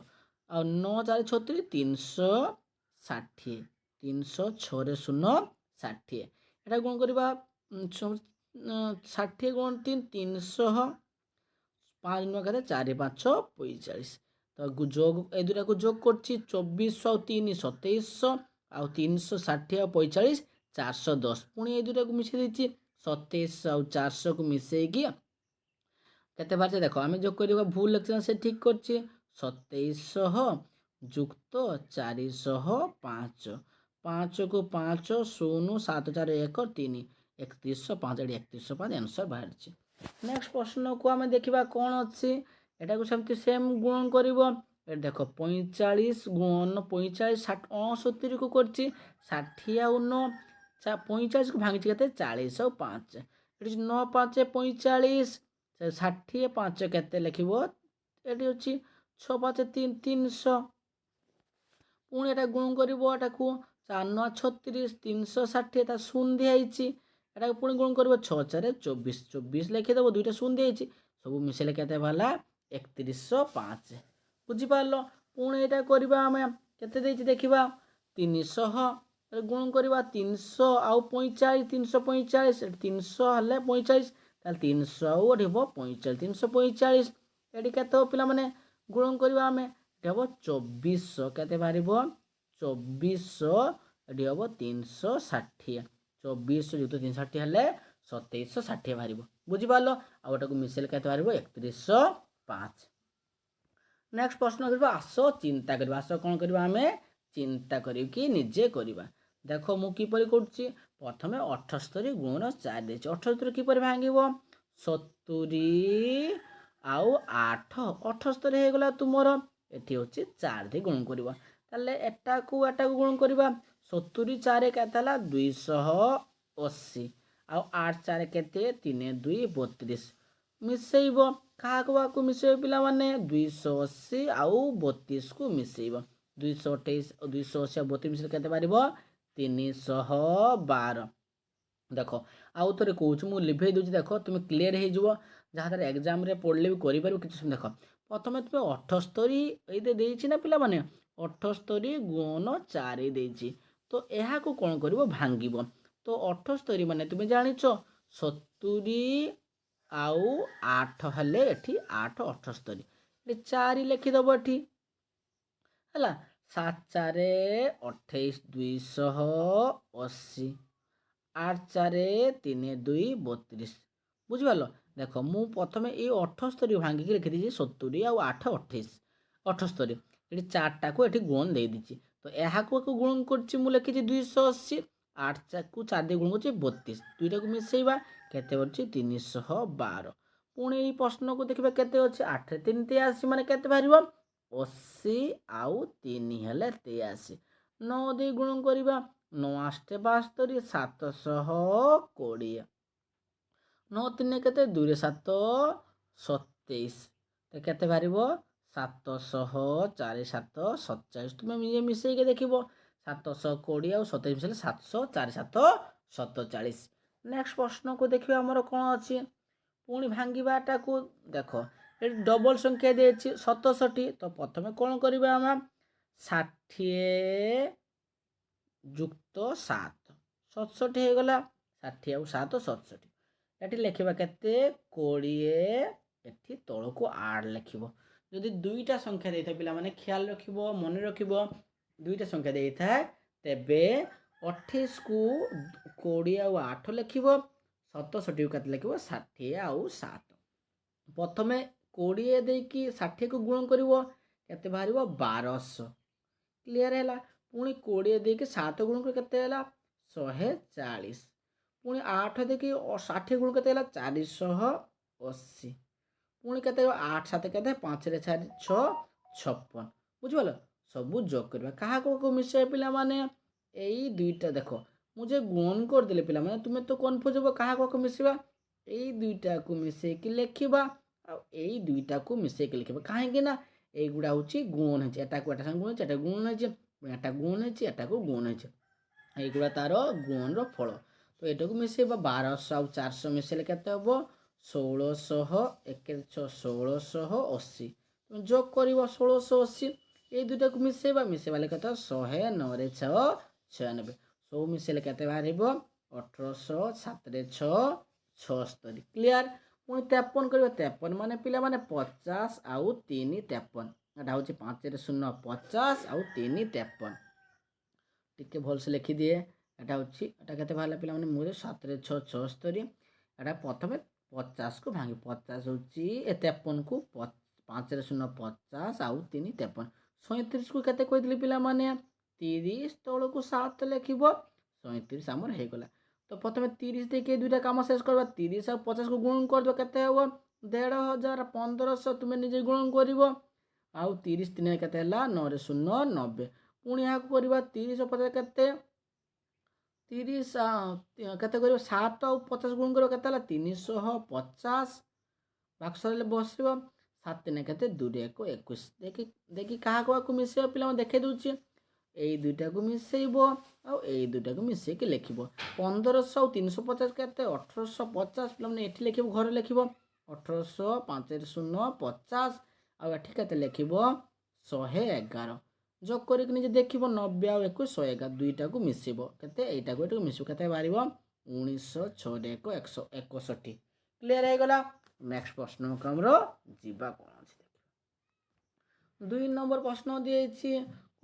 ଆଉ 9 4 36, 360, 306 ରେ 0 60। এটা କ'ଣ କରିବା, 60 ଗୁଣ 3 300, 5 9 କେତେ 4 5 45। ତ যোগ এই দুটাକୁ যোগ করছি, 2400 ଆଉ 3 2700, ଆଉ 360 ଆଉ 45 410। ପୁଣି এই দুটাକୁ ମିଶାଇ ଦେଇଛି, 2700 ଆଉ 400କୁ ମିଶାଇକି କେତେ ବାହାରିছে ଦେଖ। ଆମେ ଯୋଗ କରିବା, ଭୁଲ ଲେଖିଛେ ସେ ଠିକ୍ କରିଛି। 2700 ଯୁକ୍ତ 405, 5କୁ 5 0 7 4 1 3, 3105। ଏଠି 3105 ଆନ୍ସର ବାହାରିଛି। ନେକ୍ସଟ ପ୍ରଶ୍ନକୁ ଆମେ ଦେଖିବା କ'ଣ ଅଛି। ଏଟାକୁ ସେମିତି ସେମ୍ ଗୁଣନ କରିବ। ଏଠି ଦେଖ, 45 ଗୁଣନ 45 69କୁ କରିଛି, 60 ଆଉ 9, 45କୁ ଭାଙ୍ଗିଛି କେତେ 40 ଆଉ 5। ଏଠି 9 5 45, 60 5 କେତେ ଲେଖିବ, ଏଠି ଅଛି 6 5 3 300। ପୁଣି এটা ଗୁଣ କରିବ, ଏଟାକୁ 4 9 36, 360, ତା ଶୂନ ଦିଆହେଇଛି। ଏଟାକୁ ପୁଣି ଗୁଣ କରିବ, 6 4 24, 24 ଲେଖିଦେବ, ଦୁଇଟା ଶୂନ ଦିଆହେଇଛି, ସବୁ ମିଶାଇଲେ କେତେ ବାହାରିଲା 3105। ବୁଝିପାରିଲ। ପୁଣି ଏଇଟା କରିବା ଆମେ, କେତେ ଦେଇଛି ଦେଖିବା, 300 ଗୁଣ କରିବା, 300 ଆଉ 45, 345, 300 ହେଲେ 45, ତାହେଲେ 300 ଆଉ ଏଠି ହେବ 45, 345। ଏଠି କେତେ ହେବ ପିଲାମାନେ, ଗୁଣ କରିବା ଆମେ, ଏଠି ହେବ 2400। କେତେ ବାହାରିବ 2400, ଏଠି ହେବ 360, 2400 ଯୁକ୍ତ 360 ହେଲେ 2760 ବାହାରିବ। ବୁଝିପାରିଲ। ଆଉ ଏଟାକୁ ମିଶାଇଲେ କେତେ ବାହାରିବ 3105। ନେକ୍ସଟ ପ୍ରଶ୍ନ କରିବା, ଆସ ଚିନ୍ତା କରିବା। ଆସ କ'ଣ କରିବା, ଆମେ ଚିନ୍ତା କରିକି ନିଜେ କରିବା। ଦେଖ, ମୁଁ କିପରି କରୁଛି, ପ୍ରଥମେ 78 ଗୁଣନ 4 ଦେଇଛି। 78 କିପରି ଭାଙ୍ଗିବ, 70 ଆଉ 8, 78 ହେଇଗଲା ତୁମର। ଏଠି ହେଉଛି 4 ଦେଇ ଗୁଣ କରିବ। ତାହେଲେ ଏଟାକୁ ଗୁଣ କରିବା, 70 4 କେତେ ହେଲା 280, ଆଉ 8 4 କେତେ 3 2 32। ମିଶେଇବ, କାହାକୁ ମିଶେଇବ ପିଲାମାନେ, 280 ଆଉ 32କୁ ମିଶେଇବ। 228 ଆଉ 280 ଆଉ 32 ମିଶେଇଲେ କେତେ ବାହାରିବ 312। ଦେଖ, ଆଉ ଥରେ କହୁଛି, ମୁଁ ଲିଭେଇ ଦେଉଛି। ଦେଖ, ତୁମେ କ୍ଲିୟର ହେଇଯିବ, ଯାହାଦ୍ୱାରା ଏକ୍ଜାମରେ ପଢ଼ିଲେ ବି କରିପାରିବ କିଛି ସମୟ। ଦେଖ, ପ୍ରଥମେ ତୁମେ 78 ଏଇଟା ଦେଇଛି ନା ପିଲାମାନେ, 78 ଗୁଣନ 4 ଦେଇଛି। ତ ଏହାକୁ କ'ଣ କରିବ, ଭାଙ୍ଗିବ। ତ 78 ମାନେ ତୁମେ ଜାଣିଛ 70 ଆଉ 8 ହେଲେ ଏଠି 8 78, ଏଠି 4 ଲେଖିଦେବ ଏଠି ହେଲା। 7 4 28, 280, 8 4 3 2 32 ବୁଝିପାରିଲ। ଦେଖ ମୁଁ ପ୍ରଥମେ ଏଇ 78 ଭାଙ୍ଗିକି ଲେଖିଦେଇଛି 70 ଆଉ 8 28 78 ଏଠି 4ଟାକୁ ଏଠି ଗୁଣ ଦେଇଦେଇଛି। ତ ଏହାକୁ ଗୁଣ କରୁଛି ମୁଁ ଲେଖିଛି 280 8 କୁ 4 ଦେଇ ଗୁଣ କରୁଛି 32 ଦୁଇଟାକୁ ମିଶାଇବା କେତେ ଅଛି 312। ପୁଣି ଏଇ ପ୍ରଶ୍ନକୁ ଦେଖିବା କେତେ ଅଛି 8 3 83 ମାନେ କେତେ ବାହାରିବ 80 ଆଉ 3 ହେଲେ 83 9 ଦେଇ ଗୁଣ କରିବା 9 8 72 720 9 3 କେତେ 2 7 27 ତ କେତେ ବାହାରିବ 700 4 7 27 ତୁମେ ନିଜେ ମିଶେଇକି ଦେଖିବ 720 ଆଉ 27 ମିଶେଇଲେ 700 4 7 47। ନେକ୍ସଟ ପ୍ରଶ୍ନକୁ ଦେଖିବା ଆମର କ'ଣ ଅଛି ପୁଣି ଭାଙ୍ଗିବାଟାକୁ ଦେଖ ଏଠି ଡବଲ ସଂଖ୍ୟା ଦେଇଛି 67 ତ ପ୍ରଥମେ କ'ଣ କରିବା ଆମେ 60 ଯୁକ୍ତ 7 67 ହେଇଗଲା 60 ଆଉ 7 67 ଏଠି ଲେଖିବା କେତେ 20 ଏଠି ତଳକୁ 8 ଲେଖିବ। ଯଦି ଦୁଇଟା ସଂଖ୍ୟା ଦେଇଥାଏ ପିଲାମାନେ ଖିଆଲ ରଖିବ ମନେ ରଖିବ ଦୁଇଟା ସଂଖ୍ୟା ଦେଇଥାଏ ତେବେ 28 କୁ 20 ଆଉ 8 ଲେଖିବ 67 କୁ କେତେ ଲେଖିବ 60 ଆଉ 7। ପ୍ରଥମେ 20 ଦେଇକି 60 କୁ ଗୁଣ କରିବ କେତେ ବାହାରିବ 1200 କ୍ଲିୟର ହେଲା। ପୁଣି 20 ଦେଇକି 7 ଗୁଣ କରି କେତେ ହେଲା 140 ପୁଣି 8 ଦେଇକି 60 ଗୁଣ କେତେ ହେଲା 480 ପୁଣି କେତେ 8 7 କେତେ 5 ରେ 4 6 56 ବୁଝିପାରିଲ। ସବୁ ଯୋଗ କରିବା କାହାକୁ ମିଶାଇବା ପିଲାମାନେ ଏଇ ଦୁଇଟା ଦେଖ ମୁଁ ଯେ ଗୁଣ କରିଦେଲି ପିଲାମାନେ ତୁମେ ତ କନଫ୍ୟୁଜ ହେବ କାହାକୁ ମିଶାଇବା ଏଇ ଦୁଇଟାକୁ ମିଶେଇକି ଲେଖିବା ଆଉ ଏଇ ଦୁଇଟାକୁ ମିଶେଇକି ଲେଖିବା କାହିଁକି ନା এইগুড়া হচ্ছে গুণ হয়েছে এটাকে এটা সঙ্গে গুণ হয়েছে এটা গুণ হয়েছে এটা গুণ হয়েছে এটাকে গুণ হয়েছে এইগুড়া তার গুণর ফল। তো এটাকে মিশাইবা 1200 ଆଉ 400 মিশাইলে কেতে হব 1600 1 1680 তুমি যোগ করিব 1680 এই দুইটাকে মিশাইবা মিশাইবালে কেতে 100 9 ରେ 6 96 ସବୁ ମିଶେଇଲେ କେତେ ବାହାରିବ 1800 7 ରେ 6 76 କ୍ଲିୟର। ପୁଣି 53 କରିବା 53 ମାନେ ପିଲାମାନେ 50 ଆଉ 3 53 ଏଟା ହେଉଛି 5 ରେ 0 50 ଆଉ 3 53 ଟିକେ ଭଲସେ ଲେଖିଦିଏ ଏଟା ହେଉଛି ଏଟା କେତେ ବାହାରିଲା ପିଲାମାନେ ମୁଁ 7 ରେ 6 76 ଏଟା ପ୍ରଥମେ 50 କୁ ଭାଙ୍ଗି 50 ହେଉଛି 53 କୁ 5 ରେ 0 50 ଆଉ 3 53 37 କୁ କେତେ କହିଥିଲି ପିଲାମାନେ 30 ତଳକୁ 7 ଲେଖିବ 37 ଆମର ହେଇଗଲା। तो प्रथम 30 देखिए दुईटा कम शेष करवा 30 और 50 को गुण कर दो केते हो 1500 1500 तुम्हें निजे गुण कर आउ 30 3 केते हला 9 रे 0 90 पुणी या करबा 30 और 50 केते 30 केते करियो 7 और 50 गुण करो केते हला 350 बाक्सरे बसिबो 7 3 केते 2 1 21 देखि देखि कहा को मिसे पिला देखे दूची এই দুইটাକୁ ମିଶେଇବ ଆଉ এই দুইଟାକୁ ମିଶେଇକି ଲେଖିବ 1500 ଆଉ 350 କେତେ 1850 ପିଲାମାନେ ଏଠି ଲେଖିବ ଘରେ ଲେଖିବ 1800 5 ରେ 0 50 ଆଉ ଏଠି କେତେ ଲେଖିବ 111 ଯୋଗ କରିକି ନିଜେ ଦେଖିବ 90 ଆଉ 21 111 ଦୁଇଟାକୁ ମିଶିବ କେତେ ଏଇଟାକୁ ଏଟାକୁ ମିଶିବ କେତେ ବାହାରିବ 1906 ରେ 161 କ୍ଲିୟର ହେଇଗଲା। ନେକ୍ସଟ ପ୍ରଶ୍ନ ଆମର ଯିବା କ'ଣ ଅଛି ଦେଖିବା 2 ନମ୍ବର ପ୍ରଶ୍ନ ଦିଆଯାଇଛି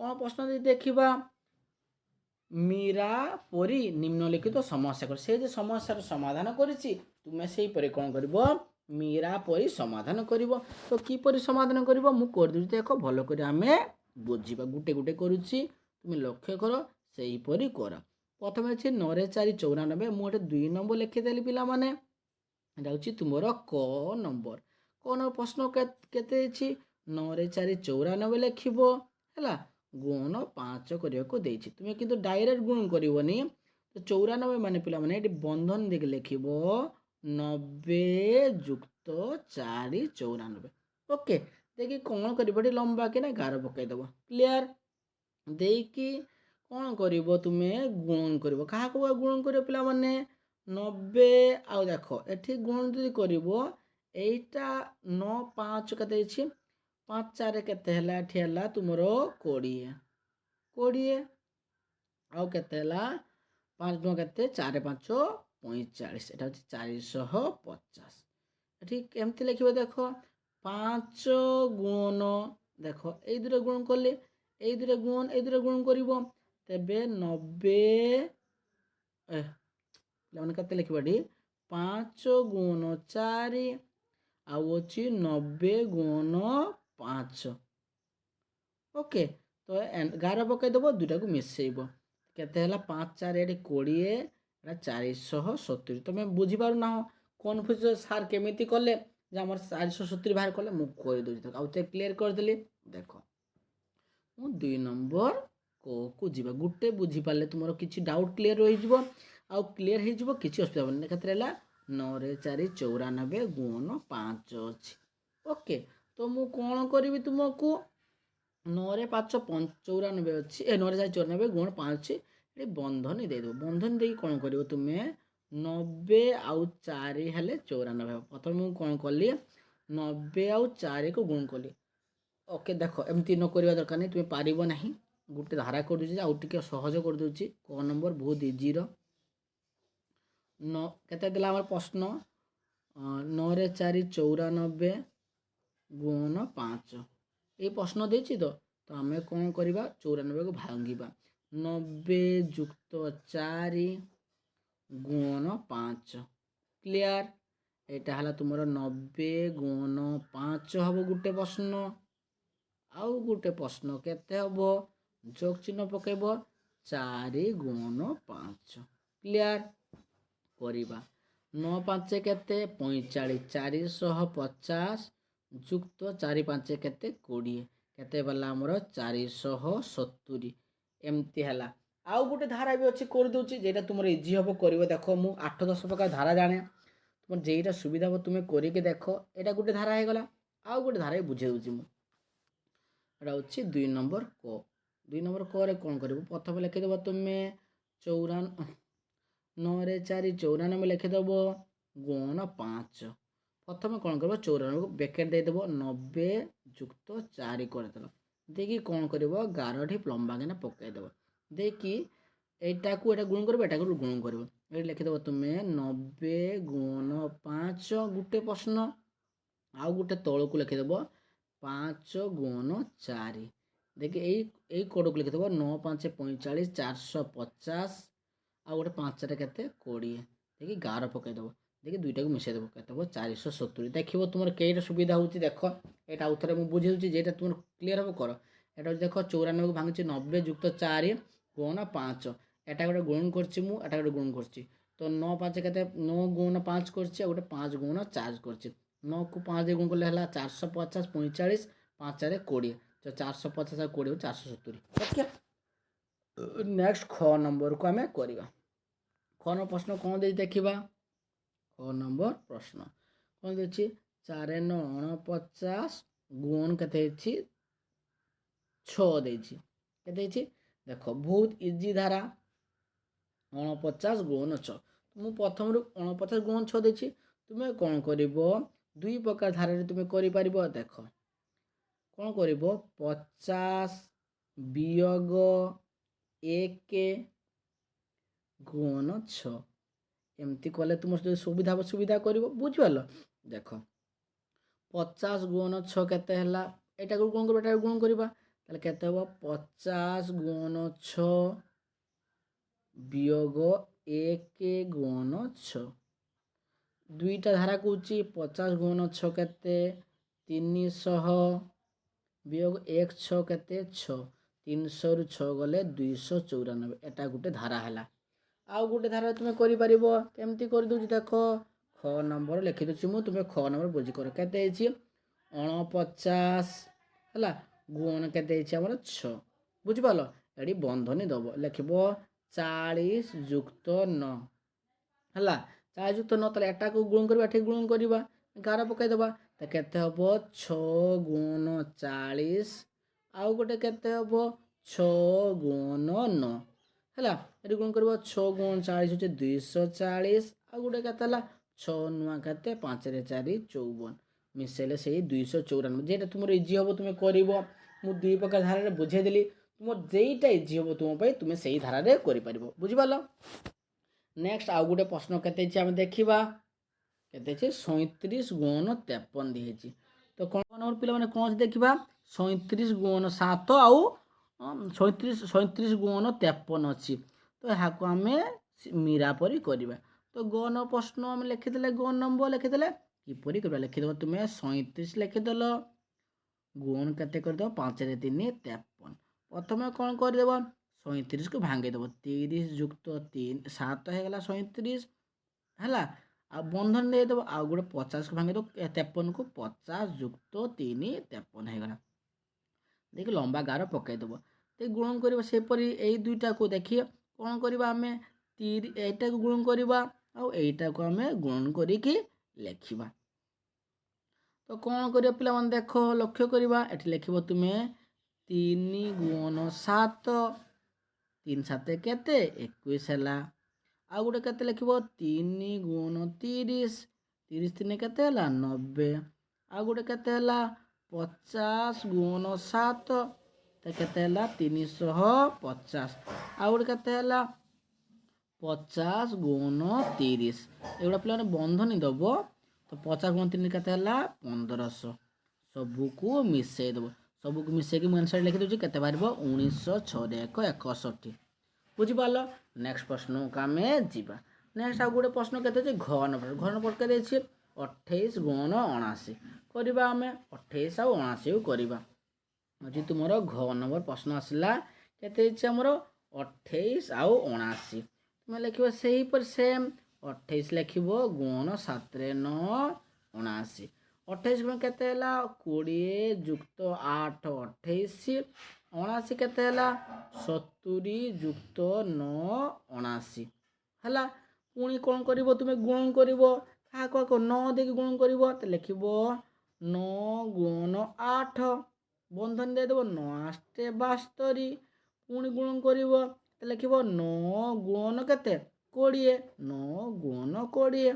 କ'ଣ ପ୍ରଶ୍ନ ଦେଖିବା ମୀରା ପରି ନିମ୍ନଲିଖିତ ସମସ୍ୟା କରି ସେ ଯେ ସମସ୍ୟାର ସମାଧାନ କରିଛି ତୁମେ ସେହିପରି କ'ଣ କରିବ ମୀରା ପରି ସମାଧାନ କରିବ। ତ କିପରି ସମାଧାନ କରିବ ମୁଁ କରିଦେଉଛି ଦେଖ ଭଲ କରି ଆମେ ବୁଝିବା ଗୋଟେ ଗୋଟେ କରୁଛି ତୁମେ ଲକ୍ଷ୍ୟ କର ସେହିପରି କର। ପ୍ରଥମେ ଅଛି 9 ରେ 4 94 ମୁଁ ଏଠି 2 ନମ୍ବର ଲେଖିଦେଲି ପିଲାମାନେ ଏଇଟା ହେଉଛି ତୁମର କ ନମ୍ବର କ'ଣ ପ୍ରଶ୍ନ କେତେ ଅଛି 9 ରେ 4 94 ଲେଖିବ ହେଲା गुण 5 କରିବାକୁ ଦେଇଛି ତୁମେ କିନ୍ତୁ ଡାଇରେକ୍ଟ ଗୁଣ କରିବନି ତ 94 ମାନେ ପିଲାମାନେ ଏଠି ବନ୍ଧନ ଦେଇକି ଲେଖିବ 90 ଯୁକ୍ତ 4 94 ଓକେ ଦେଇକି କ'ଣ କରିବ ଏଠି ଲମ୍ବା କିନା ଗାର ପକାଇଦେବ କ୍ଲିୟର ଦେଇକି କ'ଣ କରିବ ତୁମେ ଗୁଣ କରିବ କାହାକୁ ଗୁଣ କରିବ ପିଲାମାନେ 90 ଆଉ ଦେଖ ଏଠି ଗୁଣ ଯଦି କରିବ ଏଇଟା 9 5 କେତେ ହେଇଛି 5 4 କେତେ ହେଲା ଏଠି ହେଲା ତୁମର 20 ଆଉ କେତେ ହେଲା 5 ଟଙ୍କା କେତେ 4 5 45 এটা হচ্ছে 450 এটি কেমতি লিখিবে দেখো 5 গুণ দেখো এই দুটো গুণ করলে এই দুটো গুণ করিব তেবে 90 ପିଲାମାନେ କେତେ ଲେଖିବା ଏଠି 5 ଗୁଣ 4 ଆଉ ଅଛି 90 ଗୁଣ 5। ଓକେ, ତ 11 ପକାଇଦେବ, ଦୁଇଟାକୁ ମିଶାଇବ, କେତେ ହେଲା 5 4 ଏଠି 20, ଏଇଟା 470। ତୁମେ ବୁଝିପାରୁନାହ କନଫ୍ୟୁଜ ସାର୍ କେମିତି କଲେ ଯେ ଆମର 470 ବାହାର କଲେ, ମୁଁ କହିଦେଉଛି ତାକୁ ଆଉ ତେ କ୍ଲିୟର କରିଦେଲି। ଦେଖ ମୁଁ 2 ନମ୍ବର କୁ ଯିବା, ଗୋଟେ ବୁଝିପାରିଲେ ତୁମର କିଛି ଡାଉଟ୍ କ୍ଲିୟର ରହିଯିବ, ଆଉ କ୍ଲିୟର ହେଇଯିବ, କିଛି ଅସୁବିଧା ହେବନି। କେତେ ହେଲା 9 ରେ 4 94 ଗୁଣ 5 ଅଛି। ଓକେ, ତ ମୁଁ କ'ଣ କରିବି ତୁମକୁ 9 ରେ 5 94 ଅଛି, 9 ରେ 4 94 ଗୁଣ 5 ଅଛି, ଏଠି ବନ୍ଧନୀ ଦେଇଦେବ। ବନ୍ଧନୀ ଦେଇକି କ'ଣ କରିବ ତୁମେ 90 ଆଉ 4 ହେଲେ 94 ହେବ। ପ୍ରଥମେ ମୁଁ କ'ଣ କଲି 90 ଆଉ 4 କୁ ଗୁଣ କଲି। ଓକେ, ଦେଖ ଏମିତି ନ କରିବା ଦରକାର ନାହିଁ, ତୁମେ ପାରିବ ନାହିଁ। ଗୋଟେ ଧାରା କରିଦେଉଛି, ଆଉ ଟିକେ ସହଜ କରିଦେଉଛି। କ ନମ୍ବର ବହୁତ ଇଜିର। କେତେ ଦେଲା ଆମର ପ୍ରଶ୍ନ 9 ରେ 4 94 ଗୁଣ 5, এই প্রশ্ন ଦେଇଛି ତ ଆମେ କ'ଣ କରିବା 94କୁ ଭାଙ୍ଗିବା, 90 ଯୁକ୍ତ 4 ଗୁଣ 5। କ୍ଲିୟର, ଏଇଟା ହେଲା ତୁମର 90 ଗୁଣ 5 ହେବ ଗୋଟେ ପ୍ରଶ୍ନ। ଆଉ ଗୋଟେ ପ୍ରଶ୍ନ କେତେ ହେବ, ଯୋଗ ଚିହ୍ନ ପକାଇବ 4 ଗୁଣ 5। କ୍ଲିୟର କରିବା, 9 5 କେତେ 45, 450 ଯୁକ୍ତ 4 5 କେତେ 20, କେତେ ବାଲା ଆମର 470। ଏମିତି ହେଲା। ଆଉ ଗୋଟେ ଧାରା ବି ଅଛି କରିଦେଉଛି, ଯେଟା ତୁମର ଇଜି ହେବ କରିବ। ଦେଖ ମୁଁ 8 10 ପ୍ରକାର ଧାରା ଜାଣେ, ତୁମର ଯେଇଟା ସୁବିଧା ହେବ ତୁମେ କରିକି ଦେଖ। ଏଇଟା ଗୋଟେ ଧାରା ହେଇଗଲା। ଆଉ ଗୋଟେ ଧାରା ବି ବୁଝେଇ ଦେଉଛି ମୁଁ, ଏଇଟା ହେଉଛି 2 ନମ୍ବର କ। 2 ନମ୍ବର କରେ କ'ଣ କରିବ, ପ୍ରଥମେ ଲେଖିଦେବ ତୁମେ 9 ରେ 4 94 ଲେଖିଦେବ ଗୁଣ 5। ପ୍ରଥମେ କ'ଣ କରିବ 94କୁ ବ୍ରାକେଟ୍ ଦେଇଦେବ, 90 ଯୁକ୍ତ 4 କରିଦେଲ, ଦେଇକି କ'ଣ କରିବ 11ଟି ପ୍ଲମ୍ବାକିନା ପକାଇଦେବ, ଦେଇକି ଏଇଟାକୁ ଏଇଟା ଗୁଣ କରିବ, ଏଇଟାକୁ ଗୁଣ କରିବ। ଏଇଠି ଲେଖିଦେବ ତୁମେ 90 ଗୁଣ 5 ଗୋଟେ ପ୍ରଶ୍ନ, ଆଉ ଗୋଟେ ତଳକୁ ଲେଖିଦେବ 5 ଗୁଣ 4, ଦେଖି ଏଇ କୋଡ଼କୁ ଲେଖିଦେବ 9 5 45 450 ଆଉ ଗୋଟେ 5 କେତେ 20, ଦେଖି 11 ପକାଇଦେବ, দেখি দুইটাকে মিশাই দেবো, কেতে হব 470। দেখিব তোমার কেইটা সুবিধা হচ্ছে, দেখ এটা আউথরে মু বুঝি দেছি, যেটা তোমার ক্লিয়ার হব কর। এটা দেখ 94 ভাঙছি 90 যুক্ত 4 গুণ 5, এটা গোটে গুণ করছি মু, এটা গোটে গুণ করছি, তো 9 5 কেতে 9 গুণ 5 করছি, আর গোটে 5 গুণ 4 করছি। 9 କୁ 5 দিয়ে গুণ করলে হল 450 45 5 4 20, তো 450 আর 20 470। ওকে, নেক্সট খ নম্বরକୁ ଆମେ କରିବା। খ নম্বর প্রশ্ন କ'ଣ ଦେଇଛି ଦେଖିବା। খ নম্বর প্রশ্ন କ'ଣ ଦେଇଛି 4 9 49 গুণ କେତେ ହେଇଛି 6 ଦେଇଛି। କେତେ ହେଇଛି ଦେଖ, ବହୁତ ଇଜି ଧାରା। 49 ଗୁଣ 6, ମୁଁ ପ୍ରଥମରୁ 49 ଗୁଣ 6 ଦେଇଛି। ତୁମେ କ'ଣ କରିବ, ଦୁଇ ପ୍ରକାର ଧାରାରେ ତୁମେ କରିପାରିବ। ଦେଖ କ'ଣ କରିବ 50 ବିୟୋଗ 1 ଗୁଣ 6, ଏମିତି କଲେ ତୁମର ଯଦି ସୁବିଧା ହେବ ସୁବିଧା କରିବ, ବୁଝିପାରିଲ। ଦେଖ 50 ଗୁଣ 6 କେତେ ହେଲା, ଏଇଟାକୁ କ'ଣ କରିବା, ଏଟାକୁ ଗୁଣ କରିବା, ତାହେଲେ କେତେ ହେବ 50 ଗୁଣ 6 ବିୟୋଗ 1 ଗୁଣ 6। ଦୁଇଟା ଧାରା କହୁଛି 50 ଗୁଣ 6 କେତେ 300 ବିୟୋଗ 1 6 କେତେ 6, 300ରୁ 6 ଗଲେ 294, ଏଟା ଗୋଟେ ଧାରା ହେଲା। ଆଉ ଗୋଟେ ଧାରା ତୁମେ କରିପାରିବ, କେମିତି କରିଦେଉଛି ଦେଖ। খ নম্বର ଲେଖିଦେଉଛି ମୁଁ, ତୁମେ খ নম্বର ବୁଝି କର। କେତେ ହେଇଛି 49 ହେଲା ଗୁଣ କେତେ ହେଇଛି ଆମର 6, ବୁଝିପାରିଲ। ଏଠି ବନ୍ଧନୀ ଦେବ, ଲେଖିବ 40 ଯୁକ୍ତ 9 ହେଲା, 40 ଯୁକ୍ତ 9, ତାହେଲେ ଏଟାକୁ ଗୁଣ କରିବା, ଏଠି ଗୁଣ କରିବା, 11 ପକାଇଦେବା, ତ କେତେ ହେବ 6 ଗୁଣ 40, ଆଉ ଗୋଟେ କେତେ ହେବ 6 ଗୁଣ 9 ହେଲା। ଏଠି ଗୁଣ କରିବ 6 ଗୁଣ 40 ହେଉଛି 240, ଆଉ ଗୋଟେ କେତେ ହେଲା 6 ନୂଆ କେତେ 5 ରେ 4 54, ମିଶାଇଲେ ସେଇ 294। যেটা ତୁମର ଇଜି ହେବ ତୁମେ କରିବ। ମୁଁ ଦୁଇ ପ୍ରକାର ଧାରାରେ ବୁଝେଇଦେଲି, ତୁମର ଯେଇଟା ଇଜି ହେବ ତୁମ ପାଇଁ ତୁମେ ସେଇ ଧାରାରେ କରିପାରିବ, ବୁଝିପାରିଲ। ନେକ୍ସଟ ଆଉ ଗୋଟେ ପ୍ରଶ୍ନ କେତେ ହେଇଛି ଆମେ ଦେଖିବା। କେତେ ହେଇଛି 37 ଗୁଣ 53 ଦିଆହେଇଛି। ତ କ'ଣ ନମ୍ବର ପିଲାମାନେ କ'ଣ ଅଛି ଦେଖିବା। 37 ଗୁଣ 7 ଆଉ 37 ଗୁଣ 53 ଅଛି। ତ ଏହାକୁ ଆମେ ମୀରା ପରି କରିବା। तो ग न प्रश्न आम लिखिदे ग नंबर लिखिदे किपरि करबा लिखिदेव तुम 37 लिखिदेल गुण केते करदेव 5 रे 3 53 प्रथम कौन करदेव 37 को भांगीदेव 30 युक्त 3 7 हो गला 37 है आ बंधन देदेव आउ गोटे 50 को भांगीदेव 53 को 50 युक्त 3 53 हो गला देखिए लंबा गार पकईदेव तो गुण कर सेपरी यही दुईटा को देखिए कौन करवा आम एटा को गुण करवा आईटा को आम गुण करके लिखा तो कौन कर पिला देख लक्ष्य करवा ये लिख तुम्हें 3 गुण 7 3 7 केते 21 है आउ गोटे केते लिख 3 गुण 30 30 3 केते 90 आउ गोटे केते 50 गुण 7 तो केते 350 आउ गोटे केते 50 गुण 30 एगुड़ा पे बंधनी दब तो 50 गुण 3 केते 1500 सबको मिसई देव सबको मिसई मुझे आंसर लिखिदे के बाहर 1906 61 बुझिपाल नेक्स्ट प्रश्न को आम जा नेक्स्ट आउ गोटे प्रश्न के घ नंबर 28 गुण 79 करवा आम 28 आउ 79 करवा जी तुम घ नंबर प्रश्न आसला केमर 28 आउ 79 तुम लिख से पर सेम 28 लिख गुण 7 9 79 28 गुण केते 20 युक्त 8 28 79 केते 70 युक्त 9 79 है पुणी कौन कर तुम गुण कर क्या 9 देख गुण कर लिख 9 गुण 8 बंधन देदेव 9 8 72 पुणी गुण कर लिख 9 गुण केते 20 9 गुण 20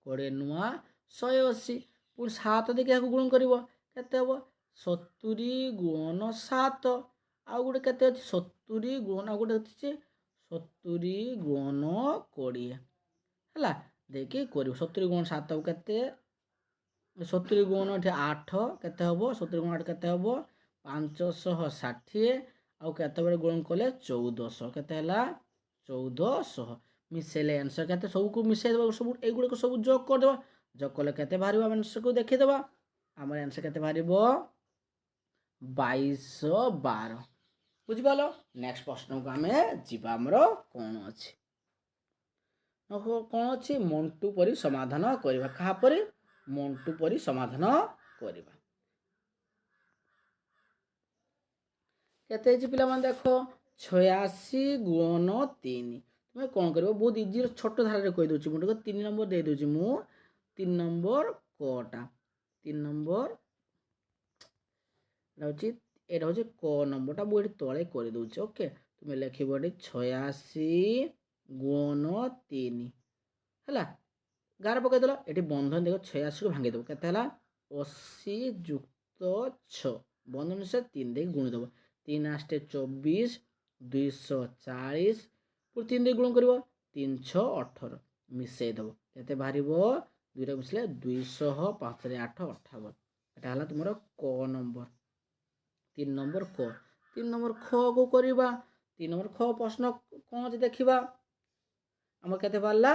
20 नुआ 180 पुणी 7 देखिए गुण कर केते हम 70 गुण 7 आउ गोटे केते 70 गुण आउ गोटे अच्छे 70 गुण 20 है देखिए कर 70 गुण 7 केते 70 गुण 8 केते हम 70 गुण 8 केते हम 560 आउ केते बेले गुण कले 1400 केते 1400 मिसेले आंसर केते सबको मिसई देबा सब एगुड़े सब जोग कर देबा जोग कले केते बाहर आंसर को देखि देबा हमर आंसर केते बाहर 2212 बुझिपाल नेक्स्ट प्रश्न को आम जीवा आमर कौन अच्छी कौन अच्छी मंटू परी समाधान करवा क्या परी मंटू परी समाधान करवा केते पिला देख 86 गुण 3 तुम कौन कर बहुत इजी छोट धारा कही दूसरी मुझे 3 नंबर दे दूसरी मु 3 नंबर कटा 3 नंबर हूँ ये हूँ क नंबरटा मुझे तले कर दूचे ओके तुम लिख 86 गुण 3 है गार पकईदेल ये बंधन देख 86 को भांगी देव के 80 युक्त 6 बंधन से 3 देख गुणी देव 3 8 24 240 पुणी 3 देख गुण कर 3 6 18 मिसई देव के बाहर 2 मिसले 200 5 8 58 यहाँ तुम क नंबर 3 नंबर क 3 नंबर ख को करवा 3 नंबर ख प्रश्न कौन अच्छे देखा आम के बाहर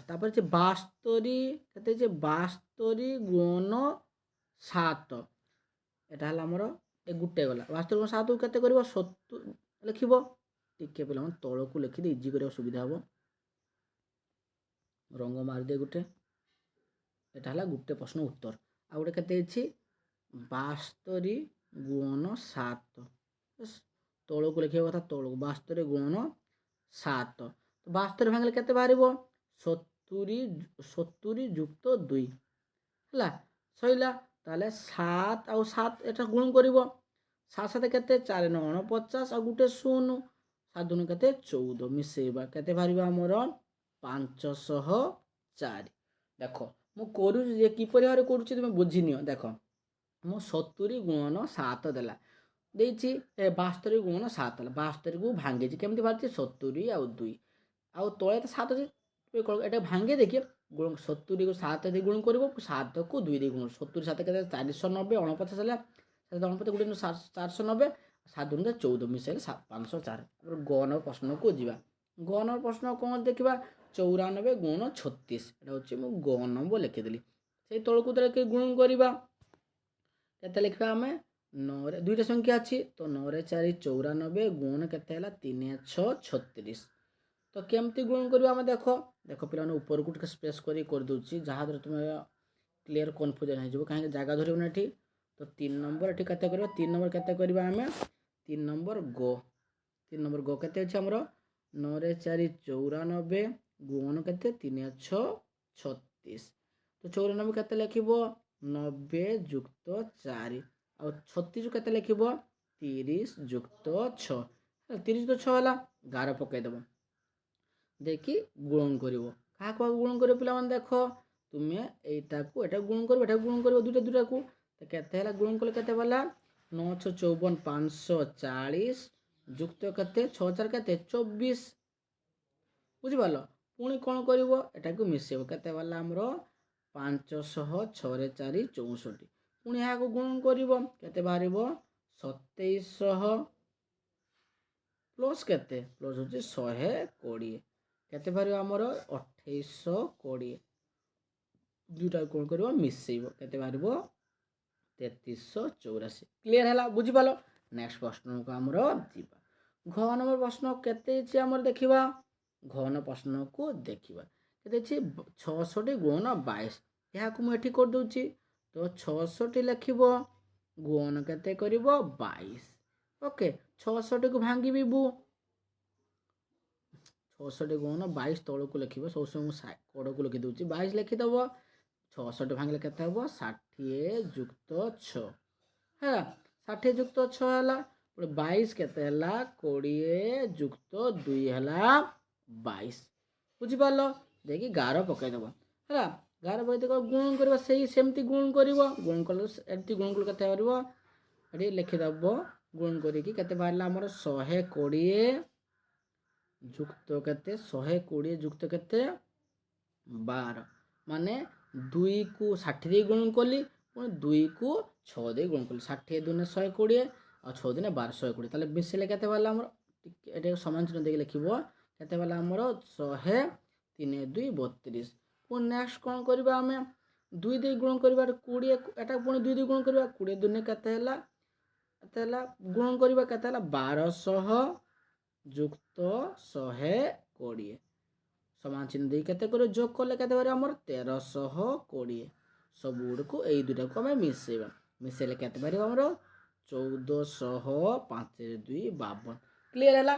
तापर 72 केते 72 गुण 7 एटा हला हमर ए गुटे गला 72 गुण 7 केते करबो 70 लिखिबो टिके पिला मन तळ को लिखि दे इजी करिया सुविधा हबो रंग मार दे गुटे एटा हला गुटे प्रश्न उत्तर आ गुटे केते अछि 72 गुण 7 तळ को लिखिबा कथा तळ 72 गुण 7 तो 72 भांगले केते बाहरिबो 70 युक्त 2 है सैला ताले 7 आउ 7 एटा गुण करिवो 7 7 केते 4 9 50 आ गुटे 0 7 दुनु केते 14 मिसेबा केते बाहरिबा हमर 504 देखो मु करू जे किपरि हारे करूची तुमे बुझी नियो देखो मु 70 गुणन 7 देला देछि 72 गुणन 7 देला 72 को भांगे जे केमति बारछि 70 आउ 2 आउ तळे त 7 जे এটা ভাঙে দেখি গুণ 70 को 7 দিয়ে গুণ করব 7 को 2 দিয়ে গুণ 70 7 কেতে 490 49 হলে 49 গুণ 490 7 গুণ 14 মিশাইলে 504 গ নম্বর প্রশ্ন को ଯିବା ଗ ନମ୍ବର ପ୍ରଶ୍ନ କ'ଣ ଦେଖିବା 94 ଗୁଣ 36 ଏଇଟା ହେଉଛି ମୁଁ ଗ ନମ୍ବର ଲେଖିଦେଲି। ସେଇ ତଳକୁ ତାହେଲେ ଗୁଣ କରିବା କେତେ ଲେଖିବା ଆମେ 9ରେ ଦୁଇଟା ସଂଖ୍ୟା ଅଛି ତ 9ରେ 4 94 ଗୁଣ କେତେ ହେଲା 3 6 36 ତ କେମିତି ଗୁଣ କରିବା ଆମେ ଦେଖ ପିଲାମାନେ ଉପରକୁ ଟିକେ ସ୍ପେସ୍ କରିଦେଉଛି ଯାହାଦ୍ୱାରା ତୁମେ କ୍ଲିୟର କନଫ୍ୟୁଜନ୍ ହେଇଯିବ କାହିଁକି ଜାଗା ଧରିବନି ଏଠି ତ 3 ନମ୍ବର ଏଠି କେତେ କରିବା 3 ନମ୍ବର କେତେ କରିବା ଆମେ 3 ନମ୍ବର ଗ କେତେ ଅଛି ଆମର 9ରେ 4 94 ଗୁଣ କେତେ 3 6 36 ତ 94 କେତେ ଲେଖିବ 90 ଯୁକ୍ତ 4 ଆଉ 36 କେତେ ଲେଖିବ 30 ଯୁକ୍ତ 6 30 ଯୁକ୍ତ 6 ହେଲା ଗାର ପକାଇଦେବ देखी गुण कर क्या गुण कर पिलाମାନେ देख तुम्हें एटाको एटा गुण कर दुटा दुटा को केते गुण कले केते वाला 9 6 54 540 युक्त केते 6 4 केते 24 बुझी पाल पुणी कौन कर एटाको मिसेब केते वाला हमर 500 6 रे 4 64 पुणी यहाँ को गुण कर केते बाहर 2700 प्लस केते प्लस होची 120 केते बाहर आमर 2820 दुटा कौन कर मिसेब केते बाहर 3384 क्लियर है बुझी पाल नेक्स्ट प्रश्न को आमर जीवा घ नंबर प्रश्न केते आमर देखिबा घ नंबर प्रश्न को देखिबा केते 66 गुण 22 यहाँ को मुझे कर दूची तो 66 लिखिबो गुण केते करिवो 22 ओके 66 को भांगी बू 66 गुण 22 तौल को लिखे सब समय कड़ को लिखी दूसरी 22 लिखिदेव 66 भांगे केते हम 60 युक्त 6 है 60 युक्त 6 है 22 केते 20 युक्त 2 है 22 बुझिपार देखिए गार पकईदेव है गार पकईदे गुण कर सेमती गुण कर गुण कल गुण कल के लिखिदेव गुण करके बाहर आमर 120 युक्त केते 120 युक्त केते 12 माने 2 को 60 दे गुण कली 2 को 6 दे गुण कली 60 दुने 120 और 6 दुने 12 120 ताले मिसेले केते वाला हमर एटे समान चिन्ह देके लिखिबो केते वाला हमर 100 3 2 32 पुन नेक्स्ट कोन करबा हमें 2 दे गुण करबा 20 एटा पुनी 2 दे गुण करबा 20 दुने केते हला गुण करबा केते हला 1200 युक्त 120 समान चिन्ह दे केते करे जोग कले केते बारे हमर 1320 सब गुड को एई दुटा को हमें मिसेबा मिसेले केते बारे हमर 1405 2 52 क्लियर है।